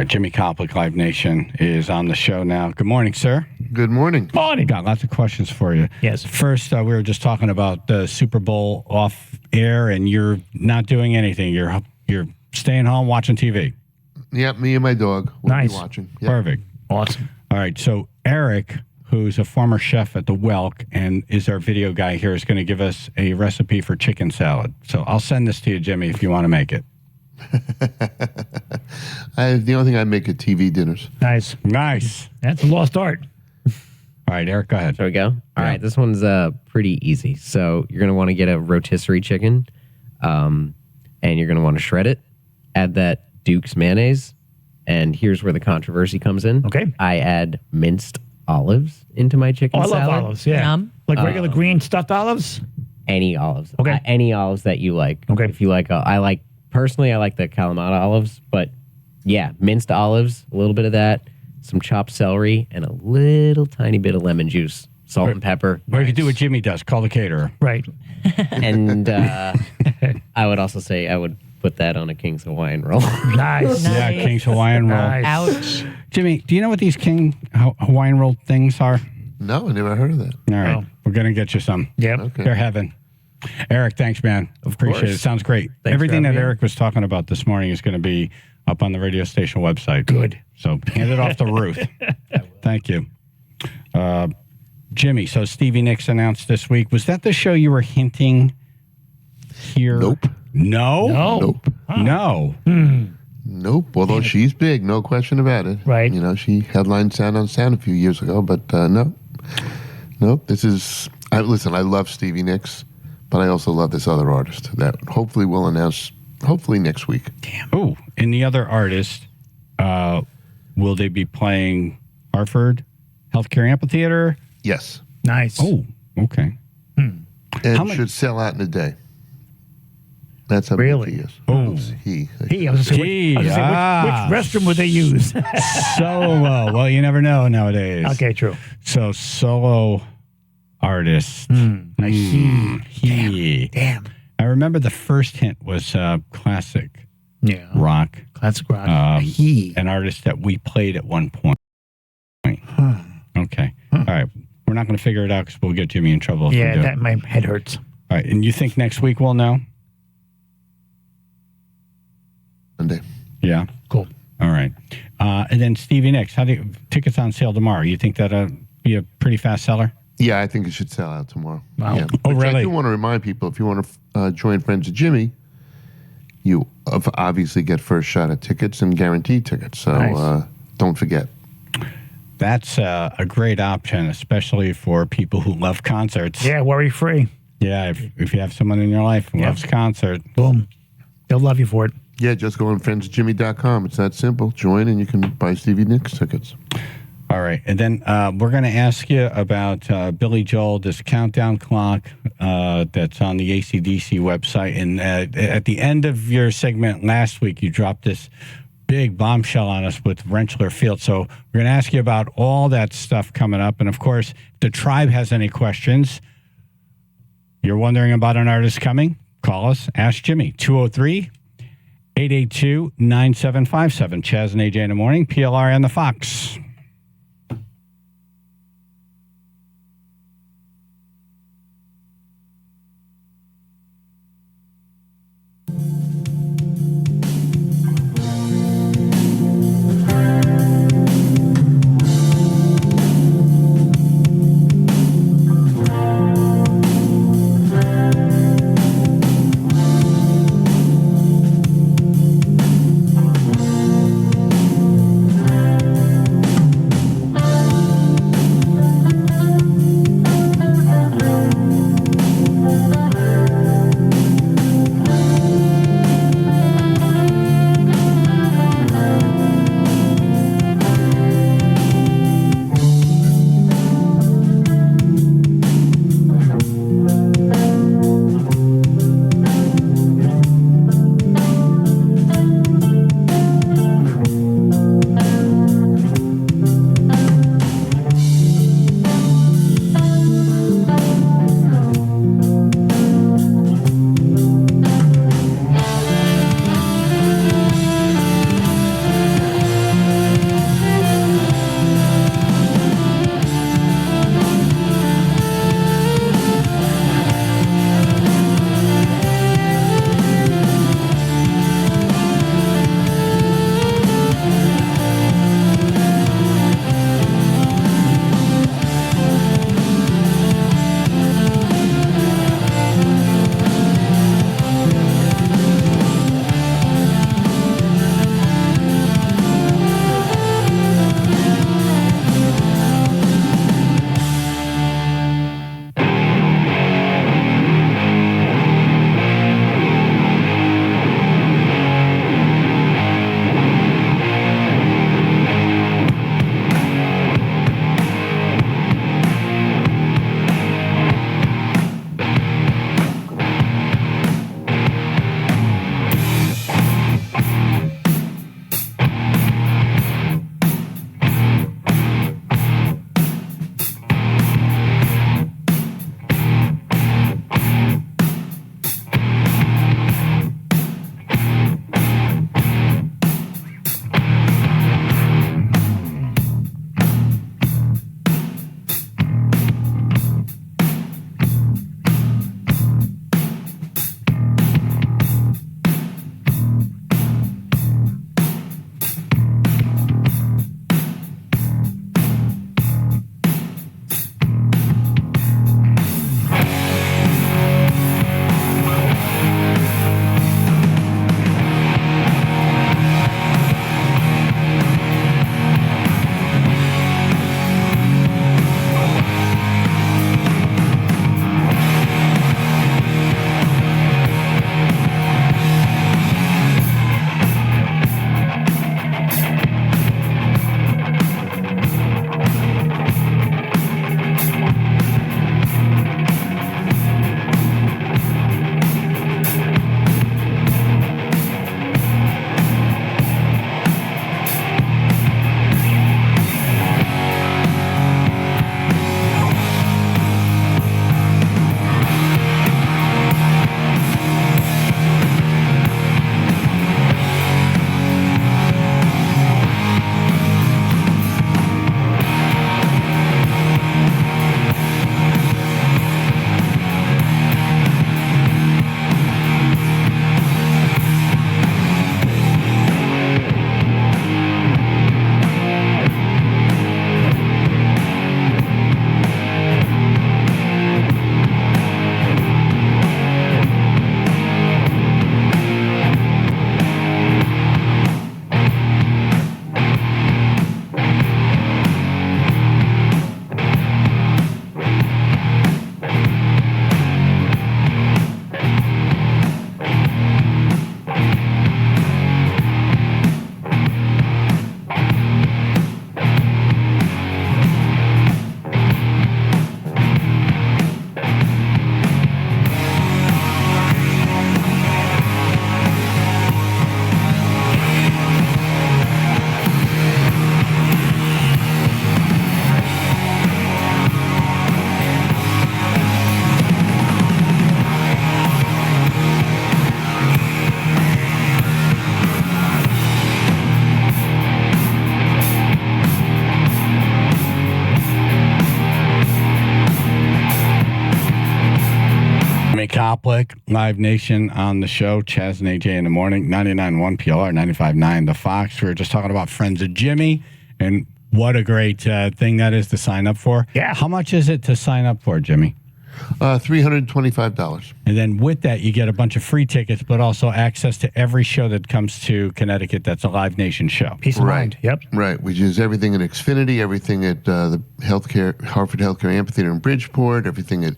Jimmy Koplik, Live Nation, is on the show now. Good morning, sir. Good morning. Morning. Got lots of questions for you. Yes. First, we were just talking about the Super Bowl off air, and you're not doing anything. You're staying home watching TV. Yep, me and my dog will be watching. Yep. Perfect. Awesome. All right, so Eric, who's a former chef at the Welk and is our video guy here, is going to give us a recipe for chicken salad. So I'll send this to you, Jimmy, if you want to make it. The only thing I make at TV dinners. Nice. Nice. That's a lost art. All right, Eric, go ahead. Shall we go? All right, this one's pretty easy. So you're going to want to get a rotisserie chicken, and you're going to want to shred it. Add that Duke's mayonnaise, and here's where the controversy comes in. Okay. I add minced olives into my chicken salad. I love olives, yeah. Like regular green stuffed olives? Any olives. Okay. Any olives that you like. Okay. If you like, personally, I like the Kalamata olives, but yeah, minced olives, a little bit of that, some chopped celery, and a little tiny bit of lemon juice, salt and pepper. Or you can do what Jimmy does, call the caterer. Right. And I would also say I would put that on a King's Hawaiian roll. Nice. Yeah, King's Hawaiian roll. Nice. Ouch. Jimmy, do you know what these King Hawaiian roll things are? No, I never heard of that. All right. We're going to get you some. Yep. Okay. They're heaven. Eric, thanks, man. Appreciate course. it. Sounds great. Thanks Everything for having that me. Eric was talking about this morning is going to be up on the radio station website. Good. So hand it off the roof. Thank you. Jimmy, so Stevie Nicks announced this week. Was that the show you were hinting here? Nope. No? Nope. No. Nope. Although she's big, no question about it. Right. You know, she headlined Sound on Sound a few years ago, but no. Nope. This is... listen, I love Stevie Nicks, but I also love this other artist that hopefully we'll announce next week. Damn. Oh, and the other artist, will they be playing Hartford Healthcare Amphitheater? Yes. Nice. Oh, okay. And should sell out in a day. That's how big he is. Oh. He. I was going to say, which restroom would they use? Solo. Well, you never know nowadays. Okay, true. So solo artist. I see. He. Damn. I remember the first hint was classic rock. Classic rock. An artist that we played at one point. Okay. All right. We're not going to figure it out because we'll get Jimmy in trouble. If we do. My head hurts. All right. And you think next week we'll know? Monday. Yeah. Cool. All right. And then Stevie Nicks. Tickets on sale tomorrow. You think that'll be a pretty fast seller? Yeah, I think it should sell out tomorrow. Wow. Yeah. Oh, Which really? I do want to remind people, if you want to join Friends of Jimmy, you obviously get first shot at tickets and guaranteed tickets. So Nice. Don't forget. That's a great option, especially for people who love concerts. Yeah, worry-free. Yeah, if you have someone in your life who loves concert. Boom. They'll love you for it. Yeah, just go on friendsjimmy.com. It's that simple. Join and you can buy Stevie Nicks tickets. All right. And then we're going to ask you about Billy Joel, this countdown clock that's on the AC/DC website. And at the end of your segment last week, you dropped this big bombshell on us with Rentschler Field. So we're going to ask you about all that stuff coming up. And, of course, if the tribe has any questions, you're wondering about an artist coming, call us. Ask Jimmy, 203-882-9757. Chaz and AJ in the morning, PLR and the Fox. Koplik, Live Nation on the show. Chaz and AJ in the morning, 99.1 PLR, 95.9 The Fox. We were just talking about Friends of Jimmy, and what a great thing that is to sign up for. Yeah. How much is it to sign up for, Jimmy? $325. And then with that, you get a bunch of free tickets, but also access to every show that comes to Connecticut that's a Live Nation show. Peace of mind. Yep. Right, which is everything at Xfinity, everything at the Hartford Healthcare Amphitheater in Bridgeport, everything at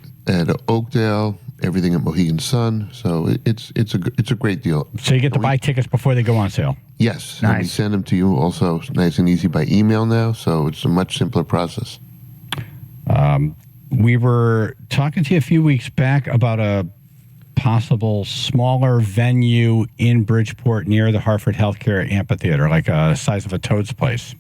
Oakdale, everything at Mohegan Sun. So it's a great deal. So you get to buy tickets before they go on sale. Yes. Nice. And we send them to you also nice and easy by email now, so it's a much simpler process. We were talking to you a few weeks back about a possible smaller venue in Bridgeport near the Hartford Healthcare Amphitheater, like the size of a Toad's Place.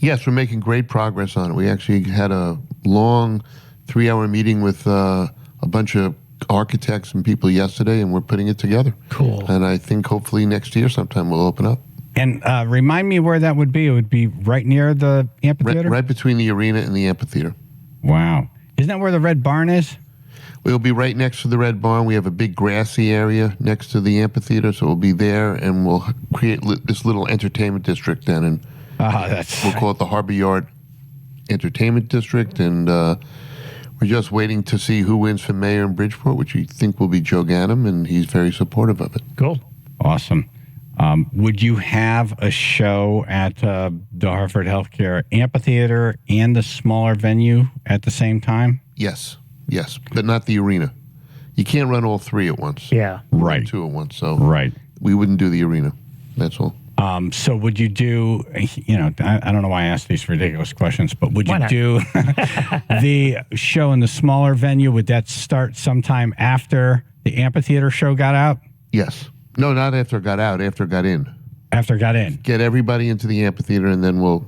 Yes, we're making great progress on it. We actually had a long 3-hour meeting with a bunch of architects and people yesterday, and we're putting it together. Cool. And I think hopefully next year sometime we'll open up. And remind me where that would be. It would be right near the amphitheater? Right between the arena and the amphitheater. Wow. Isn't that where the Red Barn is? We'll be right next to the Red Barn. We have a big grassy area next to the amphitheater, so we'll be there, and we'll create this little entertainment district then. And we'll call it the Harbor Yard Entertainment District, and we're just waiting to see who wins for mayor in Bridgeport, which we think will be Joe Ganim, and he's very supportive of it. Cool. Awesome. Would you have a show at the Hartford Healthcare Amphitheater and the smaller venue at the same time? Yes, but not the arena. You can't run all three at once. Yeah. Right. Two at once. So right. We wouldn't do the arena. That's all. So would you do, I don't know why I asked these ridiculous questions, but would you do the show in the smaller venue? Would that start sometime after the amphitheater show got out? Yes. No, not after it got out, after it got in. After it got in. Get everybody into the amphitheater, and then we'll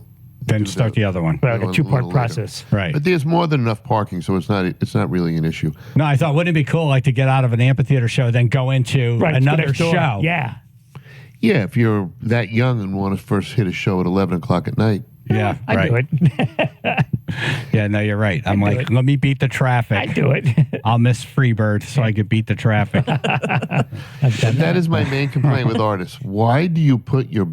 start the other one. Like a two-part process. Right. But there's more than enough parking, so it's not really an issue. No, I thought, wouldn't it be cool like to get out of an amphitheater show, then go into another show? Yeah. Yeah, if you're that young and want to first hit a show at 11 o'clock at night. Yeah, I do it. Yeah, no, you're right. I'm like, let me beat the traffic. I do it. I'll miss Freebird so I could beat the traffic. That is my main complaint with artists. Why do you put your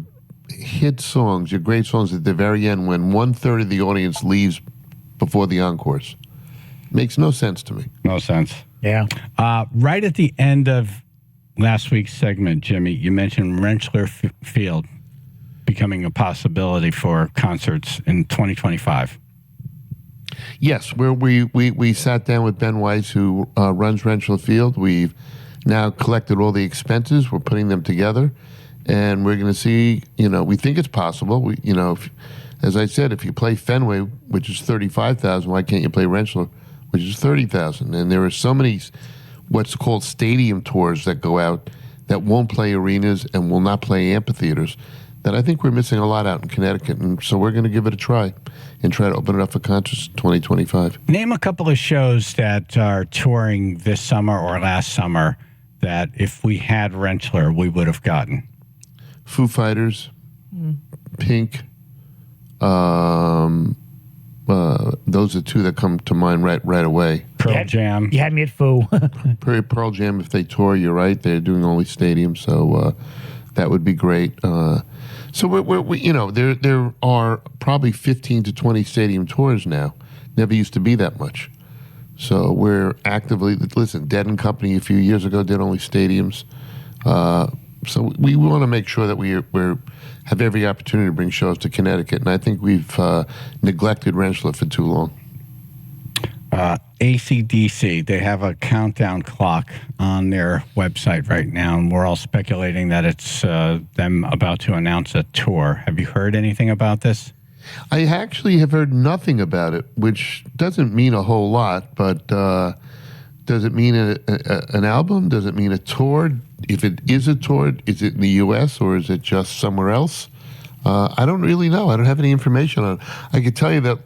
hit songs, your great songs, at the very end when 1/3 of the audience leaves before the encores? Makes no sense to me. No sense. Yeah. Right at the end of last week's segment, Jimmy, you mentioned Rentschler Field becoming a possibility for concerts in 2025. Yes, where we sat down with Ben Weiss, who runs Rentschler Field. We've now collected all the expenses. We're putting them together, and we're going to see. We think it's possible. As I said, if you play Fenway, which is 35,000, why can't you play Rentschler, which is 30,000? And there are so many what's called stadium tours that go out that won't play arenas and will not play amphitheaters, that I think we're missing a lot out in Connecticut. And so we're going to give it a try and try to open it up for concerts in 2025. Name a couple of shows that are touring this summer or last summer that if we had Rentschler, we would have gotten. Foo Fighters, Pink, those are two that come to mind right away. Pearl Jam. You had me at Foo. Pearl Jam, if they tour, you're right. They're doing only stadiums, so that would be great. So there are probably 15 to 20 stadium tours now. Never used to be that much. So we're actively Dead and Company a few years ago did only stadiums. So we want to make sure that we have every opportunity to bring shows to Connecticut, and I think we've neglected Rentschler for too long. AC/DC, they have a countdown clock on their website right now, and we're all speculating that it's them about to announce a tour. Have you heard anything about this? I actually have heard nothing about it, which doesn't mean a whole lot, but does it mean an album? Does it mean a tour? If it is a tour, is it in the U.S. or is it just somewhere else? I don't really know. I don't have any information on it. I can tell you that,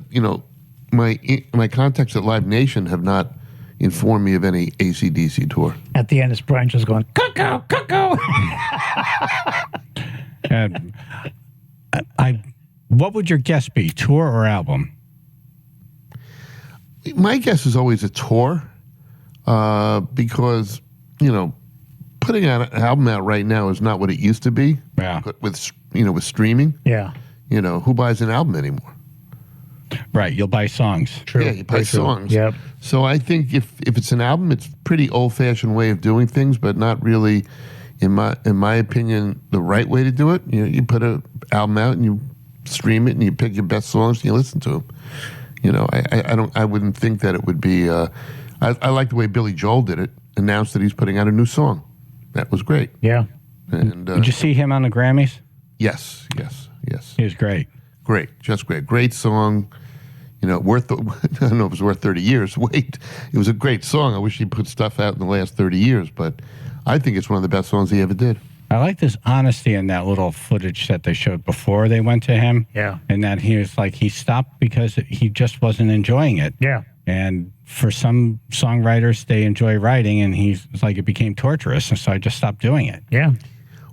my contacts at Live Nation have not informed me of any AC/DC tour. At the end, it's Brian just going, cuckoo, cuckoo. What would your guess be, tour or album? My guess is always a tour. because, putting out an album out right now is not what it used to be. Yeah. With streaming. Yeah. Who buys an album anymore? Right. You'll buy songs. True. Yeah, you buy songs. Yep. So I think if it's an album, it's a pretty old-fashioned way of doing things, but not really, in my opinion, the right way to do it. You put an album out and you stream it and you pick your best songs and you listen to them. I wouldn't think that it would be. I like the way Billy Joel did it. Announced that he's putting out a new song. That was great. Yeah. And did you see him on the Grammys? Yes. He was great. Great, just great. Great song. Worth. I don't know if it was worth 30 years. Wait, it was a great song. I wish he put stuff out in the last 30 years, but I think it's one of the best songs he ever did. I like this honesty in that little footage that they showed before they went to him. Yeah. And that he was like, he stopped because he just wasn't enjoying it. Yeah. And for some songwriters, they enjoy writing, and it's like it became torturous, and so I just stopped doing it. Yeah.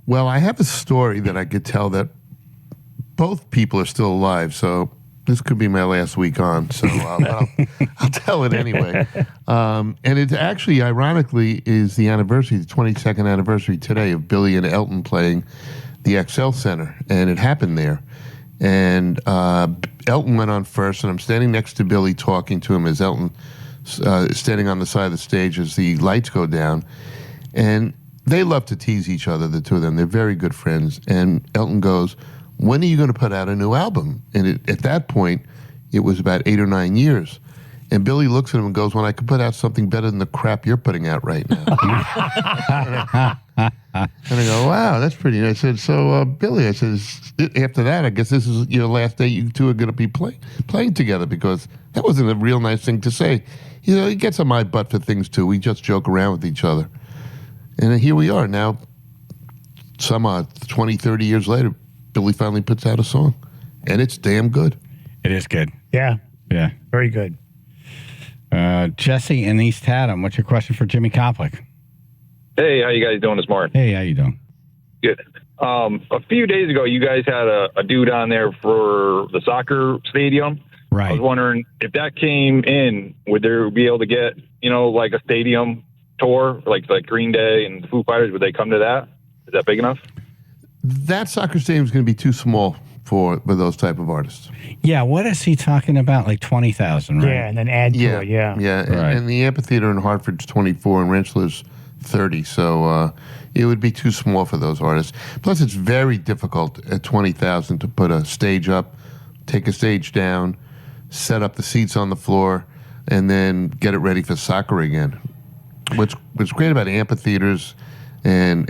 Well, I have a story that I could tell that both people are still alive, so this could be my last week on, so I'll tell it anyway. And it actually, ironically, is the 22nd anniversary today of Billy and Elton playing the XL Center, and it happened there. And Elton went on first, and I'm standing next to Billy talking to him as Elton standing on the side of the stage as the lights go down. And they love to tease each other, the two of them. They're very good friends. And Elton goes, "When are you going to put out a new album?" And at that point, it was about 8 or 9 years. And Billy looks at him and goes, "When I could put out something better than the crap you're putting out right now." And I go, "Wow, that's pretty nice." I said, "So, Billy," I said, "after that, I guess this is your last day you two are going to be playing together," because that wasn't a real nice thing to say. He gets on my butt for things, too. We just joke around with each other. And here we are now, 20, 30 years later, Billy finally puts out a song. And it's damn good. It is good. Yeah. Yeah. Very good. Jesse in East Haddam, what's your question for Jimmy Koplik? Hey, how you guys doing this morning? Hey, how you doing? Good. A few days ago, you guys had a dude on there for the soccer stadium. Right. I was wondering if that came in, would there be able to get, like a stadium tour, like Green Day and the Foo Fighters? Would they come to that? Is that big enough? That soccer stadium is going to be too small for those type of artists. Yeah, what is he talking about? Like 20,000, right? Yeah, and then add to it, yeah. Yeah, Right. and the amphitheater in Hartford's 24 and Rentschler's 30, so it would be too small for those artists. Plus, it's very difficult at 20,000 to put a stage up, take a stage down, set up the seats on the floor, and then get it ready for soccer again. What's great about amphitheaters and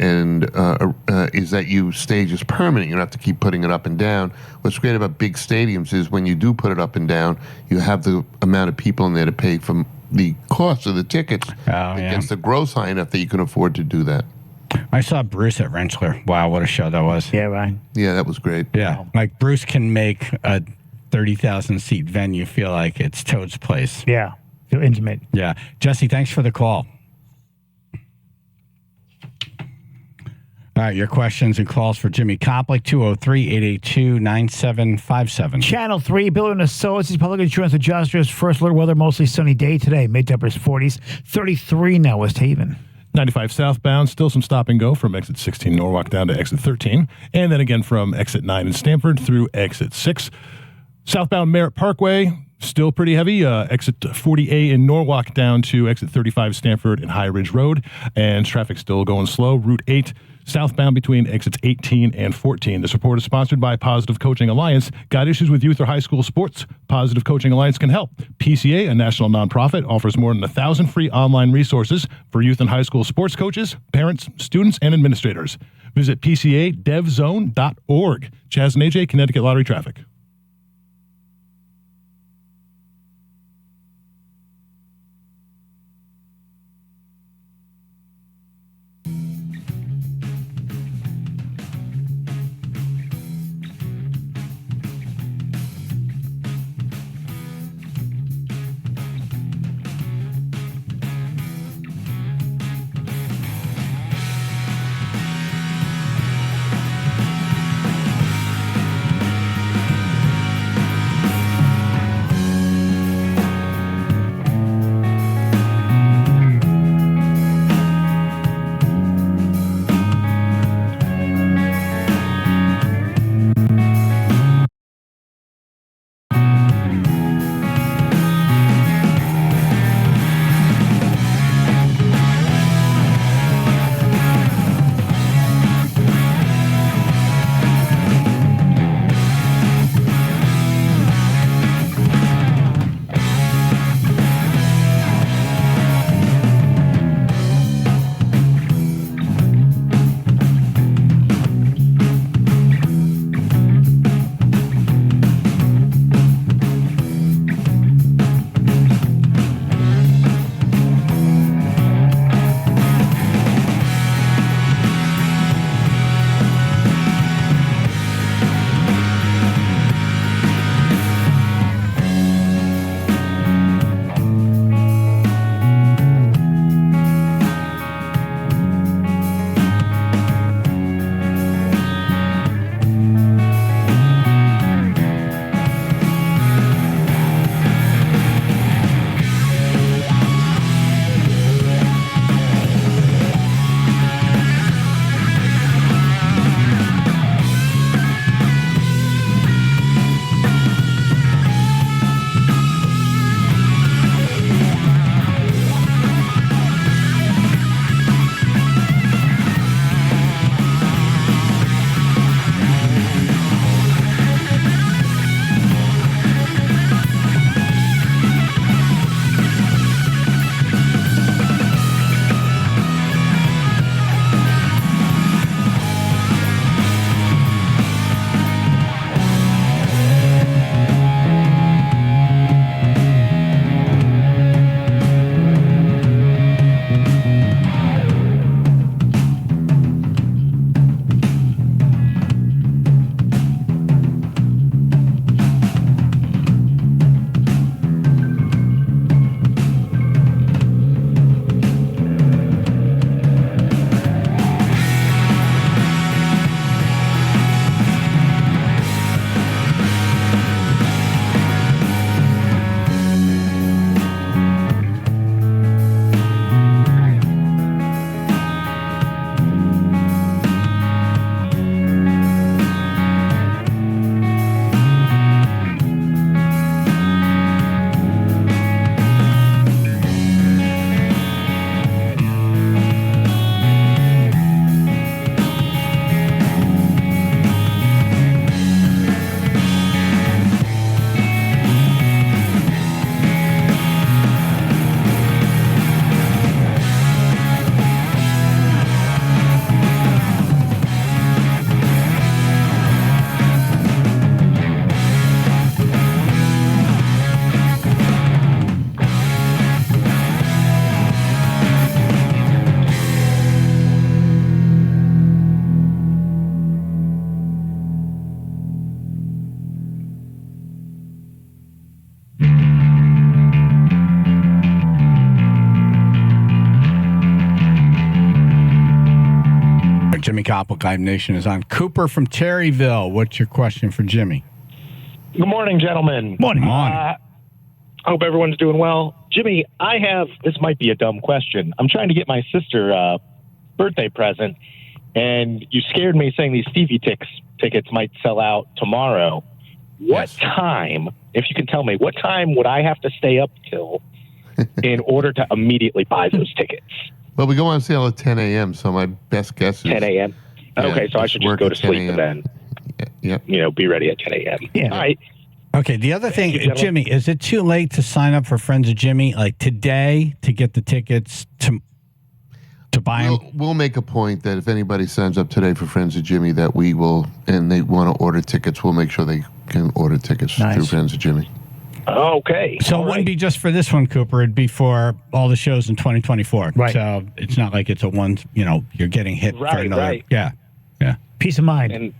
is that you stage is permanent. You don't have to keep putting it up and down. What's great about big stadiums is when you do put it up and down, you have the amount of people in there to pay from the cost of the tickets. It gets the gross high enough that you can afford to do that. I saw Bruce at Rentschler. Wow, what a show that was. Yeah, right. Yeah, that was great. Yeah, like Bruce can make a 30,000 seat venue feel like it's Toad's Place. Yeah, feel intimate. Yeah. Jesse, thanks for the call. All right, your questions and calls for Jimmy Koplik, 203-882-9757. Channel 3, Bill and Associates, Public Insurance Adjusters. First alert weather, mostly sunny day today. Mid-tempers 40s, 33 now, West Haven. 95 southbound, still some stop and go from exit 16 Norwalk down to exit 13. And then again from exit 9 in Stamford through exit 6. Southbound Merritt Parkway, still pretty heavy. Exit 40A in Norwalk down to exit 35 Stamford and High Ridge Road. And traffic still going slow. Route 8 southbound between exits 18 and 14. This report is sponsored by Positive Coaching Alliance. Got issues with youth or high school sports? Positive Coaching Alliance can help. PCA, a national nonprofit, offers more than 1,000 free online resources for youth and high school sports coaches, parents, students, and administrators. Visit PCADevZone.org. Chaz and AJ, Connecticut Lottery Traffic. Jimmy Koplik, Live Nation is on. Cooper from Terryville. What's your question for Jimmy? Good morning, gentlemen. Morning. I hope everyone's doing well. Jimmy, this might be a dumb question. I'm trying to get my sister a birthday present, and you scared me saying these Stevie Nicks tickets might sell out tomorrow. What time, if you can tell me, what time would I have to stay up till in order to immediately buy those tickets? Well, we go on sale at 10 a.m., so my best guess is 10 a.m.? Okay, so I should just go to sleep and then, be ready at 10 a.m. Yeah. All right. Okay, the other thing, you, Jimmy, is it too late to sign up for Friends of Jimmy, like today, to get the tickets to buy them? We'll make a point that if anybody signs up today for Friends of Jimmy, that we will, and they want to order tickets, we'll make sure they can order tickets through Friends of Jimmy. Okay. So it wouldn't be just for this one, Cooper. It'd be for all the shows in 2024. Right. So it's not like it's a one, you're getting hit for another. Right. Yeah. Yeah. Peace of mind. And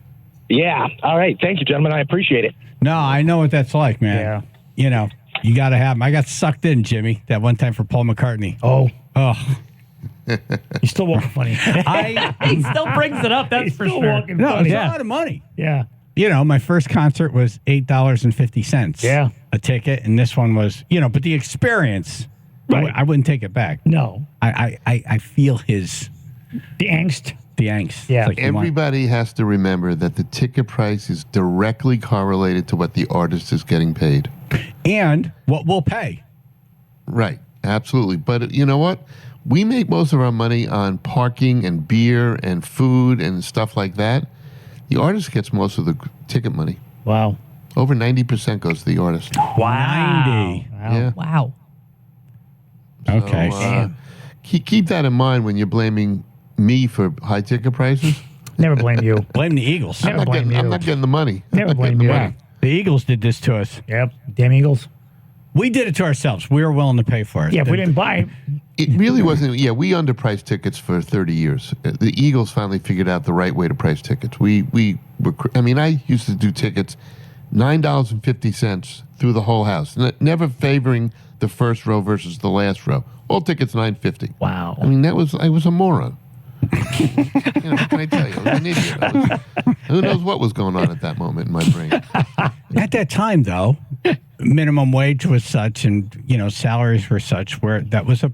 all right. Thank you, gentlemen. I appreciate it. No, I know what that's like, man. Yeah. You got to have them. I got sucked in, Jimmy, that one time for Paul McCartney. Oh. He's still walking funny. He still brings it up, that's for still sure. walking No, funny. it's a lot of money. Yeah. My first concert was $8.50. Yeah. A ticket, and this one was, but the experience, I wouldn't take it back. No. I feel his... The angst. Yeah. It's like Everybody has to remember that the ticket price is directly correlated to what the artist is getting paid. And what we'll pay. Right. Absolutely. But you know what? We make most of our money on parking and beer and food and stuff like that. The artist gets most of the ticket money. Wow. Over 90% goes to the artist. Wow. 90. Yeah. Wow. Okay. So, keep that in mind when you're blaming me for high ticket prices. Never blame you. Blame the Eagles. I'm not getting the money. Never blame you. The Eagles did this to us. Yep. Damn Eagles. We did it to ourselves. We were willing to pay for it. Yeah, if we didn't buy it. It really wasn't. Yeah, we underpriced tickets for 30 years. The Eagles finally figured out the right way to price tickets. I used to do tickets $9.50 through the whole house, never favoring the first row versus the last row. All tickets $9.50. Wow. I was a moron. What can I tell you? I was an idiot. Who knows what was going on at that moment in my brain? At that time, though, minimum wage was such, and salaries were such where that was a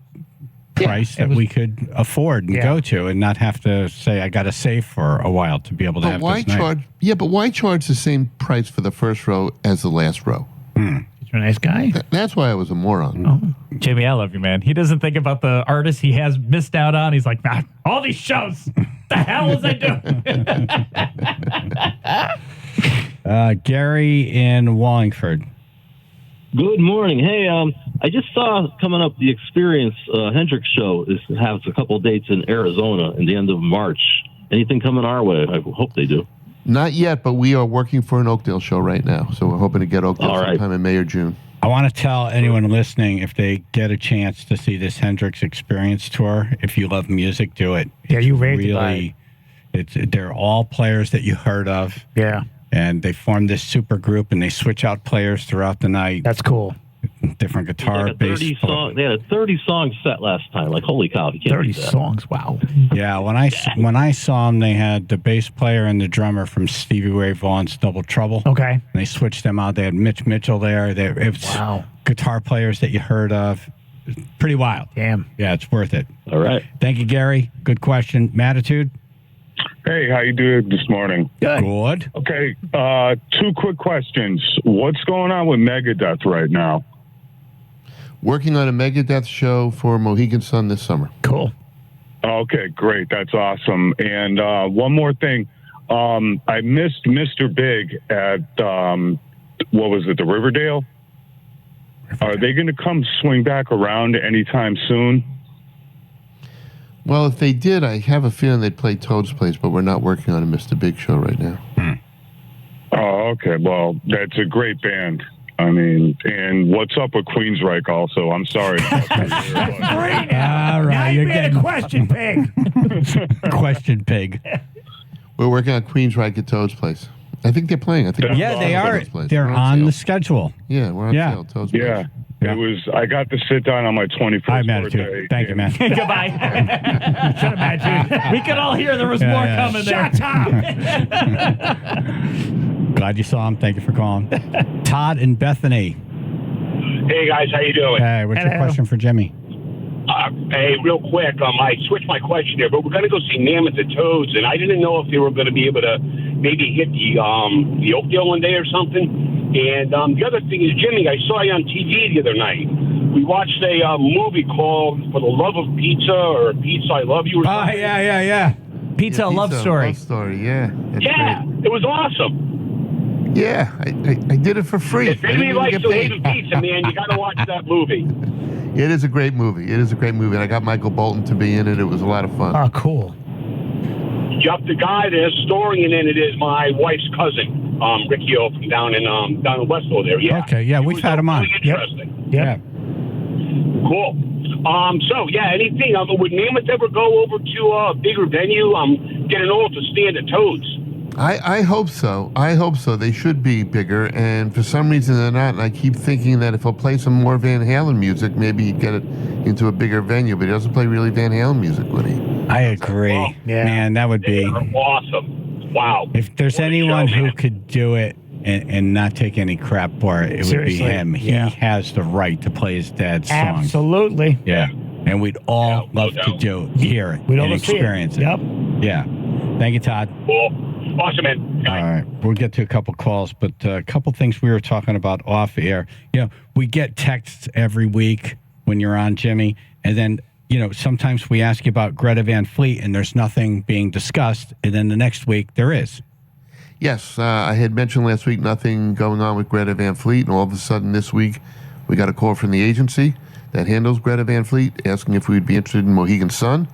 price that we could afford and go to, and not have to say I got to save for a while to be able to have this night. But why charge the same price for the first row as the last row? You're a nice guy. That's why I was a moron. Jamie, I love you, man. He doesn't think about the artists he has missed out on. He's like, man, all these shows. The hell was I doing? Gary in Wallingford. Good morning. Hey, I just saw coming up the Experience Hendrix show has a couple of dates in Arizona in the end of March. Anything coming our way? I hope they do. Not yet, but we are working for an Oakdale show right now, so we're hoping to get Oakdale sometime in May or June. I want to tell anyone listening, if they get a chance to see this Hendrix Experience tour, if you love music, do it. Yeah, you really. They're all players that you heard of. Yeah. And they form this super group, and they switch out players throughout the night. That's cool. Different guitar, bass. They had a 30-song set last time. Like, holy cow. You can't 30 do that. songs. Wow. Yeah, when I saw them, they had the bass player and the drummer from Stevie Ray Vaughan's Double Trouble. Okay. And they switched them out. They had Mitch Mitchell there. Wow. Guitar players that you heard of. Pretty wild. Damn. Yeah, it's worth it. All right. Thank you, Gary. Good question. Matitude? Hey, how you doing this morning? Good. Okay, 2 quick questions. What's going on with Megadeth right now? Working on a Megadeth show for Mohegan Sun this summer. Cool. Okay, great. That's awesome. And one more thing. I missed Mr. Big at, what was it, the Riverdale? Are they going to come swing back around anytime soon? Well, if they did, I have a feeling they'd play Toad's Place, but we're not working on a Mr. Big show right now. Oh, okay. Well, that's a great band. I mean, and what's up with Queensryche also? I'm sorry. Great. All right. Now you made a question, pig. Question, pig. We're working on Queensryche at Toad's Place. I think they're playing. Yeah, they are. They're on the schedule. Yeah, we're on sale. Toad's Place. It was. I got to sit down on my 21st birthday. Thank you, man. Goodbye. Shut up, Matthew. We could all hear there was more coming there. Shut up. Glad you saw him. Thank you for calling. Todd and Bethany. Hey guys, how you doing? Hey, what's your question for Jimmy? Hey, real quick, I switched my question here, but we're going to go see Mammoth and Toads, and I didn't know if they were going to be able to maybe hit the Oakdale one day or something. And the other thing is, Jimmy, I saw you on TV the other night. We watched a movie called For the Love of Pizza or Pizza I Love You or something. Yeah. Pizza Love Story. Love Story, yeah. That's Yeah, great. it was awesome. Yeah, I did it for free. If anybody likes to eat pizza, man, you got to watch that movie. It is a great movie. And I got Michael Bolton to be in it. It was a lot of fun. Oh, cool. Yup, the guy, the historian in it is my wife's cousin, Ricky O from down in Westfield there. Yeah. Okay, yeah, we've had him on. Really interesting. Yeah. Cool. So yeah, anything? Would Mammoth ever go over to a bigger venue? I'm getting old to stand at Toads. I hope so. They should be bigger, and for some reason they're not. And I keep thinking that if he'll play some more Van Halen music, maybe he'd get it into a bigger venue. But he doesn't play really Van Halen music, would he? I agree. Man, that would be awesome. Wow. If there's anyone who could do it and not take any crap for it, it would be Seriously. him. He has the right to play his dad's songs. Absolutely. Yeah. And we'd all love to hear it We'd all and love to see it. experience it. Yep. Yeah. Thank you, Todd. Cool. Awesome, man. All right. We'll get to a couple calls, but a couple things we were talking about off air. We get texts every week when you're on, Jimmy, and then, sometimes we ask you about Greta Van Fleet and there's nothing being discussed, and then the next week there is. Yes, I had mentioned last week nothing going on with Greta Van Fleet, and all of a sudden this week we got a call from the agency that handles Greta Van Fleet asking if we'd be interested in Mohegan Sun.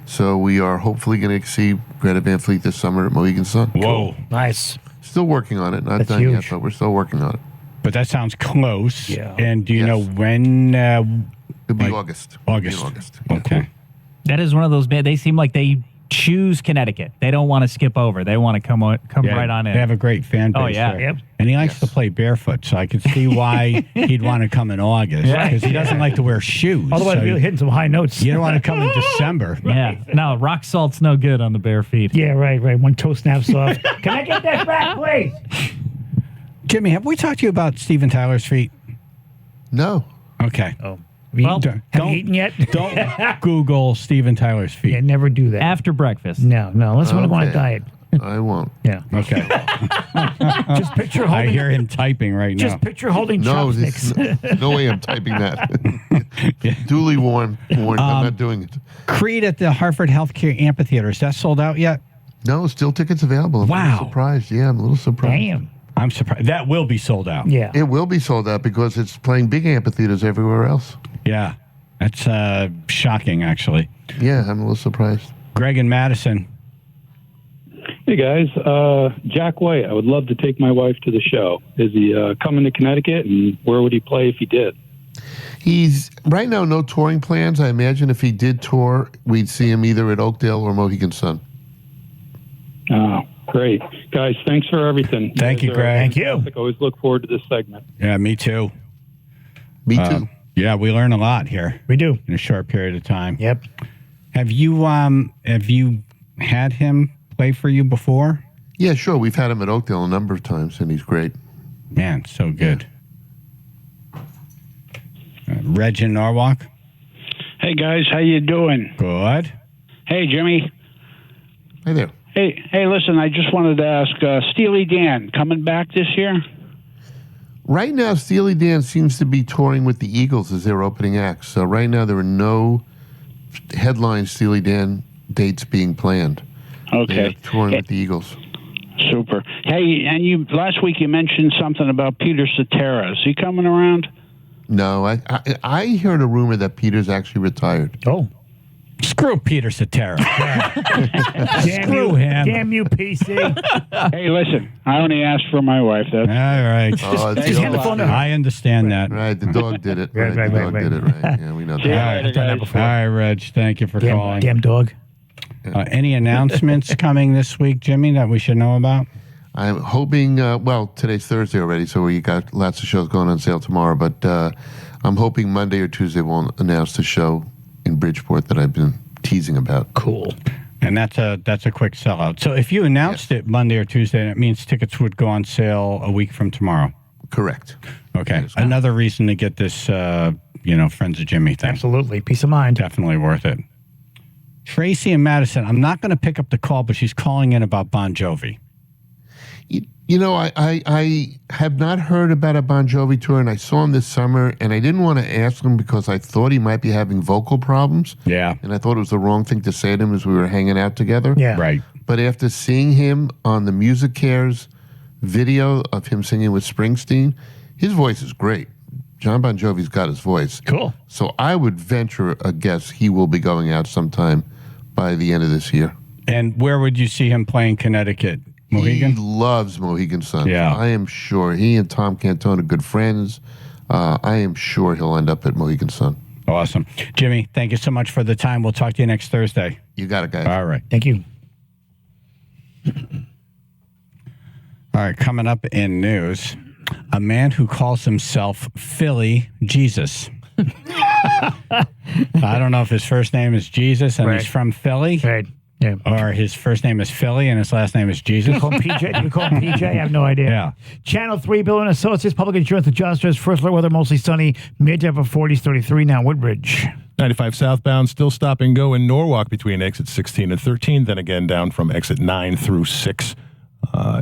So we are hopefully going to see Greta Van Fleet this summer at Mohegan Sun. Whoa. Nice. Still working on it. Not That's done yet, huge. but we're still working on it. But that sounds close. Yeah. And do you know when? It'll be August. August. In August. Okay. That is one of those. They seem like they choose Connecticut. They don't want to skip over. They want to come right on in. They have a great fan base. Oh, yeah. there. Yep. And he likes to play barefoot, so I could see why he'd want to come in August, because he doesn't like to wear shoes. Otherwise, so we're hitting some high notes. you don't want to come in December. Yeah. No, rock salt's no good on the bare feet. Yeah, right. One toe snaps off. Can I get that back, please? Jimmy, have we talked to you about Steven Tyler's feet? No. Okay. Oh. Well, Have you eaten yet? Don't Google Steven Tyler's feet. Yeah, never do that. After breakfast. No, unless you want to go on a Okay. diet. I won't. Yeah. Okay. Just picture I holding. hear him typing right now. Just picture holding No, chopsticks. no way I'm typing that. Duly warned. I'm not doing it. Creed at the Hartford Healthcare Amphitheater. Is that sold out yet? No, still tickets available. I'm a Wow. little surprised. Yeah, I'm a little surprised. Damn. I'm surprised. That will be sold out. Yeah. It will be sold out because it's playing big amphitheaters everywhere else. Yeah. That's shocking, actually. Yeah, I'm a little surprised. Greg and Madison. Hey guys, Jack White. I would love to take my wife to the show. Is he coming to Connecticut, and where would he play if he did? He's right now no touring plans. I imagine if he did tour, we'd see him either at Oakdale or Mohegan Sun. Oh, great, guys! Thanks for everything. Thank you, guys are Greg. Thank you. fantastic. I always look forward to this segment. Yeah, me too. Me too. Yeah, we learn a lot here We do. in a short period of time. Yep. Have you had him play for you before? Yeah, sure. We've had him at Oakdale a number of times, and he's great. Man, so good. Reg in Norwalk. Hey guys, how you doing? Good. Hey Jimmy. Hey there. Hey, listen, I just wanted to ask, Steely Dan coming back this year? Right now, Steely Dan seems to be touring with the Eagles as their opening act. So right now, there are no headline Steely Dan dates being planned. Okay. They're touring with the Eagles. Super. Hey, and you last week you mentioned something about Peter Cetera. Is he coming around? No, I heard a rumor that Peter's actually retired. Oh. Screw Peter Cetera. Screw him. Damn you, PC. Hey, listen, I only asked for my wife. That's All right. Oh, it's Just the hand the old- phone to her. I understand that. Right, the dog did it. Right, Right, the dog right. did it. Right. Yeah, we know See you that. later, guys. All right, Reg. Thank you for calling. Damn dog. Any announcements coming this week, Jimmy, that we should know about? I'm hoping, well, today's Thursday already, so we got lots of shows going on sale tomorrow, but I'm hoping Monday or Tuesday we'll announce the show in Bridgeport that I've been teasing about. Cool. And that's a quick sellout. So if you announced it Monday or Tuesday, that means tickets would go on sale a week from tomorrow. Correct. Okay. Another reason to get this, Friends of Jimmy thing. Absolutely. Peace of mind. Definitely worth it. Tracy and Madison, I'm not going to pick up the call, but she's calling in about Bon Jovi. I have not heard about a Bon Jovi tour, and I saw him this summer, and I didn't want to ask him because I thought he might be having vocal problems. Yeah. And I thought it was the wrong thing to say to him as we were hanging out together. Yeah. Right. But after seeing him on the Music Cares video of him singing with Springsteen, his voice is great. John Bon Jovi's got his voice. Cool. So I would venture a guess he will be going out sometime by the end of this year. And where would you see him playing Connecticut? Mohegan? He loves Mohegan Sun. Yeah. I am sure. He and Tom Cantone are good friends. I am sure he'll end up at Mohegan Sun. Awesome. Jimmy, thank you so much for the time. We'll talk to you next Thursday. You got it, guys. All right. Thank you. All right, coming up in news, a man who calls himself Philly Jesus. I don't know if his first name is Jesus and he's from Philly. Right. Yeah. Or his first name is Philly and his last name is Jesus. Do we call him PJ? Do we call him PJ? I have no idea. Yeah. Channel 3, Bill and Associates, Public Insurance Adjusters, first alert weather, mostly sunny, mid-to-upper 40s, 33 now, Woodbridge. 95 southbound, still stop and go in Norwalk between exit 16 and 13, then again down from exit 9 through 6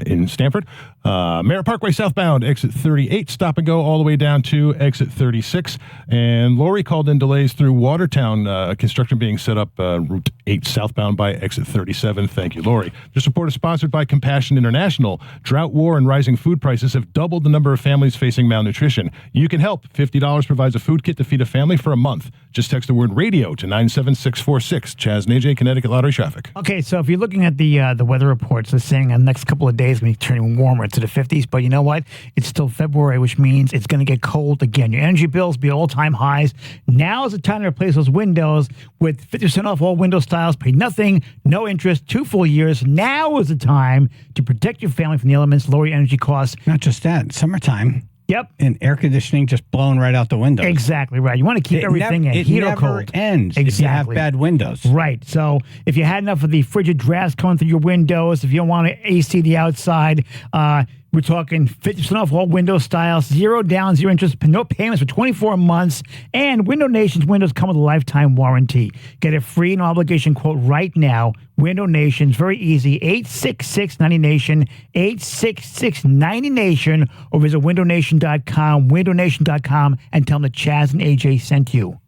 in Stamford. Merritt Parkway southbound, exit 38, stop and go all the way down to exit 36. And Lori called in delays through Watertown, construction being set up Route 8 southbound by exit 37. Thank you, Lori. This report is sponsored by Compassion International. Drought, war, and rising food prices have doubled the number of families facing malnutrition. You can help. $50 provides a food kit to feed a family for a month. Just text the word radio to 97646. Chaz and AJ, Connecticut Lottery Traffic. Okay, so if you're looking at the weather reports, they're saying in the next couple of days going to be turning warmer to the 50s, but you know what? It's still February, which means it's going to get cold again. Your energy bills be all-time highs. Now is the time to replace those windows with 50% off all window styles. Pay nothing, no interest, 2 full years. Now is the time to protect your family from the elements, lower your energy costs. Not just that, summertime. Yep. And air conditioning just blowing right out the windows. Exactly right. You want to keep everything in heat or cold. It never ends if you have bad windows. Right. So if you had enough of the frigid drafts coming through your windows, if you don't want to AC the outside, we're talking 50% off all window styles, 0 down, 0 interest, no payments for 24 months, and Window Nation's windows come with a lifetime warranty. Get a free no obligation quote right now. Window Nation's very easy. 866-90-NATION, 866-90-NATION, or visit windownation.com, windownation.com, and tell them that Chaz and AJ sent you.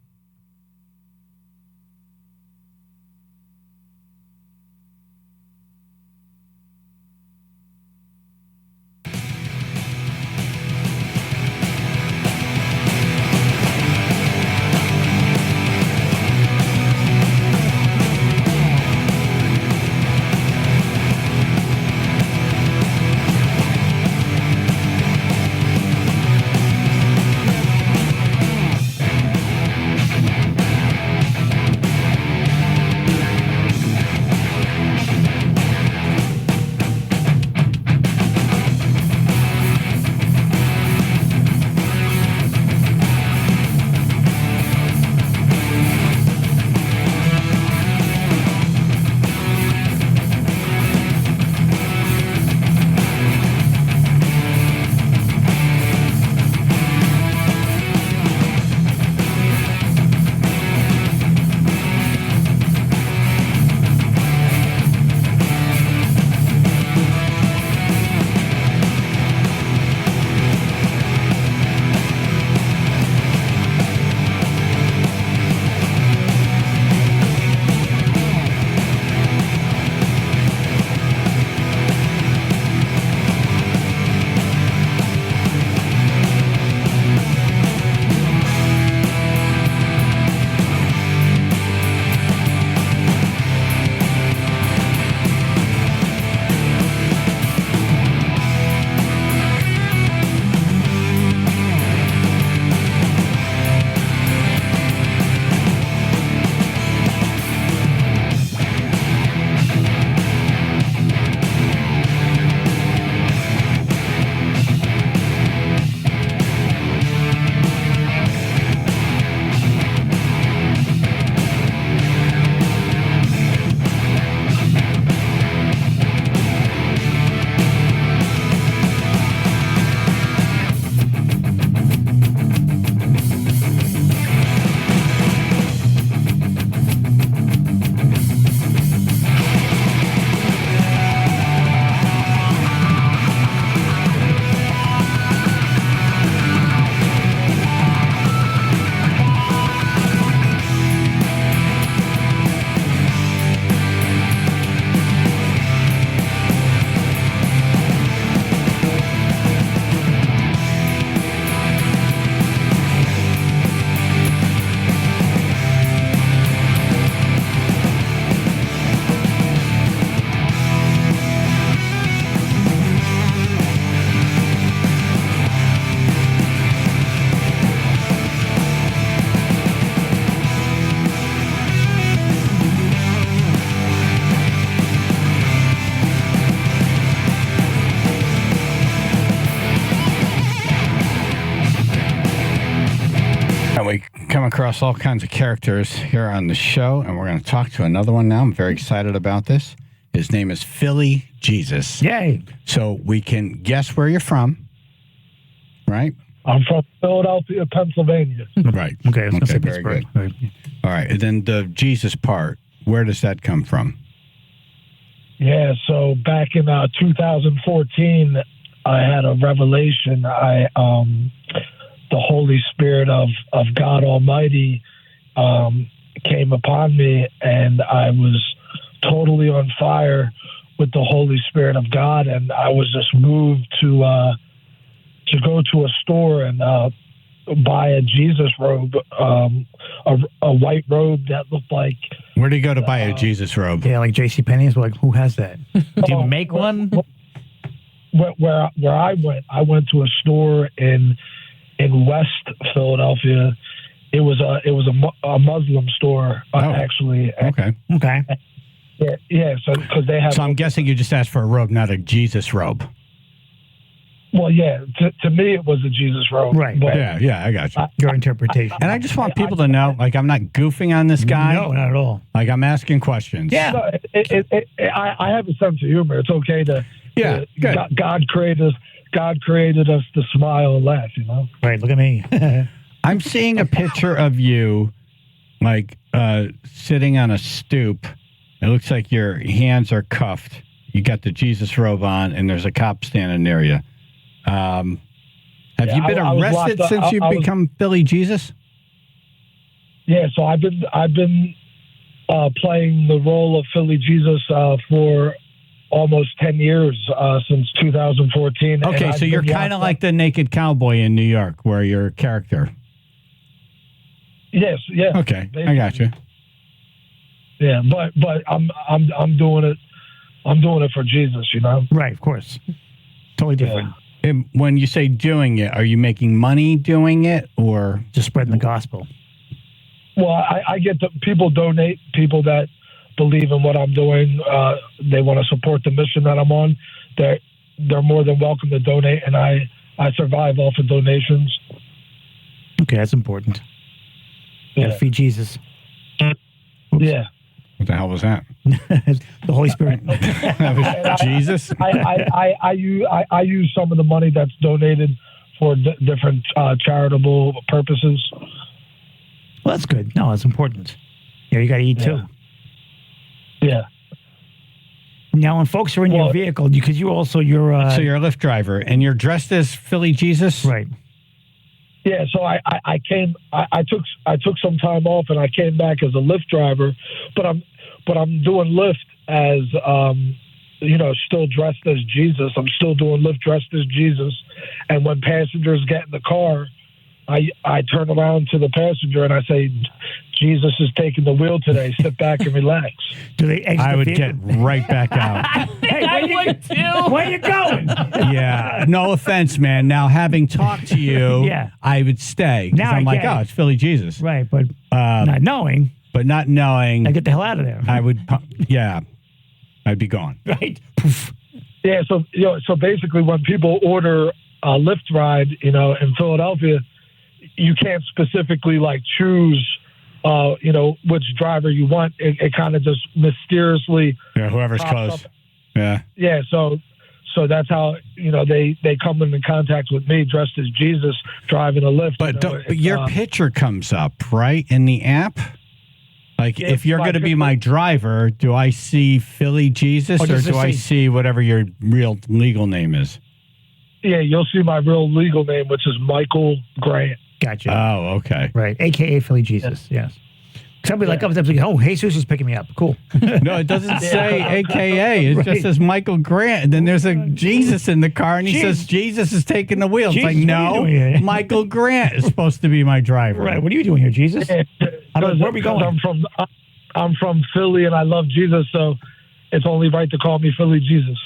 we come across all kinds of characters here on the show, and we're going to talk to another one now. I'm very excited about this. His name is Philly Jesus. Yay. So we can guess where you're from, right? I'm from Philadelphia, Pennsylvania. Right. Okay, I was gonna say very Pittsburgh. good. All right, and then the Jesus part, where does that come from? Yeah, so back in 2014, I had a revelation. The Holy Spirit of God Almighty came upon me, and I was totally on fire with the Holy Spirit of God, and I was just moved to go to a store and buy a Jesus robe, a white robe that looked like. Where do you go to buy a Jesus robe? Yeah, like JCPenney's. Like, who has that? Do you make one? Where I went to a store in West Philadelphia. It was a Muslim store actually. Okay. Yeah. So because they have. So I'm guessing you just asked for a robe, not a Jesus robe. Well, yeah. To me, it was a Jesus robe. Right. But Yeah, I got you. Your interpretation. And I just want people to know, like, I'm not goofing on this guy. No, not at all. Like, I'm asking questions. Yeah. No, I have a sense of humor. It's okay to. Yeah. Good. God created us to smile and laugh. You know. Right. Look at me. I'm seeing a picture of you, like, sitting on a stoop. It looks like your hands are cuffed. You got the Jesus robe on, and there's a cop standing near you. Have you been arrested since you've become Philly Jesus? Yeah, so I've been playing the role of Philly Jesus for almost 10 years, since 2014. Okay, so you're kind of like the naked cowboy in New York, where you're a character. Yes, yeah. Okay, I got you. Yeah, but I'm doing it. I'm doing it for Jesus, you know. Right, of course. Totally different. Yeah. And when you say doing it, are you making money doing it, or just spreading the gospel? Well, I get people donate, people that believe in what I'm doing. They want to support the mission that I'm on. They're more than welcome to donate, and I survive off of donations. Okay, that's important. Yeah. Feed Jesus. Oops. Yeah. What the hell was that? The Holy Spirit. That was Jesus. I use some of the money that's donated for different charitable purposes. Well, that's good. No, it's important. Yeah, you got to eat too. Yeah. Now, when folks are in your vehicle, because you're so you're a Lyft driver, and you're dressed as Philly Jesus, right? Yeah, so I took some time off and I came back as a Lyft driver, but I'm doing Lyft as still dressed as Jesus. I'm still doing Lyft dressed as Jesus, and when passengers get in the car, I turn around to the passenger and I say, Jesus is taking the wheel today. Sit back and relax. Do they exit I would get right back out. Hey, where you going? Yeah, no offense, man. Now, having talked to you, I would stay. Now I'm like, it. it's Philly Jesus. Right, but not knowing. But not knowing. I get the hell out of there. I would, I'd be gone. Right. Yeah, so basically when people order a Lyft ride, in Philadelphia, you can't specifically choose which driver you want. It kind of just mysteriously whoever's close. Up. Yeah. So that's how they come into contact with me dressed as Jesus driving a Lyft. But your picture comes up right in the app. Like, if you're going to be my driver, do I see Philly Jesus, or do I see whatever your real legal name is? Yeah, you'll see my real legal name, which is Michael Grant. Gotcha. Oh, okay. Right, a.k.a. Philly Jesus, yes. Somebody comes up and says, Jesus is picking me up. Cool. No, it doesn't say a.k.a. It just says Michael Grant. And then there's a Jesus in the car, and he says, Jesus is taking the wheel. Jesus, it's like, no, Michael Grant is supposed to be my driver. Right, what are you doing here, Jesus? Where are we going? I'm from Philly, and I love Jesus, so it's only right to call me Philly Jesus.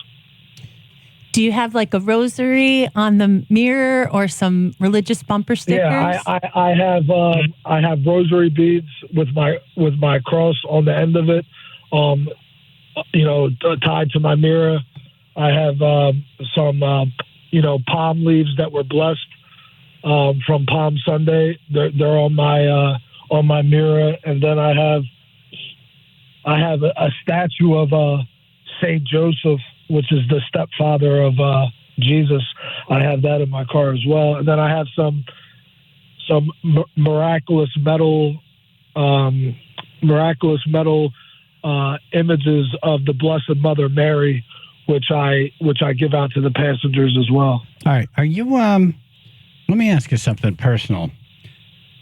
Do you have like a rosary on the mirror or some religious bumper stickers? Yeah, I have rosary beads with my cross on the end of it, tied to my mirror. I have some palm leaves that were blessed from Palm Sunday. They're on my mirror, and then I have a statue of Saint Joseph, which is the stepfather of Jesus. I have that in my car as well, and then I have some miraculous metal images of the Blessed Mother Mary, which I give out to the passengers as well. All right, are you? Let me ask you something personal.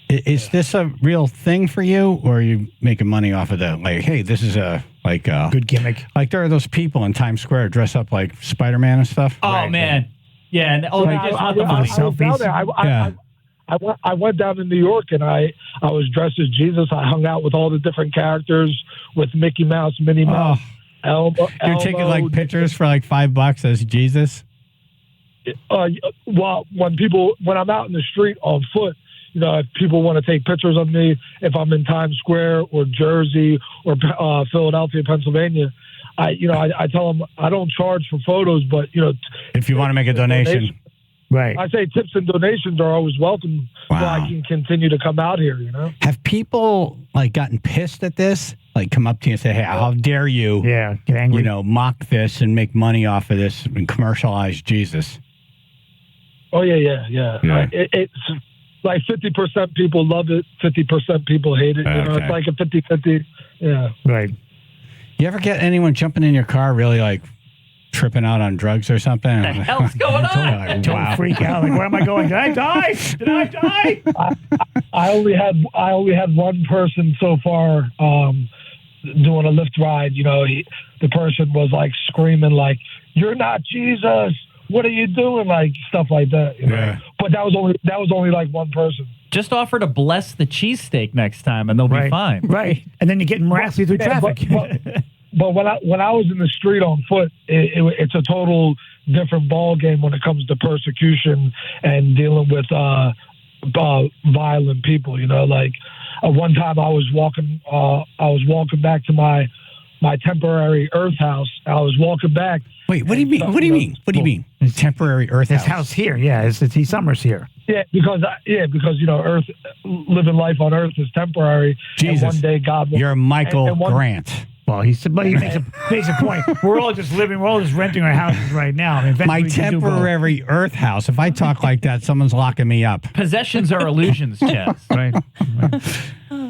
Is this a real thing for you, or are you making money off of that? Like, hey, this is a good gimmick. Like, there are those people in Times Square dress up like Spider-Man and stuff. Oh man, yeah, and they just want the money. I went down to New York and I was dressed as Jesus. I hung out with all the different characters with Mickey Mouse, Minnie Mouse, Elmo. You're taking like pictures for like $5 as Jesus. Well, when I'm out in the street on foot, if people want to take pictures of me, if I'm in Times Square or Jersey or Philadelphia, Pennsylvania, I tell them I don't charge for photos, but if you want to make a donation. Right. I say tips and donations are always welcome, so I can continue to come out here. Have people like gotten pissed at this? Like come up to you and say, "Hey, how dare you?" Yeah, get angry. Mock this and make money off of this and commercialize Jesus. Oh yeah. It's like 50% people love it, 50% people hate it. It's like a 50-50. Yeah. Right. You ever get anyone jumping in your car really like tripping out on drugs or something? What the hell's going on? Don't freak out. Like, where am I going? Did I die? Did I die? I only had one person so far doing a Lyft ride. The person was like screaming like, "You're not Jesus. What are you doing?" Like stuff like that. Yeah. But that was only like one person. Just offer to bless the cheesesteak next time, and they'll be fine. Right, and then you're getting miraculously through traffic. But when I was in the street on foot, it's a total different ball game when it comes to persecution and dealing with violent people. Like one time I was walking back to my temporary earth house. I was walking back. Wait, what do you mean? What do you mean? What do you mean? Temporary earth house? His house here, yeah. It's Summers here. Yeah, because Earth, living life on Earth is temporary. Jesus, and one day God will, you're Michael Grant. Well, he makes a point. We're all just renting our houses right now. I mean, my temporary earth house. If I talk like that, someone's locking me up. Possessions are illusions, Chaz. Right.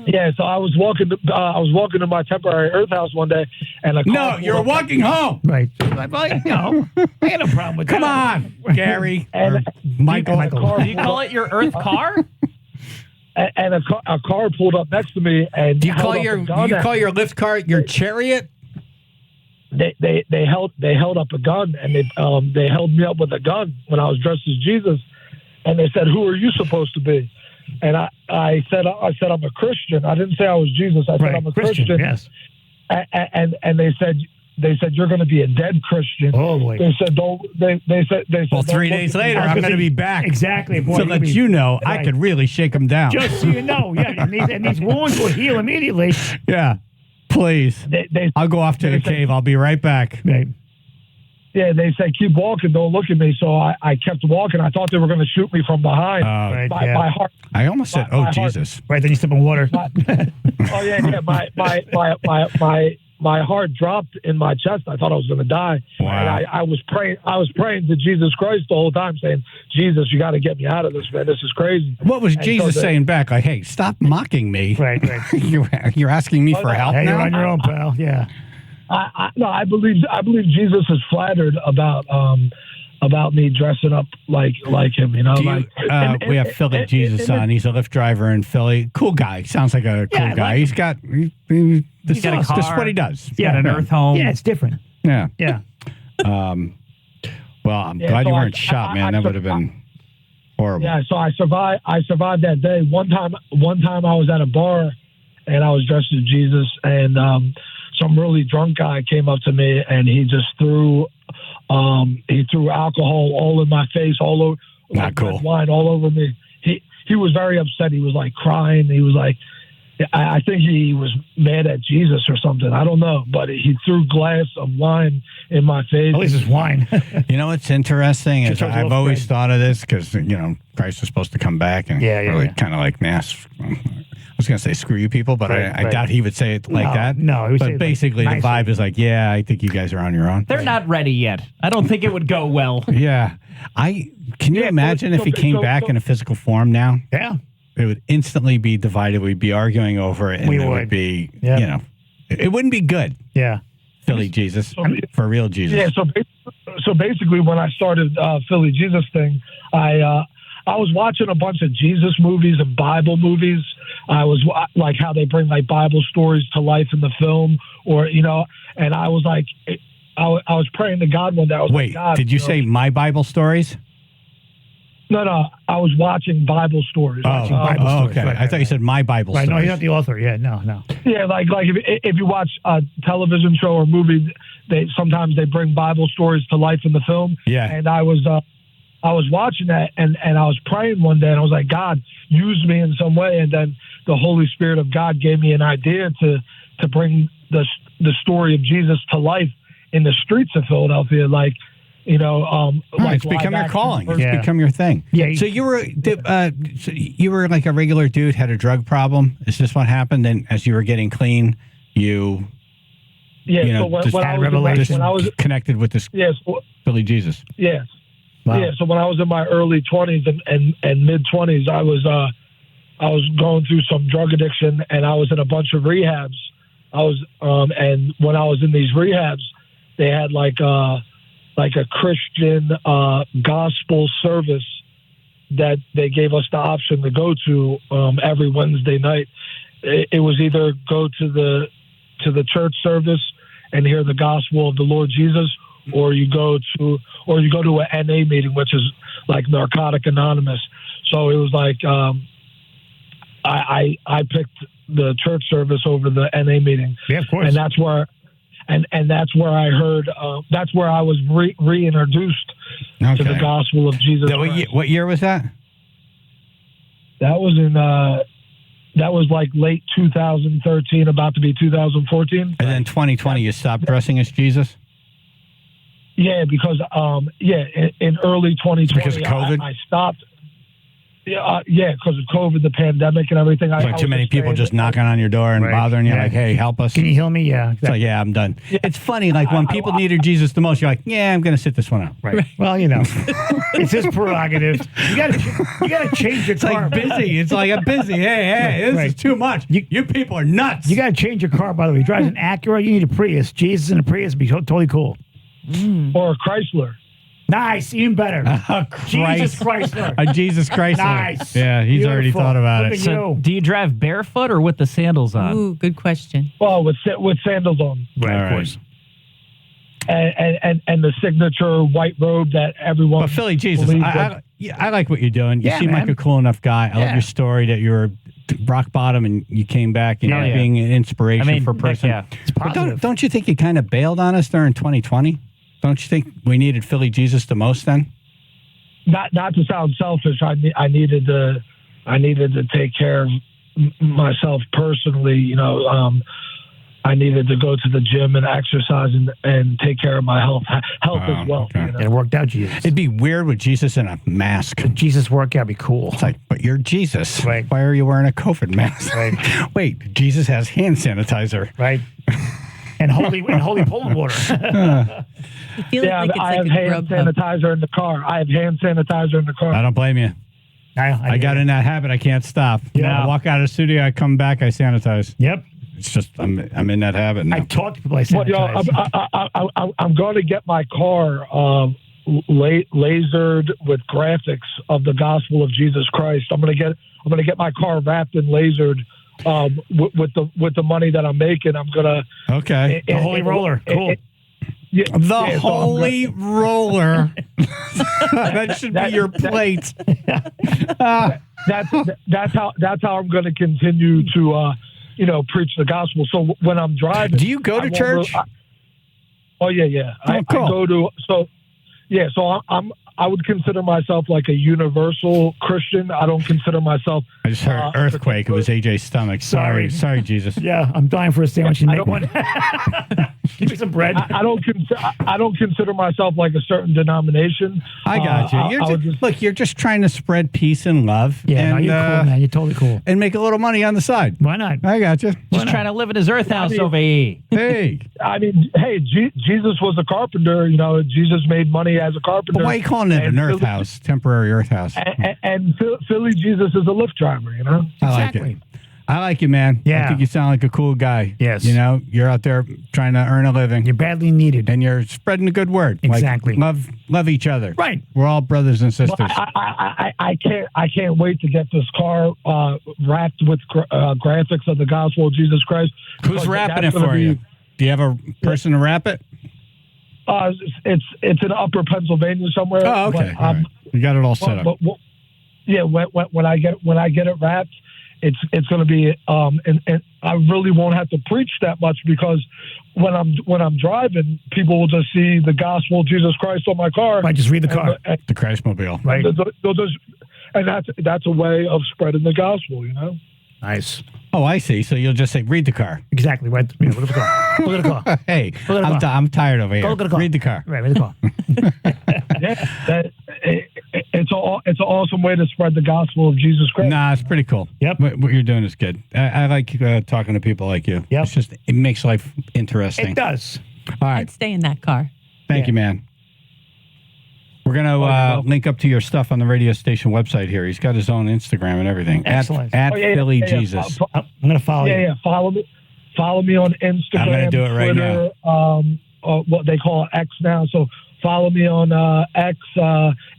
Yeah, so I was walking to my temporary earth house one day, and you're walking home. Right. I had no problem with that. Come on, Gary. Michael. Do you call it your earth car? And a car pulled up next to me, and do you call your Lyft car your chariot? They held up a gun, and they held me up with a gun when I was dressed as Jesus, and they said, "Who are you supposed to be?" And I said I'm a Christian. I didn't say I was Jesus. I said I'm a Christian. Yes. And they said you're going to be a dead Christian. Oh boy. They said don't. They said. Well, 3 days later, I'm going to be back. Exactly. Boy, so that right. I could really shake them down. Just so you know, yeah. And these wounds will heal immediately. Yeah. Please. I'll go off to the cave. I'll be right back. Right. Yeah, they said, keep walking, don't look at me. So I kept walking. I thought they were going to shoot me from behind. My heart. I almost said, Jesus. Right, then you step in water. My heart dropped in my chest. I thought I was going to die. Wow. And I was praying to Jesus Christ the whole time, saying, Jesus, you got to get me out of this, man. This is crazy. What was Jesus saying back? Like, hey, stop mocking me. Right. You're asking me for help now? You're on your own, pal. Yeah. I believe Jesus is flattered about me dressing up like him. We have Philly Jesus on. He's a Lyft driver in Philly. Cool guy. Sounds like a cool guy. He's got a car. That's what he does. He's got an earth home. Yeah, it's different. Yeah. Yeah. Well, I'm glad you weren't shot, man. That would have been horrible. Yeah. So I survived that day. One time I was at a bar and I was dressed as Jesus, and some really drunk guy came up to me and he just threw alcohol all in my face, all over, not cool. Wine all over me. He was very upset. He was like crying. He was like, I think he was mad at Jesus or something. I don't know, but he threw glass of wine in my face. At least it's wine. You know what's interesting is Just a I've little always spread. thought of this because, Christ is supposed to come back and really kind of like mass. I was going to say screw you people, but I doubt he would say it like that. No, he would say it but like basically the nicely. vibe is like, yeah, I think you guys are on your own. They're not ready yet. I don't think it would go well. Yeah. Can you imagine if he came back in a physical form now? Yeah. It would instantly be divided. We'd be arguing over it. And We it would. would be, Yeah. it wouldn't be good. Yeah. Philly Jesus. For real Jesus. Yeah, so basically, when I started Philly Jesus thing, I was watching a bunch of Jesus movies and Bible movies. I was like how they bring like Bible stories to life in the film, or and I was like, I was praying to God one day. I was Wait, like, God, did you say my Bible stories? No, I was watching Bible stories. Okay. I thought you said my Bible Right, stories. no, he's not the author. Yeah, no. Yeah, like if you watch a television show or movie, sometimes they bring Bible stories to life in the film. Yeah. And I was watching that and I was praying one day and I was like, God, use me in some way. And then the Holy Spirit of God gave me an idea to bring the story of Jesus to life in the streets of Philadelphia, like. It's become your calling. It's become your thing. Yeah. So you were like a regular dude, had a drug problem. Is this what happened? And as you were getting clean, you so when I was connected with this Philly Jesus. Yes. Wow. Yeah. So when I was in my early 20s and mid 20s, I was going through some drug addiction and I was in a bunch of rehabs. And when I was in these rehabs, they had like a Christian gospel service that they gave us the option to go to every Wednesday night. It was either go to the church service and hear the gospel of the Lord Jesus, or you go to an NA meeting, which is like Narcotic Anonymous. So it was like I picked the church service over the NA meeting. Yeah, of course. And that's where. And that's where I heard. That's where I was reintroduced to the gospel of Jesus Christ. What year was that? That was in. That was like late 2013, about to be 2014. And then 2020, you stopped dressing as Jesus? Yeah, because in early 2020, Because of COVID? I stopped. Yeah, because of COVID, the pandemic, and everything. Like too many people just knocking on your door and bothering you, like, hey, help us. Can you heal me? Yeah. It's like, yeah, I'm done. It's funny, like when people needed Jesus the most, you're like, yeah, I'm going to sit this one out. Right. Well, it's his prerogative. You got to change your car. Like busy. It's like I'm busy. Hey, this is too much. You people are nuts. You got to change your car, by the way. He drives an Acura. You need a Prius. Jesus in a Prius would be totally cool. Or a Chrysler. Nice, even better. Jesus Chrysler. A Jesus Chrysler. Nice. Yeah, he's already Beautiful. thought about Look it. at So, you. do you drive barefoot or with the sandals on? Ooh, good question. Well, with sandals on. Right, All of course. And the signature white robe that everyone. But Philly Jesus, believes I like what you're doing. You seem like a cool enough guy. I love your story that you were rock bottom and you came back and you're being an inspiration for a person. It's positive. But don't you think you kind of bailed on us during 2020? Don't you think we needed Philly Jesus the most then? Not to sound selfish, I needed to take care of myself personally. I needed to go to the gym and exercise and take care of my health as well. Okay. It worked out, Jesus. It'd be weird with Jesus in a mask. The Jesus workout would be cool. It's like, but you're Jesus. Right. Why are you wearing a COVID mask? Right. Wait, Jesus has hand sanitizer. Right. And holy pulling water. I feel like it's I like have a hand Grubhub. sanitizer in the car. I I don't blame you. I got in that habit. I can't stop. Yeah. I walk out of the studio, I come back, I sanitize. Yep. It's just I'm in that habit now. I talk to people I sanitize. I'm going to get my car lasered with graphics of the gospel of Jesus Christ. I'm going to get my car wrapped and lasered with the money that I'm making. I'm going to The holy roller. Cool. The holy roller. That should be your plate. That's how I'm going to continue to preach the gospel. So when I'm driving, do you go to church? Oh yeah. Oh, cool. I go to so I'm I would consider myself like a universal Christian. I don't consider myself. I just heard earthquake. It was AJ's stomach. Sorry, Jesus. Yeah, I'm dying for a sandwich. You make one. Give me some bread. I don't consider myself like a certain denomination. I got you. Look, you're just trying to spread peace and love. Yeah, and, you're cool, man. You're totally cool. And make a little money on the side. Why not? I got you. Just trying to live in his earth house over here. Hey. I mean, hey, Jesus was a carpenter. You know, Jesus made money as a carpenter. But why are you calling it an earth house? Temporary earth house. And Philly Jesus is a Lyft driver, you know? I like it. I like you, man. Yeah. I think you sound like a cool guy. Yes. You know, you're out there trying to earn a living. You're badly needed. And you're spreading the good word. Exactly. Like, love each other. Right. We're all brothers and sisters. Well, I can't wait to get this car wrapped with graphics of the gospel of Jesus Christ. Who's wrapping it for you? Do you have a person to wrap it? It's in Upper Pennsylvania somewhere. Oh, okay. But, all right. You got it all set up. Yeah, when I get it wrapped, it's going to be and I really won't have to preach that much because when I'm driving, people will just see the gospel of Jesus Christ on my car. Right, just read the car. The Christmobile. Right. And that's a way of spreading the gospel, you know. Nice. Oh, I see. So you'll just say, read the car. Exactly. Right. Yeah, look at the car. Look at the car. Hey, Look at the car. I'm tired over here. Go look at the car. Read the car. Right, read the car. Yeah, it's an awesome way to spread the gospel of Jesus Christ. Nah, it's pretty cool. Yep. What you're doing is good. I like talking to people like you. Yep. It makes life interesting. It does. All right. I'd stay in that car. Thank you, man. We're going to link up to your stuff on the radio station website here. He's got his own Instagram and everything. Excellent. At Philly Jesus. I'm going to follow you. Yeah, follow me. Follow me on Instagram. I'm going to do it right Twitter, now. What they call X now. So follow me on X,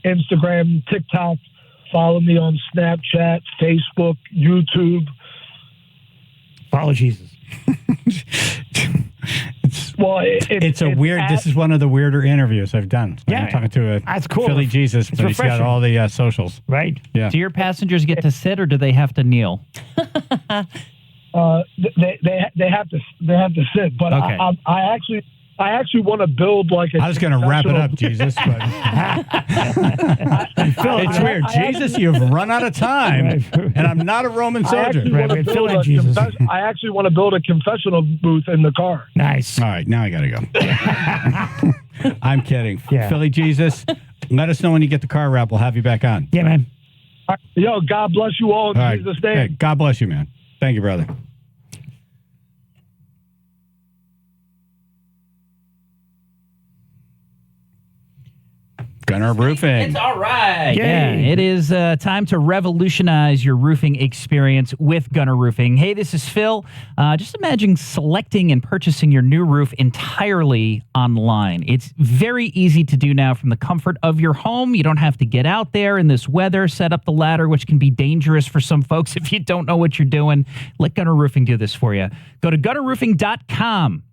Instagram, TikTok. Follow me on Snapchat, Facebook, YouTube. Follow Jesus. It's a weird. This is one of the weirder interviews I've done. Yeah, I'm talking to that's cool. Philly Jesus, but he's got all the socials. Right. Yeah. Do your passengers get to sit or do they have to kneel? They have to sit, but okay. I actually want to build like a. I was going to wrap it up, Jesus, but it's weird. Jesus, you've run out of time, and I'm not a Roman soldier. I actually want to build a confessional booth in the car. Nice. All right, now I got to go. I'm kidding. Yeah. Philly Jesus, let us know when you get the car wrap. We'll have you back on. Yeah, man. Yo, God bless you all in Jesus' name. Hey, God bless you, man. Thank you, brother. Gunner Roofing. It's all right. Yay. Yeah, it is time to revolutionize your roofing experience with Gunner Roofing. Hey, this is Phil. Just imagine selecting and purchasing your new roof entirely online. It's very easy to do now from the comfort of your home. You don't have to get out there in this weather, set up the ladder, which can be dangerous for some folks if you don't know what you're doing. Let Gunner Roofing do this for you. Go to gunnerroofing.com.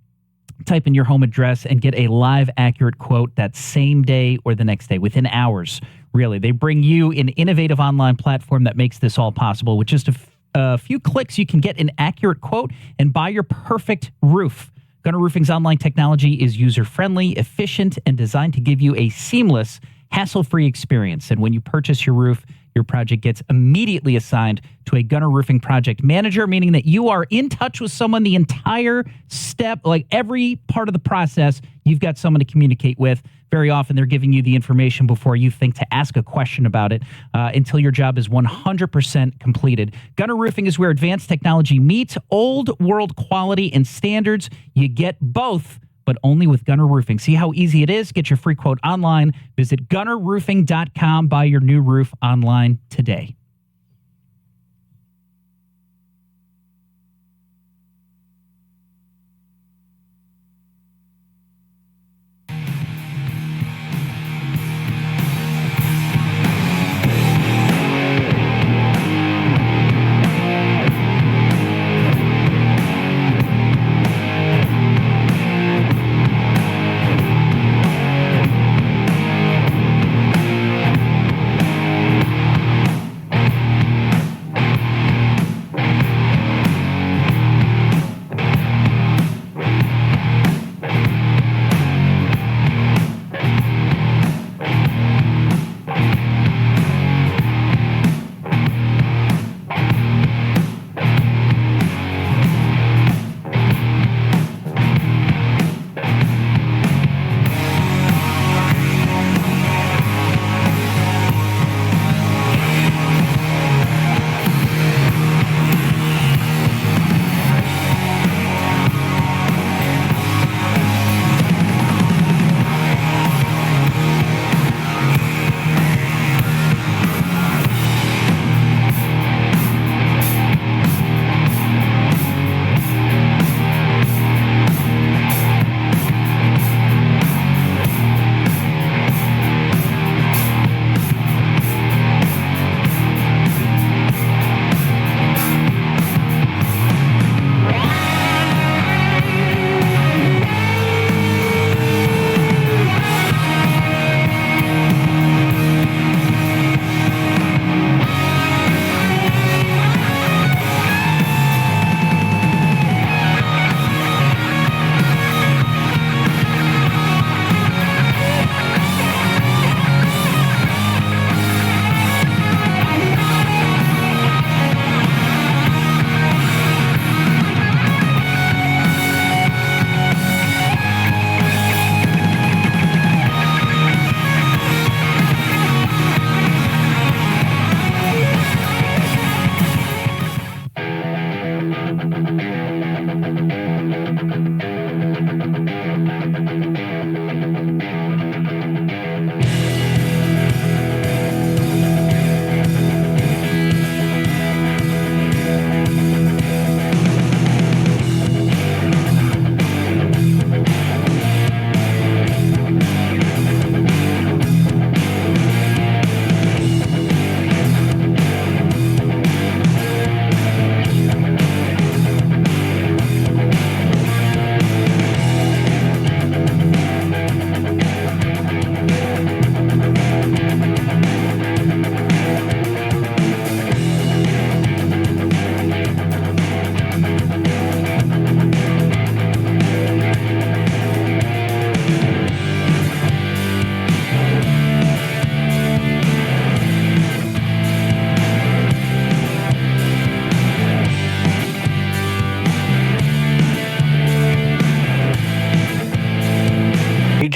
Type in your home address and get a live, accurate quote that same day or the next day, within hours, really. They bring you an innovative online platform that makes this all possible. With just a few clicks, you can get an accurate quote and buy your perfect roof. Gunner Roofing's online technology is user-friendly, efficient, and designed to give you a seamless, hassle-free experience. And when you purchase your roof, your project gets immediately assigned to a Gunner Roofing project manager, meaning that you are in touch with someone the entire step, like every part of the process, you've got someone to communicate with. Very often they're giving you the information before you think to ask a question about it until your job is 100% completed. Gunner Roofing is where advanced technology meets old world quality and standards. You get both, but only with Gunner Roofing. See how easy it is? Get your free quote online. Visit gunnerroofing.com. Buy your new roof online today.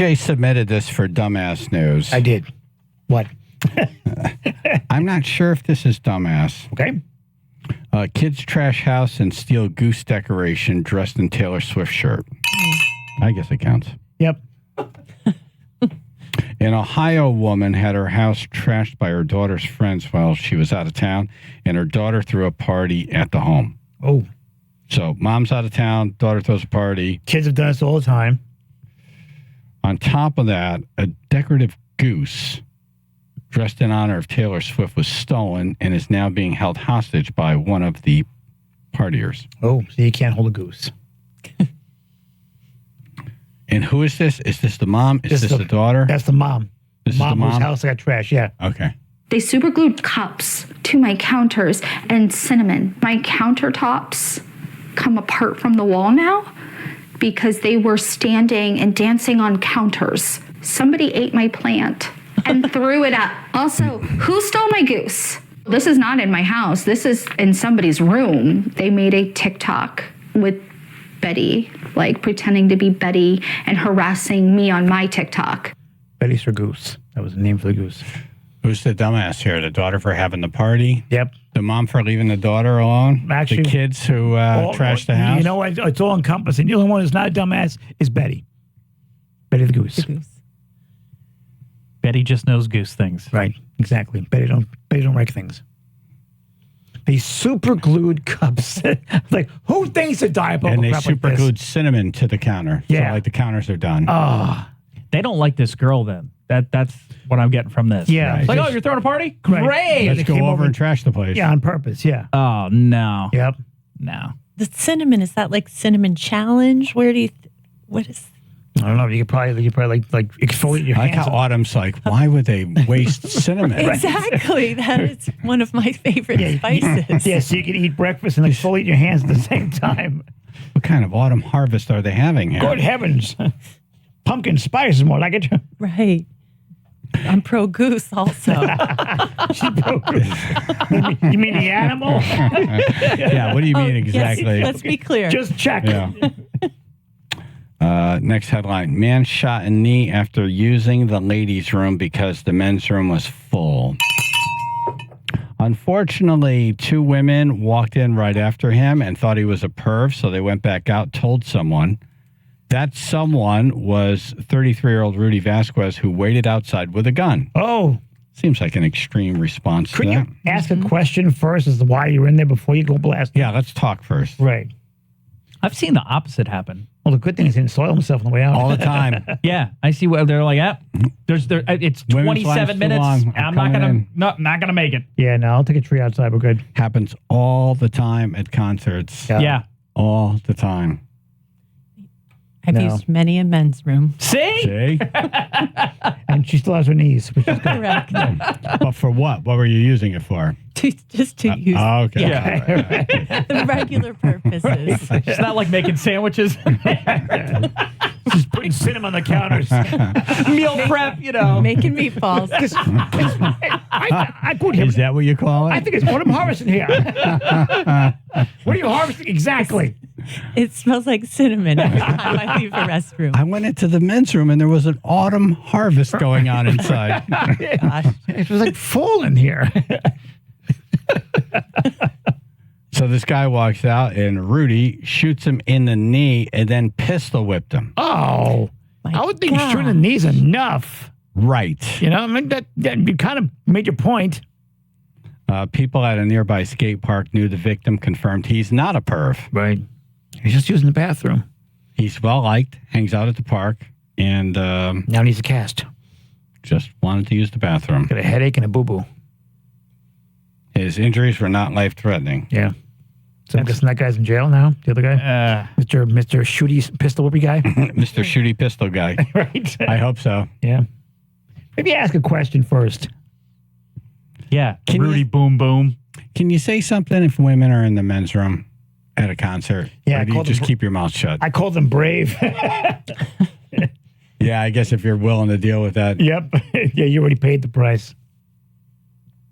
AJ submitted this for Dumbass News. I did. What? I'm not sure if this is dumbass. Okay. Kids trash house and steal goose decoration dressed in Taylor Swift shirt. I guess it counts. Yep. An Ohio woman had her house trashed by her daughter's friends while she was out of town, and her daughter threw a party at the home. Oh. So mom's out of town, daughter throws a party. Kids have done this all the time. On top of that, a decorative goose dressed in honor of Taylor Swift was stolen and is now being held hostage by one of the partiers. Oh, so you can't hold a goose. And who is this? Is this the mom? Is this the daughter? That's the mom. This is the Mom mom? whose house got trash, yeah. Okay. They superglued cups to my counters and cinnamon. My countertops come apart from the wall now because they were standing and dancing on counters. Somebody ate my plant and threw it up. Also, who stole my goose? This is not in my house. This is in somebody's room. They made a TikTok with Betty, like pretending to be Betty and harassing me on my TikTok. Betty's her goose. That was the name for the goose. Who's the dumbass here? The daughter for having the party? Yep. The mom for leaving the daughter alone? Actually, the kids who trashed the house? You know what? It's all encompassing. The only one who's not a dumbass is Betty. Betty the goose. Betty just knows goose things. Right. Exactly. Betty don't wreck things. These super glued cups. Like, who thinks of diabolical And they crap super like glued this? cinnamon to the counter. Yeah. So, like, the counters are done. Oh. They don't like this girl then. That's what I'm getting from this. Yeah. It's like, oh, you're throwing a party? Right. Great. Let's go over and trash the place. Yeah, on purpose. Yeah. Oh, no. Yep. No. The cinnamon, is that like cinnamon challenge? Where do you, what is, I don't know. You could probably like exfoliate your I like hands. how Autumn's like, why would they waste cinnamon? exactly. That is one of my favorite spices. Yeah, so you can eat breakfast and exfoliate your hands at the same time. What kind of autumn harvest are they having here? Good heavens. Pumpkin spice is more like it. Right. I'm pro goose also. You mean the animal? Yeah, what do you mean exactly? Yes, let's be clear. Just check. Yeah. Next headline. Man shot in knee after using the ladies' room because the men's room was full. Unfortunately, two women walked in right after him and thought he was a perv, so they went back out, told someone. That someone was 33-year-old Rudy Vasquez, who waited outside with a gun. Oh. Seems like an extreme response to that. Couldn't you ask a question first as to why you were in there before you go blast? Yeah, let's talk first. Right. I've seen the opposite happen. Well, the good thing is he didn't soil himself on the way out. All the time. Yeah, I see what they're like. It's Women's 27 line's too minutes. long. I'm Coming not gonna make it. Yeah, no, I'll take a tree outside. We're good. Happens all the time at concerts. Yeah. All the time. I've used many a men's room. See? And she still has her knees, which is good. Correct. But for what? What were you using it for? Just to use okay. yeah. The regular purposes. It's not like making sandwiches. Just putting cinnamon on the counters. Meal prep, Making meatballs. I could Is that what you call it? I think it's what I'm harvesting here. What are you harvesting exactly? It smells like cinnamon every time I leave the restroom. I went into the men's room and there was an autumn harvest going on inside. Gosh. It was like fall in here. So this guy walks out and Rudy shoots him in the knee and then pistol whipped him. Oh, I would think shooting the knees enough. Right. You know, I mean, that you kind of made your point. People at a nearby skate park knew the victim, confirmed he's not a perv. Right. He's just using the bathroom. He's well liked, hangs out at the park, and now needs a cast. Just wanted to use the bathroom. Got a headache and a boo-boo. His injuries were not life-threatening. Yeah. So I'm guessing that guy's in jail now? The other guy? Mr. Shooty Pistol Whippy guy? Mr. Shooty Pistol guy. Right. I hope so. Yeah. Maybe ask a question first. Yeah. Rudy Boom Boom. Can you say something if women are in the men's room at a concert? Yeah. Or do you just keep your mouth shut? I call them brave. Yeah, I guess if you're willing to deal with that. Yep. Yeah, you already paid the price.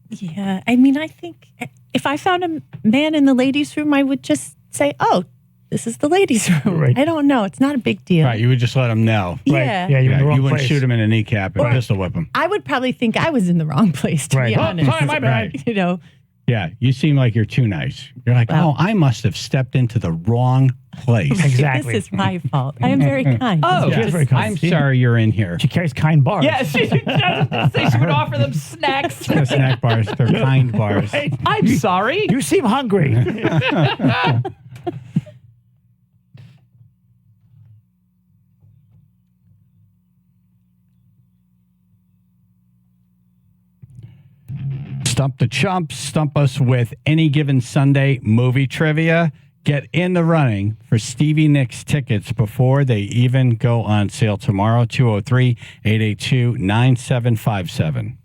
Yeah. I mean, I think if I found a man in the ladies' room, I would just say, oh, this is the ladies' room. Right. I don't know. It's not a big deal. Right, you would just let them know. Yeah. Yeah, you're in the wrong you wouldn't place. shoot him in the kneecap and pistol whip him. I would probably think I was in the wrong place, to Right. be Oh, honest. sorry, my bad. You know, Yeah, you seem like you're too nice. You're like, Well. oh, I must have stepped into the wrong place. Exactly. this is my fault. I am very kind. Oh, she is very kind. I'm sorry you're in here. She carries kind bars. Yeah, she would offer them snacks. The snack bars, they're kind bars. Right. I'm sorry. You seem hungry. Stump the Chumps. Stump us with any given Sunday movie trivia. Get in the running for Stevie Nicks tickets before they even go on sale tomorrow. 203-882-9757.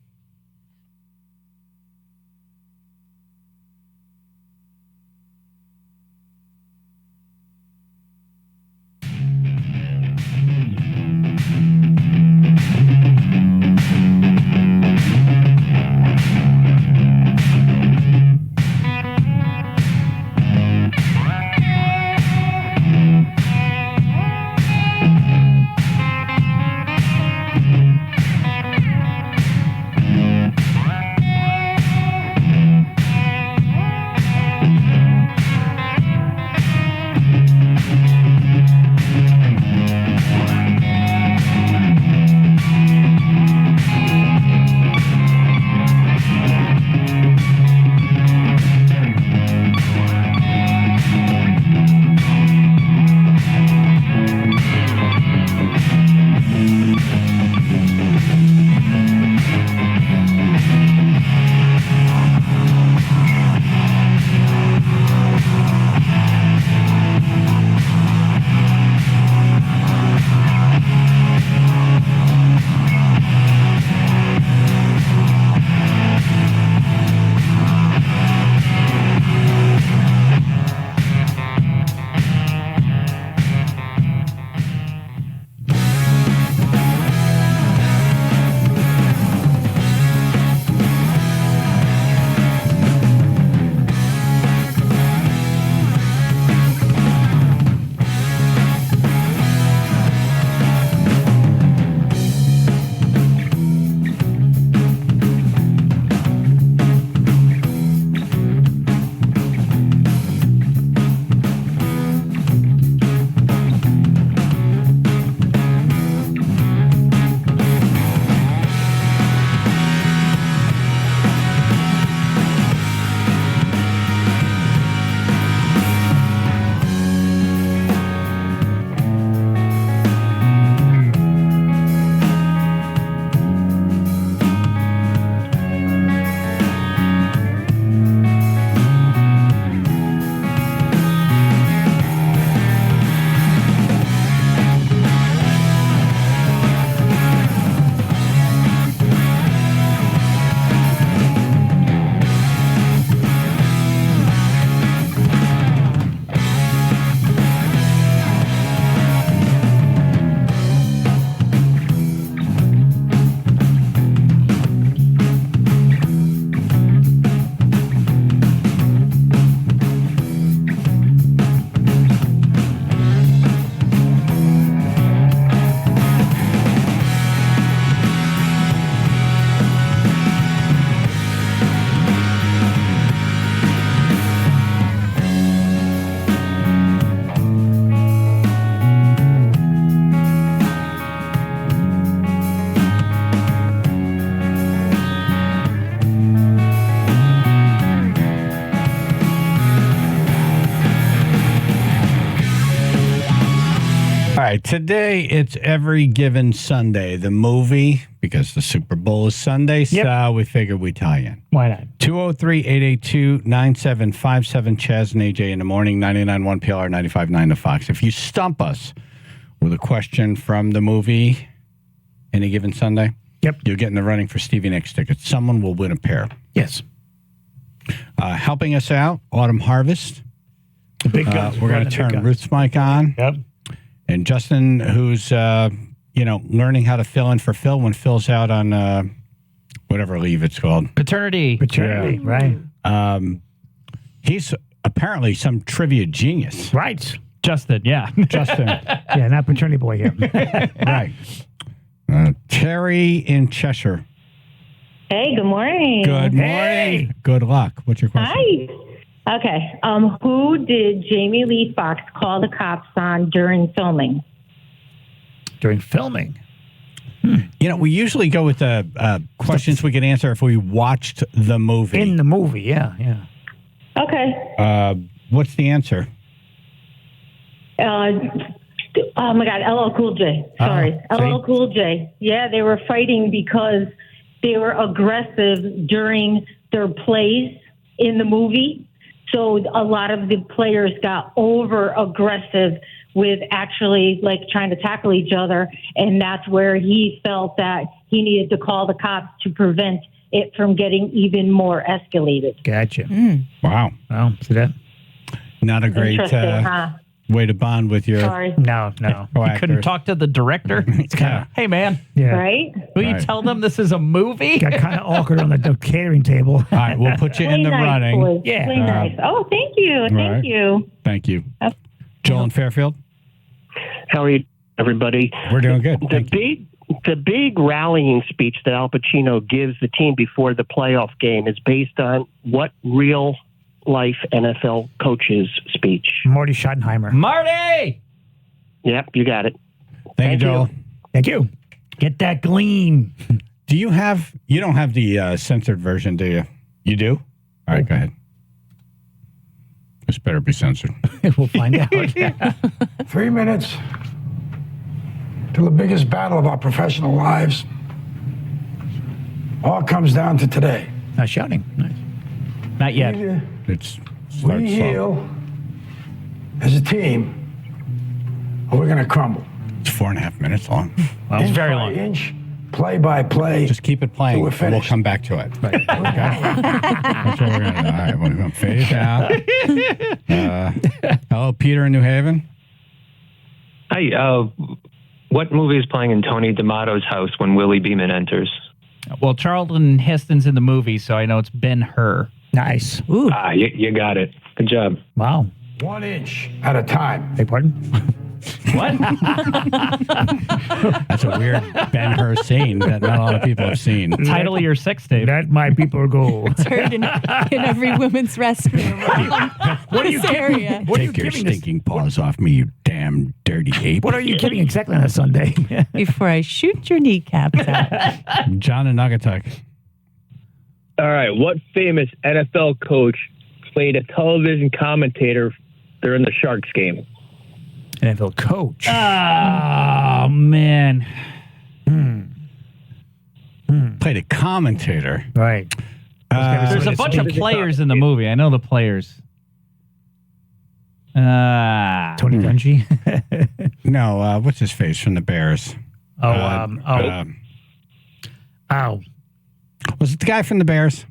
right, today it's Every Given Sunday, the movie, because the Super Bowl is Sunday, so we figured we'd tie in. Why not? 203-882-9757, Chaz and AJ in the morning, 99.1 PLR, 95.9 The Fox. If you stump us with a question from the movie Any Given Sunday, you'll get in the running for Stevie Nicks tickets. Someone will win a pair. Yes. Helping us out, Autumn Harvest. The big guns. We're going to turn Ruth's mic on. Yep. And Justin, who's, learning how to fill in for Phil when Phil's out on whatever leave it's called. Paternity, right. He's apparently some trivia genius. Right. Justin, yeah. Justin. Yeah, not paternity boy here. Right. Terry in Cheshire. Hey, good morning. Good morning. Good luck. What's your question? Hi. Okay. Who did Jamie Lee Fox call the cops on during filming? During filming? You know, we usually go with the questions we could answer if we watched the movie. In the movie, yeah. Okay. What's the answer? Oh my God, LL Cool J. Sorry, LL Cool J. Yeah, they were fighting because they were aggressive during their plays in the movie. So a lot of the players got over aggressive with actually like trying to tackle each other, and that's where he felt that he needed to call the cops to prevent it from getting even more escalated. Gotcha. Wow. Well, see that? Not a great Interesting, huh? way to bond with your Sorry. No. You couldn't talk to the director? Hey, man. Yeah. Right? Will you tell them this is a movie? Got kind of awkward on the catering table. All right, we'll put you in the Play nice, running. boys. Yeah. Play nice. Oh, thank you. Thank you. Thank you. Joel in Fairfield? How are you, everybody? We're doing good. The big rallying speech that Al Pacino gives the team before the playoff game is based on what real life NFL coach's speech? Marty Schottenheimer. Marty! Yep, you got it. Thank you, Joel. Thank you. Get that gleam. Do you don't have the censored version, do you? You do? All right, go ahead. This better be censored. We'll find out. 3 minutes till the biggest battle of our professional lives. All comes down to today. Not shouting. Nice. Not yet. It's We heal as a team, or we're going to crumble. It's 4.5 minutes long. Well, Inch by inch, play by play. Just keep it playing, We're and we'll finished. come back to it. Right. That's what we're going to do. All right, we're going to fade it out. Hello, Peter in New Haven. Hi, what movie is playing in Tony D'Amato's house when Willie Beeman enters? Well, Charlton Heston's in the movie, so I know it's Ben-Hur. Nice. Ooh. You got it. Good job. Wow. 1 inch at a time. Beg pardon? What? That's a weird Ben-Hur scene that not a lot of people have seen. Title of your sex tape. Let my people go. It's heard in every women's restroom around What are you this area. What are you Take your giving this? stinking paws off me, you damn dirty ape. What are you giving exactly on a Sunday? Before I shoot your kneecaps out. John in Naugatuck. All right. What famous NFL coach played a television commentator during the Sharks game? NFL coach. Oh, man. Played a commentator. Right. There's a bunch of players in the movie. I know the players. Tony Dungy? No, what's his face from the Bears? Ow. Was it the guy from the Bears?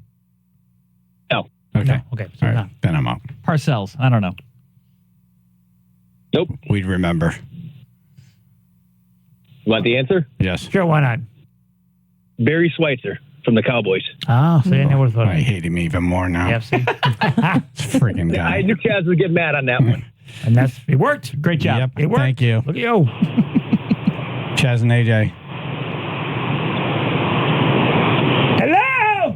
No. Okay. No, okay. So All right. no. Then I'm out. Parcells. I don't know. Nope. We'd remember. Want the answer? Yes. Sure, why not? Barry Schweitzer from the Cowboys. Oh, so I never thought I hate him even more now. Yeah, see? It's a freaking guy. I knew Chaz would get mad on that one. And it worked. Great job. Yep. It worked. Thank you. Look at you. Chaz and AJ. Hello.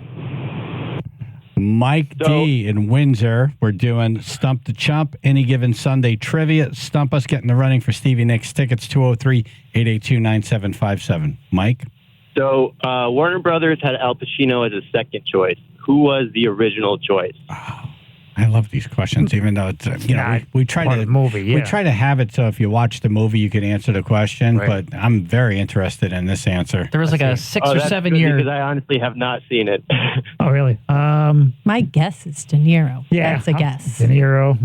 Mike D in Windsor. We're doing Stump the Chump. Any given Sunday trivia. Stump us, get in the running for Stevie Nicks tickets, 203-882-9757. Mike? So Warner Brothers had Al Pacino as a second choice. Who was the original choice? I love these questions, even though it's we try part to of the movie, we yeah. try to have it so if you watch the movie you can answer the question. Right. But I'm very interested in this answer. There was like a 6 or that's 7 good year. because I honestly have not seen it. Oh, really? My guess is De Niro. Yeah. That's a guess. De Niro.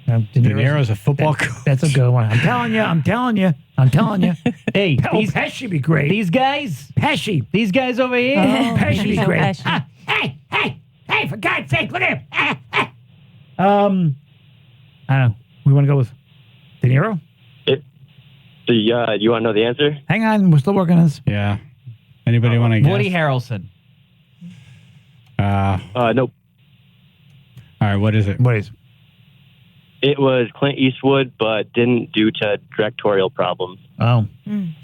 De Niro's a football coach. That's a good one. I'm telling you. Hey, Pesci would be great. These guys? Pesci. These guys over here? Pesci would be great. Pesci. Hey, for God's sake, look at him. I don't know. We want to go with De Niro? So you want to know the answer? Hang on. We're still working on this. Yeah. Anybody want to guess? Woody Harrelson. Nope. All right, what is it? What is It was Clint Eastwood, but didn't due to directorial problems. Oh.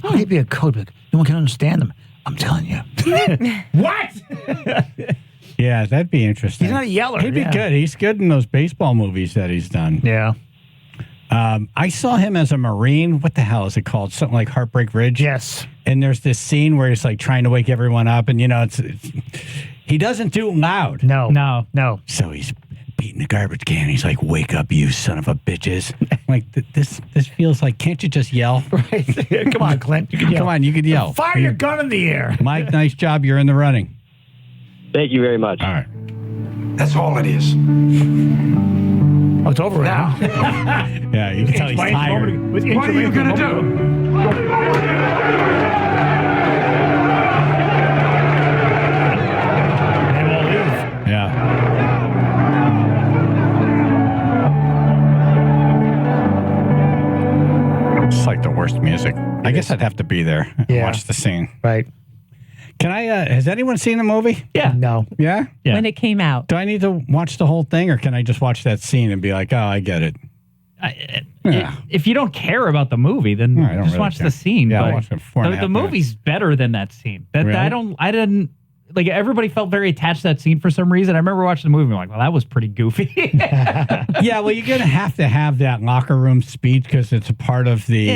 How can he be a code book? No one can understand them. I'm telling you. What? Yeah, that'd be interesting. He's not a yeller. He'd be good. He's good in those baseball movies that he's done. Yeah. I saw him as a Marine. What the hell is it called? Something like Heartbreak Ridge? Yes. And there's this scene where he's like trying to wake everyone up, and it's he doesn't do it loud. No. So he's beating the garbage can. He's like, "Wake up, you son of a bitches!" Like this feels like, can't you just yell? Right. Come on, Clint. You can yell. Come on, you could yell. Fire your gun in the air. Mike, nice job. You're in the running. Thank you very much. All right. That's all it is. Oh, it's over now. Yeah, you can tell he's tired. What are you going to do? Yeah. It's like the worst music. I guess I'd have to be there and watch the scene. Right. Can I, has anyone seen the movie? Yeah. No. Yeah? When it came out. Do I need to watch the whole thing, or can I just watch that scene and be like, oh, I get it? If you don't care about the movie, then I don't just really watch care. the scene. Yeah, but I'll watch it for 4.5 the movie's better than that scene. Really? I didn't like, everybody felt very attached to that scene for some reason. I remember watching the movie and being like, well, that was pretty goofy. Yeah, well, you're going to have that locker room speech because it's a part of the,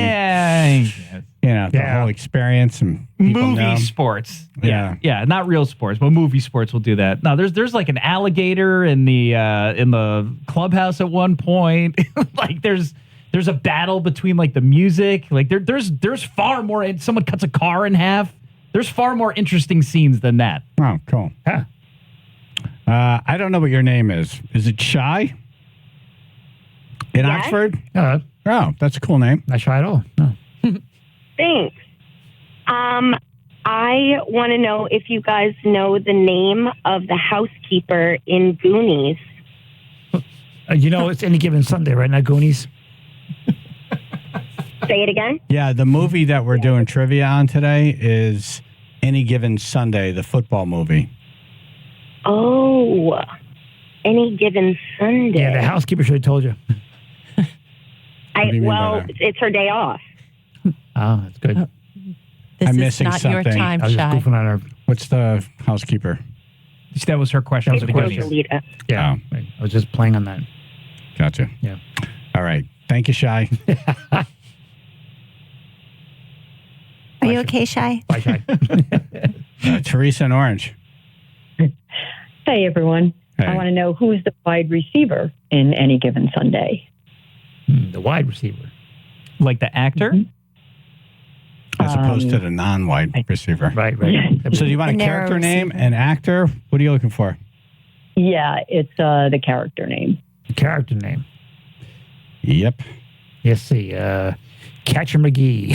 the whole experience. And movie sports. Yeah. Not real sports, but movie sports will do that. No, there's like an alligator in the clubhouse at one point. Like there's a battle between like the music. Like there's far more. Someone cuts a car in half. There's far more interesting scenes than that. Oh, cool. Huh. I don't know what your name is. Is it Shy? In Oxford? Oh, that's a cool name. Not Shy at all. No. Thanks. I want to know if you guys know the name of the housekeeper in Goonies. It's Any Given Sunday, right? Not Goonies. Say it again. Yeah, the movie that we're doing trivia on today is Any Given Sunday, the football movie. Oh, Any Given Sunday. Yeah, the housekeeper should have told you. It's her day off. Oh, that's good. This I'm is missing not something. your time, I was Shy. just goofing on her. What's the housekeeper? That was her question. That was a question. Lita. Yeah, right. I was just playing on that. Gotcha. Yeah. All right. Thank you, Shy. Are you okay, Shy? Bye, Shy. Teresa in Orange. Hey, everyone. Hey. I want to know who's the wide receiver in Any Given Sunday. The wide receiver. Like the actor? As opposed to the non-wide receiver. Right. So do you want a The narrow character name, receiver. an actor? What are you looking for? Yeah, it's the character name. Character name. Yep. Yes, see. Catcher McGee.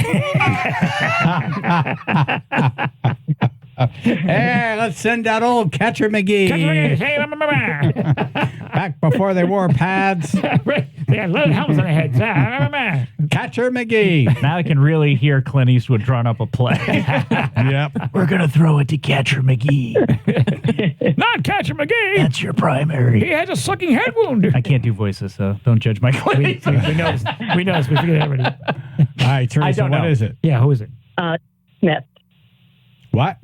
Hey, let's send out old Catcher McGee. Back before they wore pads. Right. They had little helmets on their heads. Catcher McGee. Now I can really hear Clint Eastwood drawing up a play. Yep. We're going to throw it to Catcher McGee. Not Catcher McGee. That's your primary. He has a sucking head wound. I can't do voices, so don't judge my Clint. We know this. We figured it out already. All right, Teresa, what is it? Yeah, who is it? Smith. What?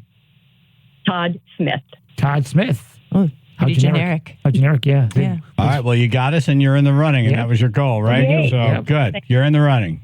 Todd Smith. Todd Smith. Oh, pretty generic. How generic, yeah. Yeah. All right, well, you got us and you're in the running, and Yep. that was your goal, right? Yay. So, Yep. good. You're in the running.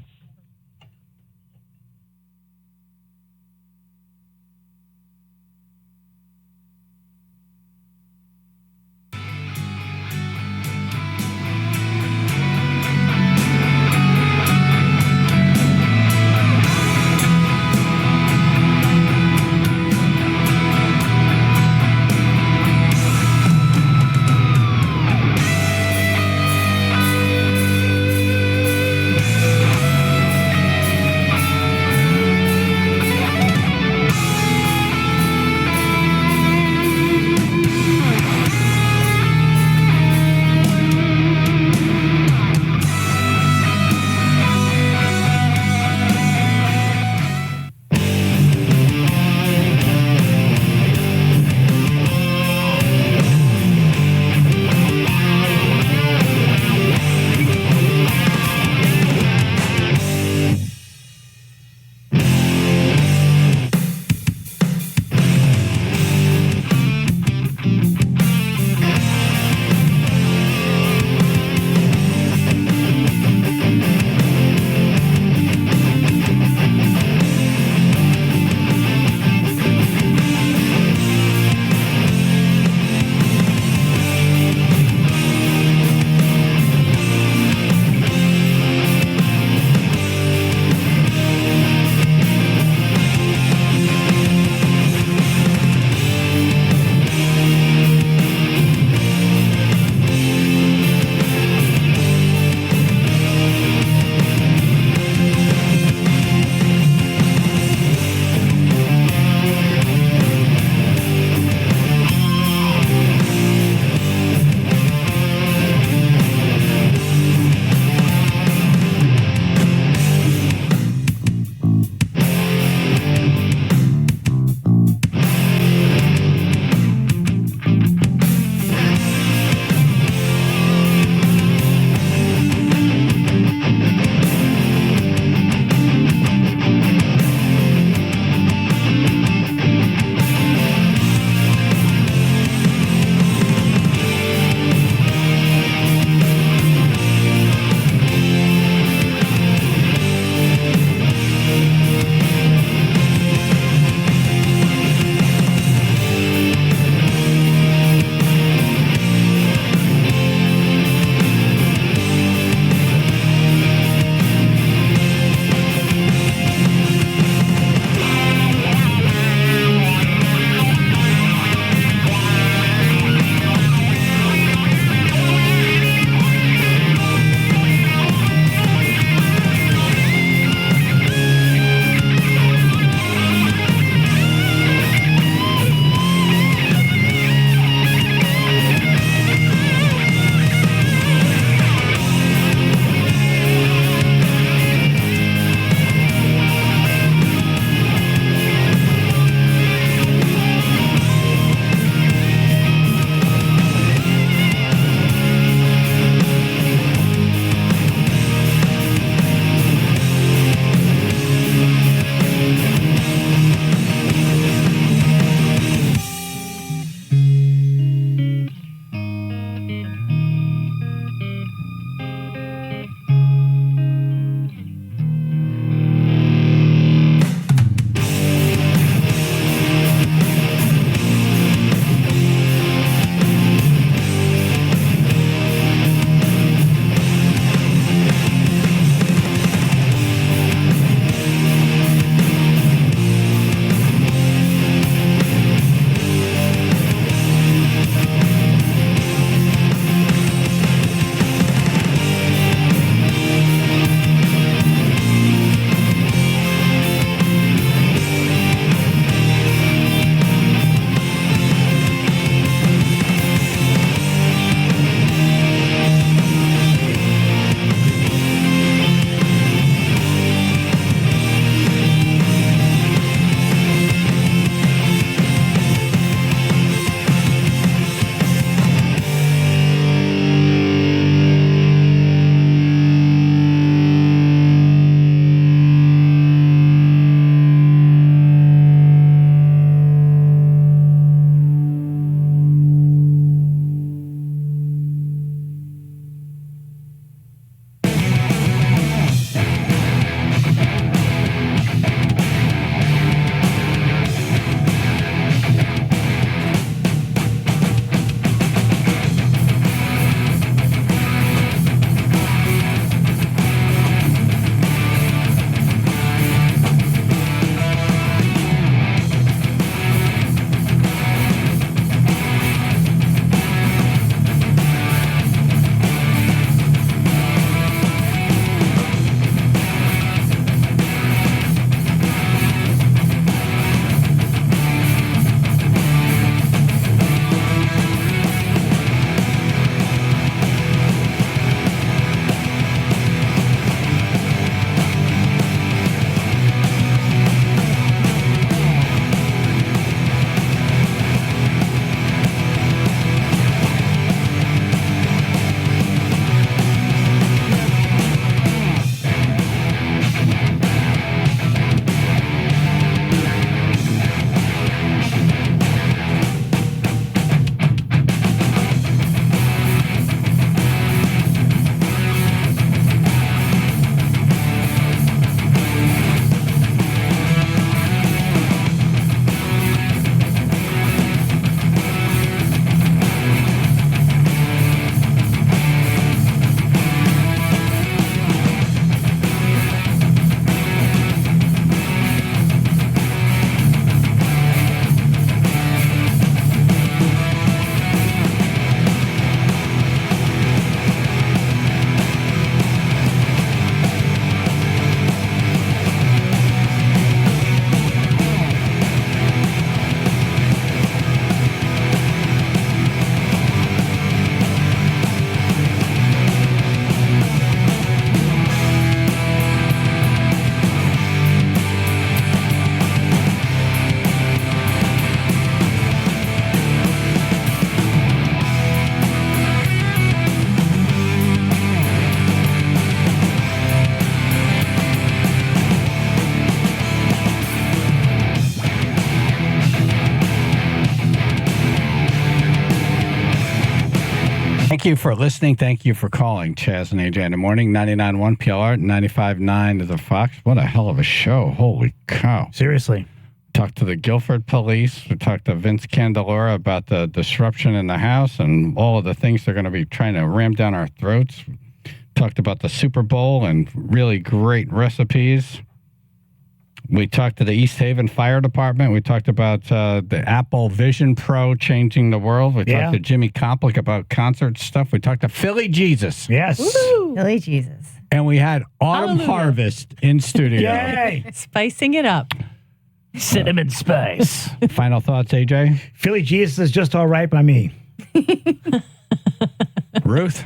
you for listening. Thank you for calling Chaz and AJ in the morning. 99.1 PLR, 95.9 to the Fox. What a hell of a show. Holy cow. Seriously. Talked to the Guilford police. We talked to Vince Candelora about the disruption in the house and all of the things they're going to be trying to ram down our throats. Talked about the Super Bowl and really great recipes. We talked to the East Haven Fire Department. We talked about the Apple Vision Pro changing the world. We talked to Jimmy Koplik about concert stuff. We talked to Philly Jesus. Yes. Woo. Philly Jesus. And we had Autumn Harvest in studio. Yay. Spicing it up. Cinnamon spice. Final thoughts, AJ? Philly Jesus is just all right by me. Ruth?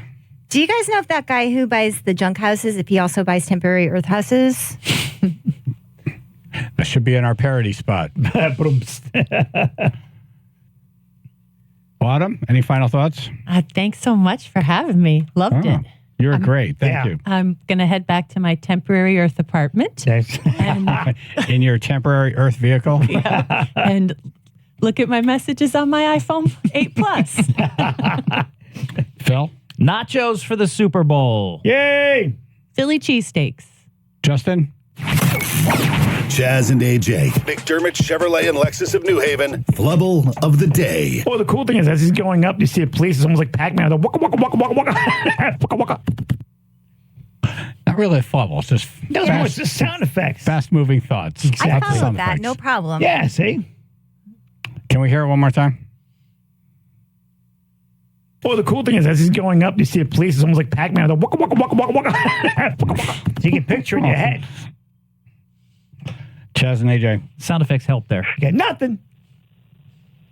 Do you guys know if that guy who buys the junk houses, if he also buys temporary earth houses? That should be in our parody spot. Autumn, any final thoughts? Thanks so much for having me. Loved it. You're great. Thank you. I'm going to head back to my temporary earth apartment. And, in your temporary earth vehicle? yeah, and look at my messages on my iPhone 8 Plus. Phil? Nachos for the Super Bowl. Yay! Philly cheesesteaks. Justin? Chaz and AJ, McDermott Chevrolet and Lexus of New Haven, flubble of the day. Well, the cool thing is, as he's going up, you see a police. It's almost like Pac-Man. The waka waka waka waka waka waka waka. Not really a flubble. It's just it's just sound effects. Fast-moving thoughts. I follow that. No problem. Yeah, see? Can we hear it one more time? Well, the cool thing is, as he's going up, you see a police. It's almost like Pac-Man. The waka waka waka waka waka waka waka. So you can picture in your head. Chaz and AJ. Sound effects help there. Get nothing.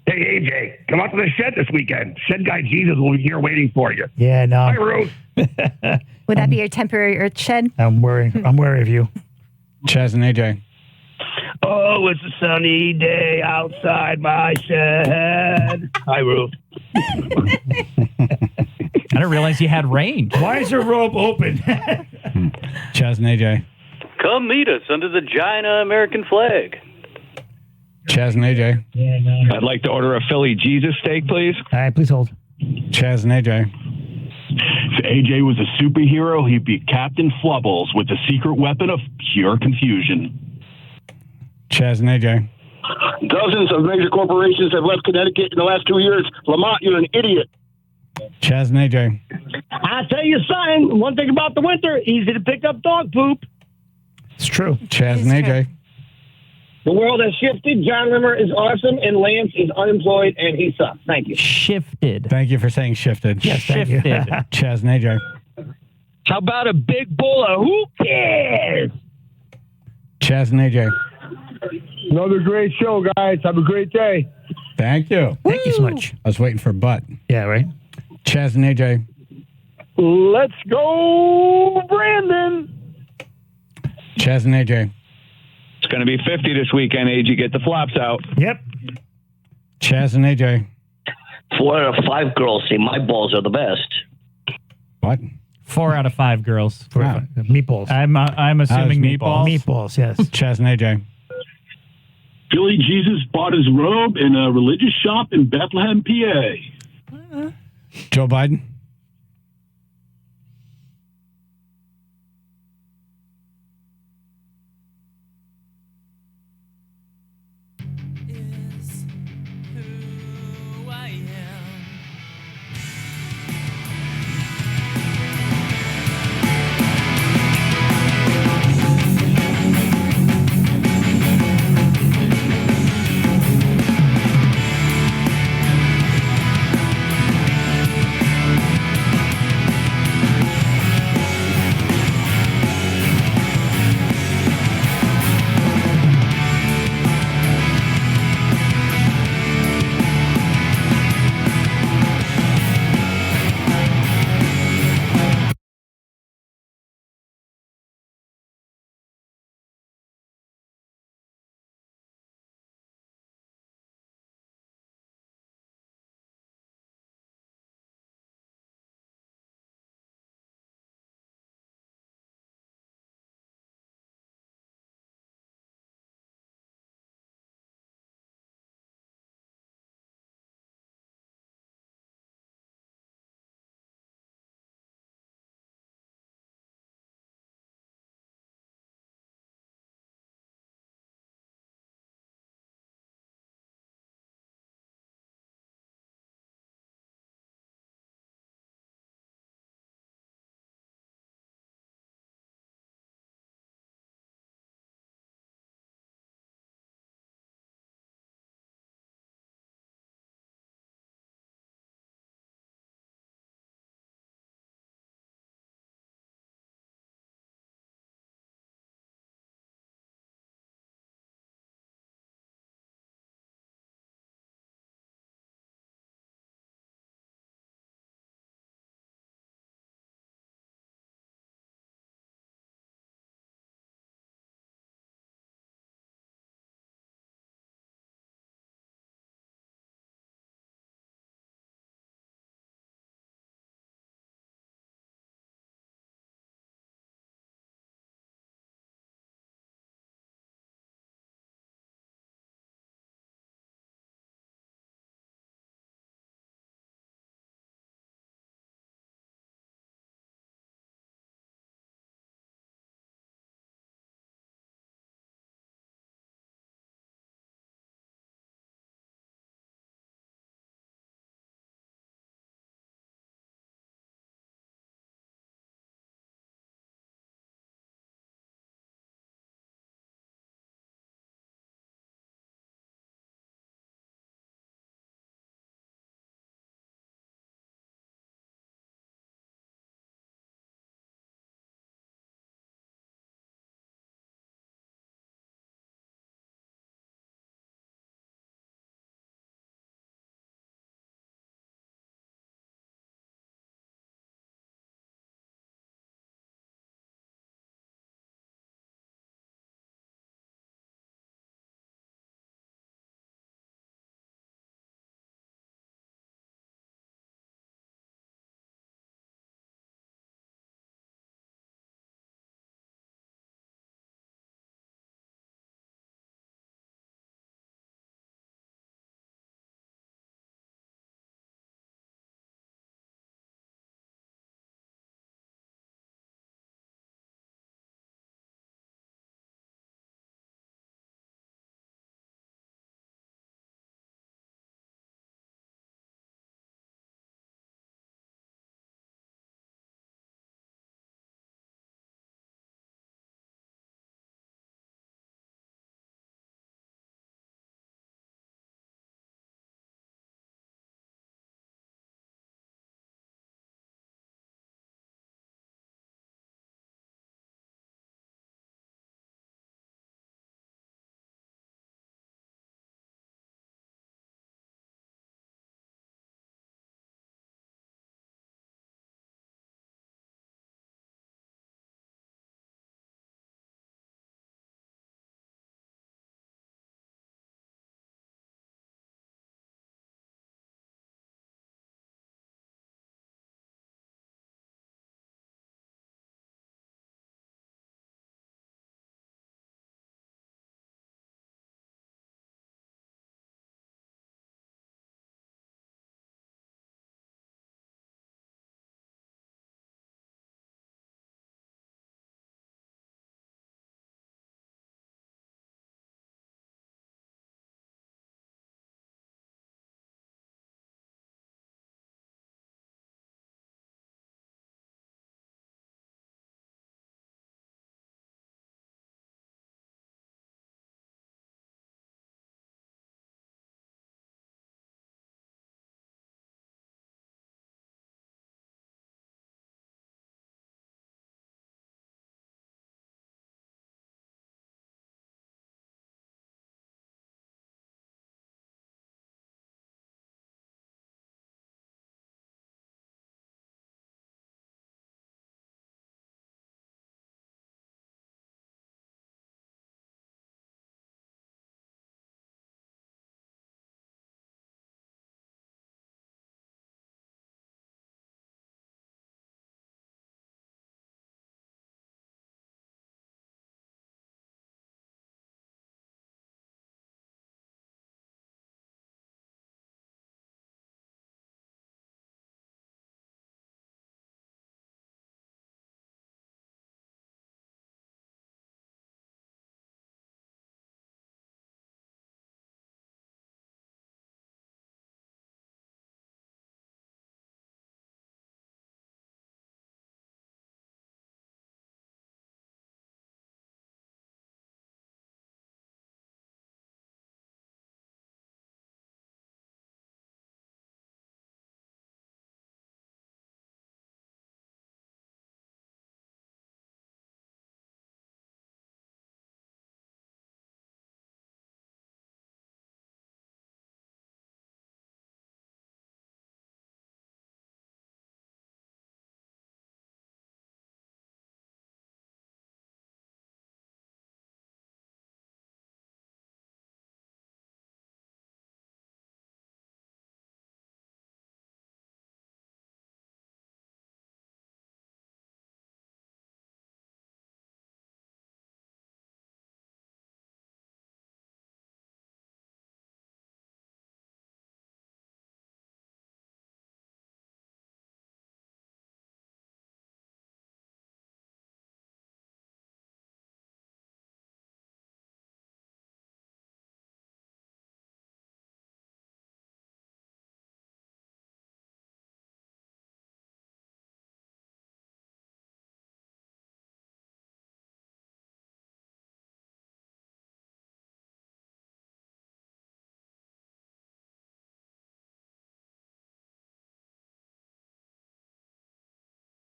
Hey, AJ, come out to the shed this weekend. Shed guy Jesus will be here waiting for you. Yeah, no. Hi, Ruth. Would that be your temporary earth shed? I'm worried of you. Chaz and AJ. Oh, it's a sunny day outside my shed. Hi, Ruth. I didn't realize you had range. Why is your robe open? Chaz and AJ. Come meet us under the giant American flag. Chaz and AJ. Yeah, no. I'd like to order a Philly Jesus steak, please. All right, please hold. Chaz and AJ. If AJ was a superhero, he'd be Captain Flubbles with the secret weapon of pure confusion. Chaz and AJ. Dozens of major corporations have left Connecticut in the last 2 years. Lamont, you're an idiot. Chaz and AJ. I'll tell you something. One thing about the winter, easy to pick up dog poop. It's true. Chaz and AJ. The world has shifted. John Rimmer is awesome, and Lance is unemployed, and he sucks. Thank you. Shifted. Thank you for saying shifted. Yes, thank you. Chaz and AJ. How about a big bowl of who cares? Chaz and AJ. Another great show, guys. Have a great day. Thank you. Thank you so much. I was waiting for butt. Yeah, right? Chaz and AJ. Let's go, Brandon. Chaz and AJ. It's going to be 50 this weekend, AJ. Get the flops out. Yep. Chaz and AJ. 4 out of 5 girls say my balls are the best. What? 4 out of 5 girls. Meatballs. I'm assuming meatballs. Meatballs, yes. Chaz and AJ. Philly Jesus bought his robe in a religious shop in Bethlehem, PA. Joe Biden.